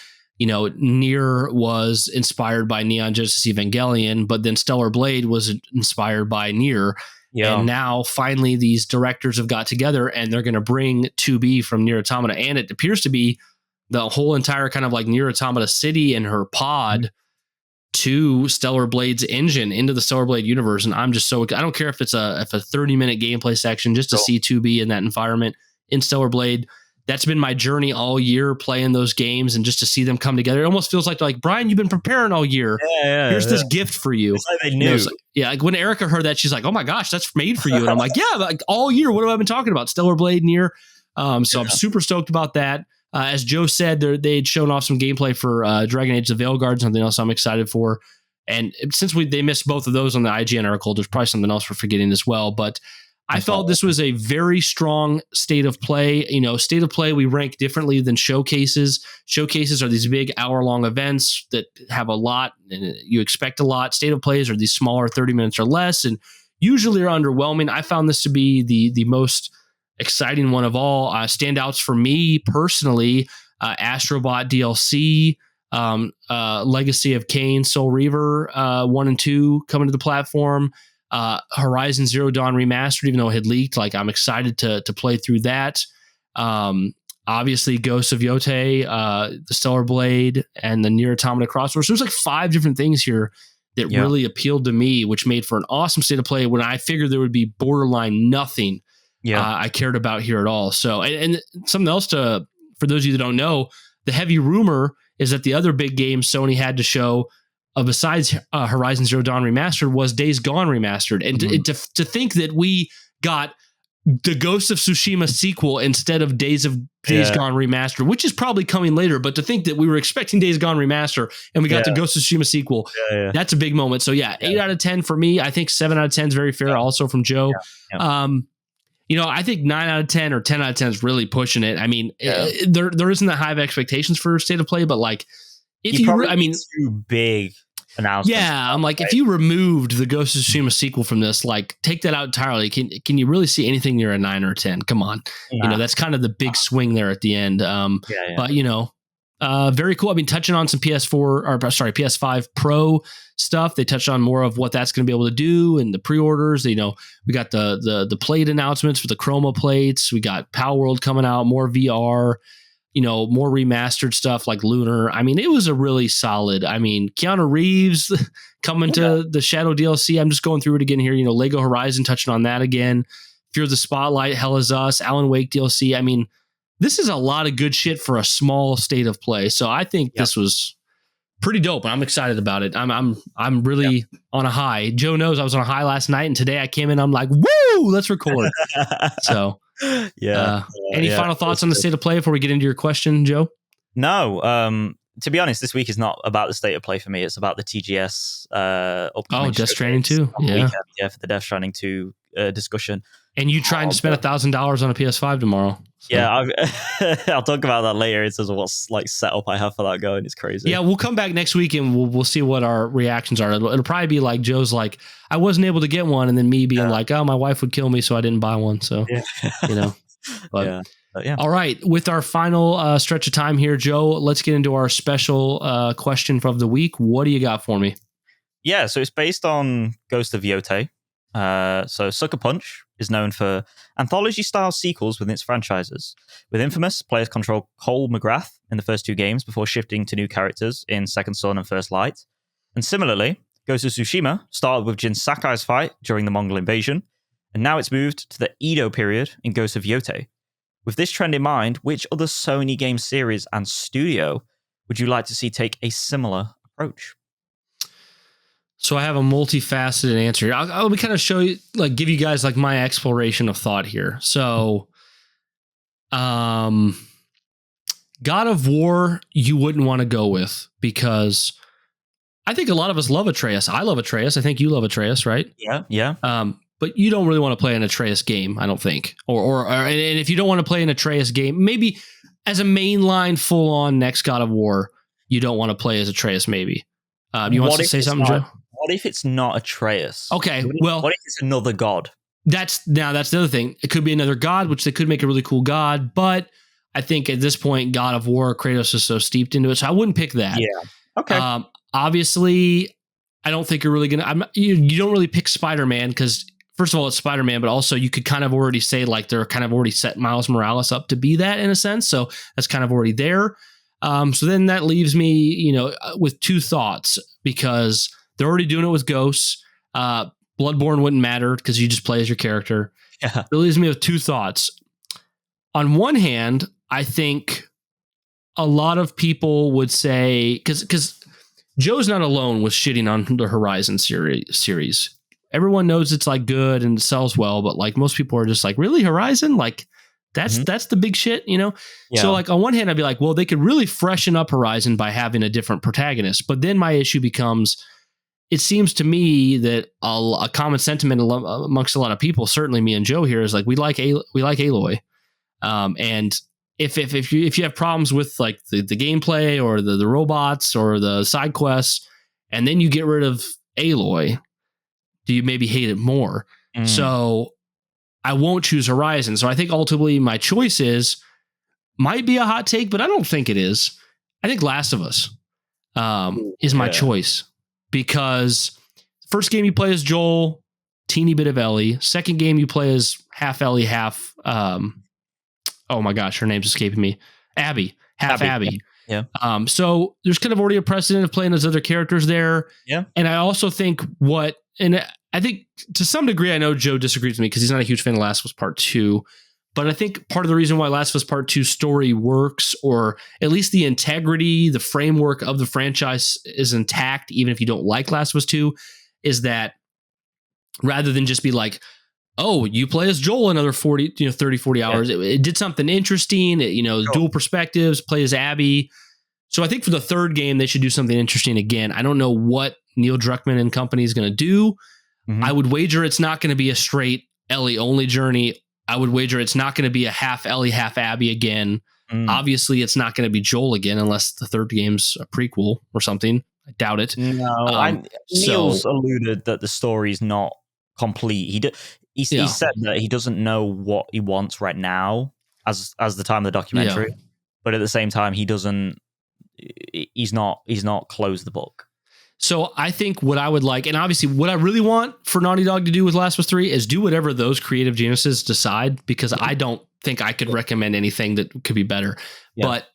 Nier was inspired by Neon Genesis Evangelion, but then Stellar Blade was inspired by Nier. Yeah. And now finally these directors have got together and they're going to bring 2B from Nier Automata. And it appears to be the whole entire kind of like Nier Automata city and her pod to Stellar Blade's engine into the Stellar Blade universe. And I'm just so, I don't care if it's a 30-minute gameplay section just to see 2B in that environment in Stellar Blade. That's been my journey all year playing those games and just to see them come together. It almost feels like Bryan, you've been preparing all year. Here's this gift for you. It's like they knew. Like when Erica heard that, she's like, oh my gosh, that's made for you. And I'm like, yeah, like all year, what have I been talking about? Stellar Blade, Nier. So I'm super stoked about that. As Joe said, they'd shown off some gameplay for Dragon Age: The Veilguard, something else I'm excited for. And since they missed both of those on the IGN article, there's probably something else we're forgetting as well. But I felt this was a very strong state of play. State of play we rank differently than showcases. Showcases are these big hour-long events that have a lot, and you expect a lot. State of plays are these smaller, 30 minutes or less, and usually are underwhelming. I found this to be the most exciting one of all. Standouts for me personally, Astrobot DLC, Legacy of Kain, Soul Reaver 1 and 2 coming to the platform, Horizon Zero Dawn Remastered, even though it had leaked. Like, I'm excited to play through that. Obviously, Ghosts of Yōtei, the Stellar Blade, and the Nier Automata crossover. So there's like 5 different things here that really appealed to me, which made for an awesome state of play when I figured there would be borderline nothing I cared about here at all. So, and something else for those of you that don't know, the heavy rumor is that the other big game Sony had to show, besides Horizon Zero Dawn Remastered, was Days Gone Remastered. And to think that we got the Ghost of Tsushima sequel instead of Days Gone Remastered, which is probably coming later, but to think that we were expecting Days Gone Remaster and we got the Ghost of Tsushima sequel, that's a big moment. So 8 out of 10 for me. I think 7 out of 10 is very fair also from Joe. I think 9 out of 10 or 10 out of 10 is really pushing it. I mean, there isn't that high of expectations for State of Play, but like, if too big announcement. Yeah, I'm like, if you removed the Ghost of Tsushima sequel from this, like, take that out entirely. Can you really see anything near a 9 or 10? Come on, that's kind of the big swing there at the end. But very cool. I mean, touching on some PS5 Pro stuff. They touched on more of what that's going to be able to do and the pre-orders. We got the plate announcements for the Chroma plates. We got Power World coming out, more VR, more remastered stuff like Lunar. I mean, it was a really solid. I mean, Keanu Reeves coming to the Shadow DLC. I'm just going through it again here. Lego Horizon, touching on that again. Fear the Spotlight, Hell Is Us, Alan Wake DLC. I mean, this is a lot of good shit for a small state of play. So I think this was pretty dope. I'm excited about it. I'm really on a high. Joe knows I was on a high last night, and today I came in, I'm like, woo, let's record. So any final thoughts on the state of play before we get into your question, Joe? No. To be honest, this week is not about the state of play for me. It's about the TGS upcoming. Death Stranding 2. For the Death Stranding 2 discussion. And you trying to spend $1,000 on a PS5 tomorrow. So. Yeah, I'll talk about that later in terms of what's like setup I have for that going. It's crazy. Yeah, we'll come back next week and we'll see what our reactions are. It'll probably be like Joe's like, I wasn't able to get one, and then me being like, oh, my wife would kill me, so I didn't buy one. So But all right, with our final stretch of time here, Joe, let's get into our special question of the week. What do you got for me? Yeah, so it's based on Ghost of Yōtei. So Sucker Punch is known for anthology-style sequels within its franchises. With Infamous, players control Cole McGrath in the first 2 games before shifting to new characters in Second Son and First Light. And similarly, Ghost of Tsushima started with Jin Sakai's fight during the Mongol invasion, and now it's moved to the Edo period in Ghost of Yōtei. With this trend in mind, which other Sony game series and studio would you like to see take a similar approach? So I have a multifaceted answer here. I'll kind of show you, like, give you guys like my exploration of thought here. So, God of War, you wouldn't want to go with, because I think a lot of us love Atreus. I love Atreus. I think you love Atreus, right? Yeah. But you don't really want to play an Atreus game, I don't think. And if you don't want to play an Atreus game, maybe as a mainline full-on next God of War, you don't want to play as Atreus, maybe. You want to say something, Joe? What if it's not Atreus? Okay, what if it's another god? that's the other thing. It could be another god, which they could make a really cool god, but I think at this point, God of War, Kratos is so steeped into it, so I wouldn't pick that. Yeah. Okay. Obviously, I don't think you're really gonna. You don't really pick Spider-Man because first of all, it's Spider-Man, but also you could kind of already say like they're kind of already set Miles Morales up to be that in a sense, so that's kind of already there. So then that leaves me, with two thoughts because they're already doing it with Ghosts. Bloodborne wouldn't matter because you just play as your character. Yeah. It leaves me with two thoughts. On one hand, I think a lot of people would say, because Joe's not alone with shitting on the Horizon series. Everyone knows it's like good and it sells well, but like most people are just like, really, Horizon? Like that's the big shit, Yeah. So like on one hand, I'd be like, well, they could really freshen up Horizon by having a different protagonist. But then my issue becomes, it seems to me that a common sentiment amongst a lot of people, certainly me and Joe here, is like we like Aloy, and if you have problems with like the gameplay or the robots or the side quests, and then you get rid of Aloy, do you maybe hate it more? So I won't choose Horizon. So I think ultimately my choice might be a hot take, but I don't think it is. I think Last of Us is my choice. Because first game you play as Joel, teeny bit of Ellie. Second game you play as half Ellie, half oh my gosh, her name's escaping me. Abby. Yeah. So there's kind of already a precedent of playing as other characters there. Yeah. And I also think I think to some degree I know Joe disagrees with me because he's not a huge fan of Last of Us Part 2. But I think part of the reason why Last of Us Part 2 story works, or at least the integrity, the framework of the franchise is intact, even if you don't like Last of Us 2, is that rather than just be like, oh, you play as Joel another 30, 40 hours, it did something interesting, dual perspectives, play as Abby. So I think for the third game, they should do something interesting again. I don't know what Neil Druckmann and company is going to do. I would wager it's not going to be a straight Ellie only journey. I would wager it's not going to be a half Ellie, half Abby again. Obviously, it's not going to be Joel again unless the third game's a prequel or something. I doubt it. No, Neil's alluded that the story's not complete. He said that he doesn't know what he wants right now as the time of the documentary, but at the same time, he's not closed the book. So I think what I would like, and obviously what I really want for Naughty Dog to do with Last of Us 3 is do whatever those creative geniuses decide, because I don't think I could recommend anything that could be better. Yeah. But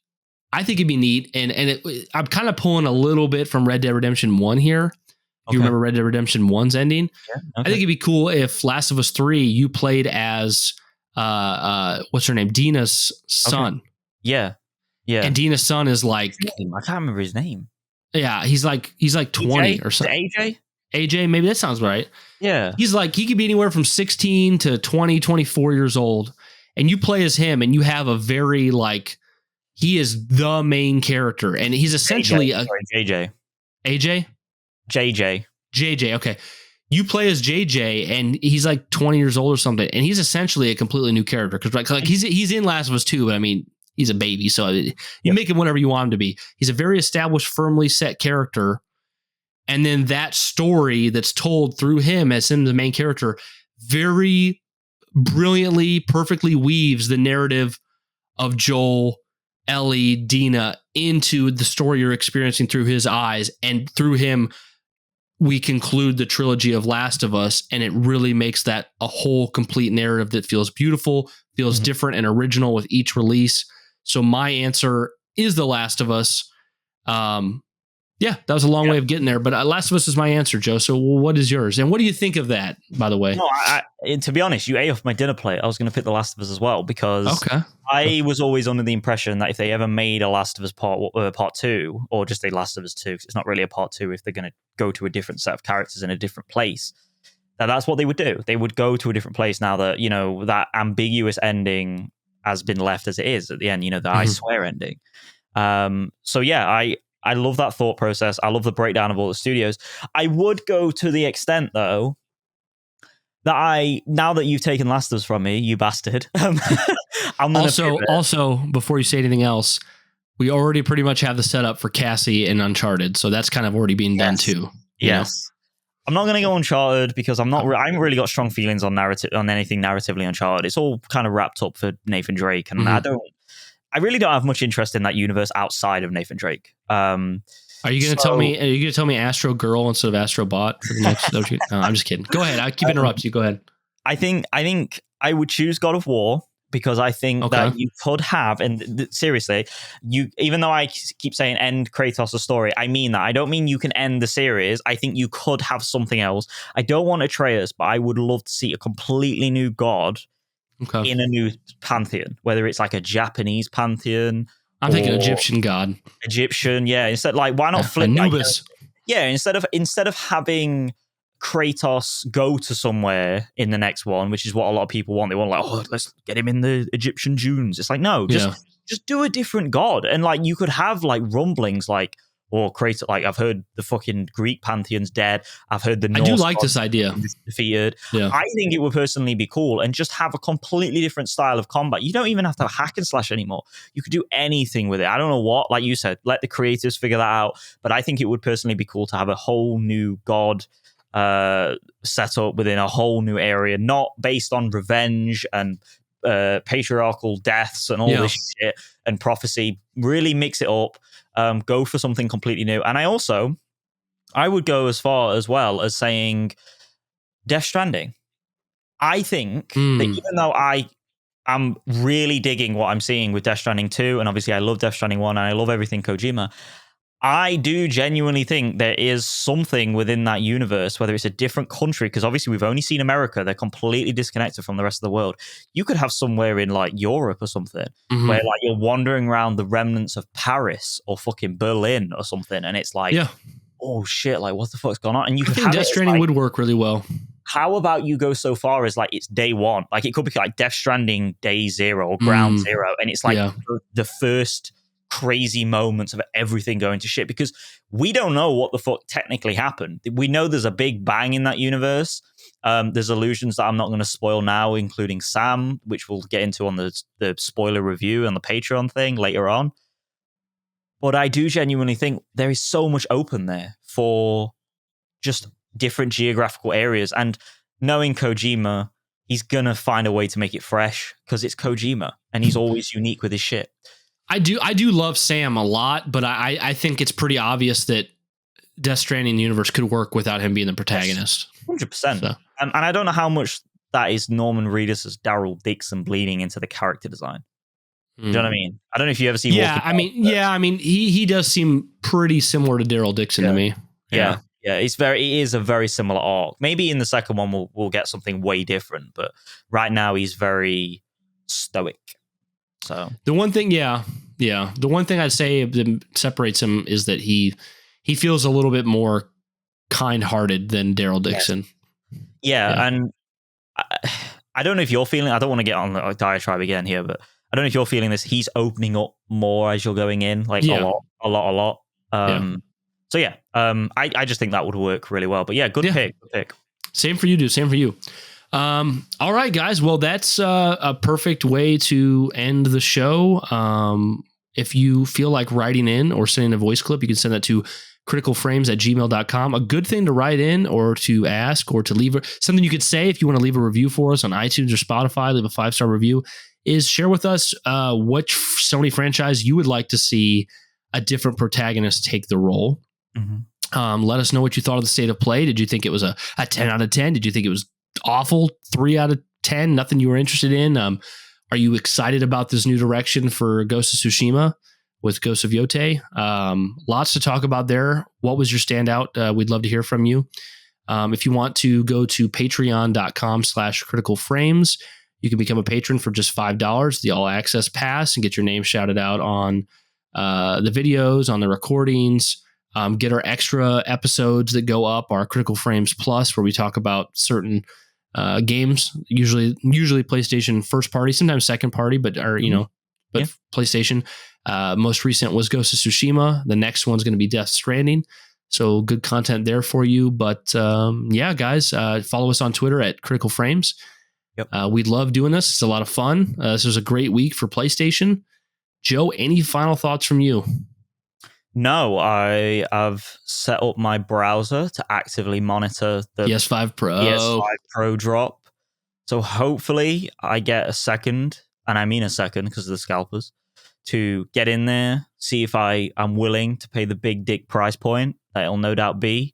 I think it'd be neat. And I'm kind of pulling a little bit from Red Dead Redemption 1 here. You remember Red Dead Redemption 1's ending? Yeah, I think it'd be cool if Last of Us 3, you played as, what's her name? Dina's son. Okay. Yeah. Yeah. And Dina's son is like, I can't remember his name. Yeah, he's like 20 or something. AJ, maybe that sounds right. Yeah. He's like, he could be anywhere from 16 to 20, 24 years old. And you play as him and you have a very he is the main character. And he's essentially JJ. AJ? JJ, okay. You play as JJ and he's like 20 years old or something. And he's essentially a completely new character. Because he's in Last of Us 2, but I mean, he's a baby, so you make him whatever you want him to be. He's a very established, firmly set character. And then that story that's told through him as him, the main character, very brilliantly, perfectly weaves the narrative of Joel, Ellie, Dina into the story you're experiencing through his eyes. And through him, we conclude the trilogy of Last of Us. And it really makes that a whole complete narrative that feels beautiful, feels different and original with each release. So my answer is The Last of Us. Yeah, that was a long way of getting there, but Last of Us is my answer, Joe. So what is yours? And what do you think of that, by the way? No, to be honest, you ate off my dinner plate. I was going to pick The Last of Us as well, because I was always under the impression that if they ever made a Last of Us part 2, or just a Last of Us 2, because it's not really a part 2 if they're going to go to a different set of characters in a different place, that's what they would do. They would go to a different place now that, that ambiguous ending has been left as it is at the end, the I swear ending. So yeah, I love that thought process. I love the breakdown of all the studios. I would go to the extent, though, that now that you've taken Last of Us from me, you bastard. Also, before you say anything else, we already pretty much have the setup for Cassie in Uncharted, so that's kind of already being done too. Yes. I'm not going to go Uncharted because I haven't really got strong feelings on anything narratively Uncharted. It's all kind of wrapped up for Nathan Drake, and I really don't have much interest in that universe outside of Nathan Drake. Are you going to tell me? Are you going to tell me Astro Girl instead of Astro Bot for the next? No, I'm just kidding. Go ahead. I keep interrupting you. Go ahead. I think I would choose God of War because I think that you could have, and seriously, even though I keep saying end Kratos' story, I mean that. I don't mean you can end the series. I think you could have something else. I don't want Atreus, but I would love to see a completely new god in a new pantheon, whether it's like a Japanese pantheon. I'm thinking Egyptian god. Egyptian, yeah. Instead, like, why not flip Anubis? Instead of having Kratos go to somewhere in the next one, which is what a lot of people want. They want, like, oh, let's get him in the Egyptian dunes. It's like, no, just do a different god. And like, you could have like rumblings like, or Kratos, like, I've heard the fucking Greek pantheon's dead. I've heard the Norse I do like this idea. Defeated. Yeah. I think it would personally be cool and just have a completely different style of combat. You don't even have to have hack and slash anymore. You could do anything with it. I don't know what, like you said, let the creators figure that out. But I think it would personally be cool to have a whole new god set up within a whole new area, not based on revenge and patriarchal deaths and all this shit and prophecy. Really mix it up. Go for something completely new. And I would go as far as well as saying Death Stranding. I think that even though I'm really digging what I'm seeing with Death Stranding 2, and obviously I love Death Stranding 1 and I love everything Kojima, I do genuinely think there is something within that universe, whether it's a different country, because obviously we've only seen America. They're completely disconnected from the rest of the world. You could have somewhere in like Europe or something where like you're wandering around the remnants of Paris or fucking Berlin or something. And it's like, oh shit, like what the fuck's going on? And you could have Death Stranding would work really well. How about you go so far as like it's day one? Like it could be like Death Stranding day 0 or ground 0. And it's like the first crazy moments of everything going to shit, because we don't know what the fuck technically happened. We know there's a big bang in that universe. There's illusions that I'm not going to spoil now, including Sam, which we'll get into on the spoiler review and the Patreon thing later on. But I do genuinely think there is so much open there for just different geographical areas. And knowing Kojima, he's going to find a way to make it fresh because it's Kojima and he's always unique with his shit. I do love Sam a lot, but I think it's pretty obvious that Death Stranding universe could work without him being the protagonist. 100%. So. And I don't know how much that is Norman Reedus as Daryl Dixon bleeding into the character design. Do you know what I mean? I don't know if you ever see. He does seem pretty similar to Daryl Dixon to me. Yeah. It is a very similar arc. Maybe in the second one we'll get something way different, but right now he's very stoic. So the one thing, the one thing I'd say that separates him is that he feels a little bit more kind-hearted than Daryl Dixon. Yeah. And I don't know if you're feeling. I don't want to get on the diatribe again here, but I don't know if you're feeling this. He's opening up more as you're going in, like a lot. So I just think that would work really well. But good pick. Same for you, dude. Same for you. All right, guys. Well, that's a perfect way to end the show. If you feel like writing in or sending a voice clip, you can send that to criticalframes@gmail.com. A good thing to write in or to ask or to leave something you could say if you want to leave a review for us on iTunes or Spotify, leave a 5-star review, is share with us which Sony franchise you would like to see a different protagonist take the role. Let us know what you thought of the state of play. Did you think it was a 10 out of 10? Did you think it was awful? 3 out of 10? Nothing you were interested in? Are you excited about this new direction for Ghost of Tsushima with Ghost of Yōtei? Lots to talk about there. What was your standout? We'd love to hear from you. If you want to go to patreon.com/criticalframes, you can become a patron for just $5, the all access pass, and get your name shouted out on the videos, on the recordings. Get our extra episodes that go up, our Critical Frames Plus, where we talk about certain games, usually PlayStation first party, sometimes second party, but PlayStation. Most recent was Ghost of Tsushima. The next one's going to be Death Stranding. So good content there for you. But guys, follow us on Twitter at Critical Frames. We love doing this. It's a lot of fun. This was a great week for PlayStation. Joe, any final thoughts from you? No, I have set up my browser to actively monitor the PS5 Pro. PS5 Pro drop. So hopefully I get a second, and I mean a second because of the scalpers, to get in there, see if I'm willing to pay the big dick price point that it'll no doubt be,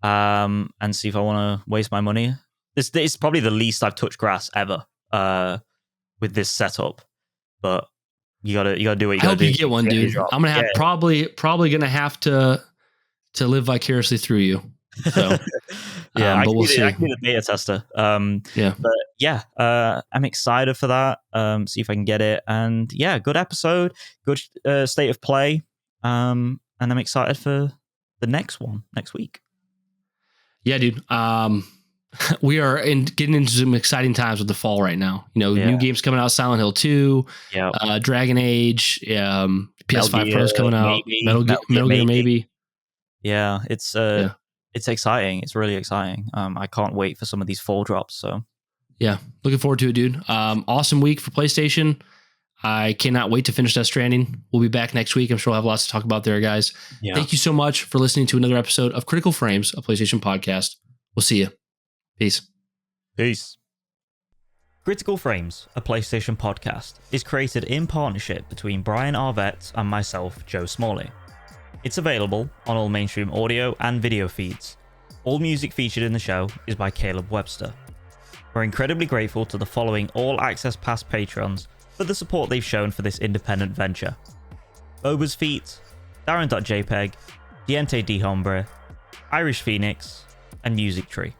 and see if I want to waste my money. This is probably the least I've touched grass ever with this setup, but you gotta do what you gotta do. I hope you get one, dude. I'm gonna have probably gonna have to live vicariously through you. So yeah, but we'll see. I can be the beta tester. But yeah, I'm excited for that. See if I can get it, and yeah, good episode, good state of play. And I'm excited for the next one next week. Yeah, dude. We are getting into some exciting times with the fall right now. New games coming out: Silent Hill 2, Dragon Age, PS5 Pro's coming out, Metal Gear maybe. Yeah, it's exciting. It's really exciting. I can't wait for some of these fall drops. So yeah, looking forward to it, dude. Awesome week for PlayStation. I cannot wait to finish that Stranding. We'll be back next week. I'm sure we'll have lots to talk about there, guys. Yeah. Thank you so much for listening to another episode of Critical Frames, a PlayStation podcast. We'll see you. Peace. Peace. Critical Frames, a PlayStation podcast, is created in partnership between Bryan Arvett and myself, Joe Smalley. It's available on all mainstream audio and video feeds. All music featured in the show is by Caleb Webster. We're incredibly grateful to the following All Access Pass patrons for the support they've shown for this independent venture: Boba's Feet, Darren.jpg, Diente D. Hombre, Irish Phoenix, and Music Tree.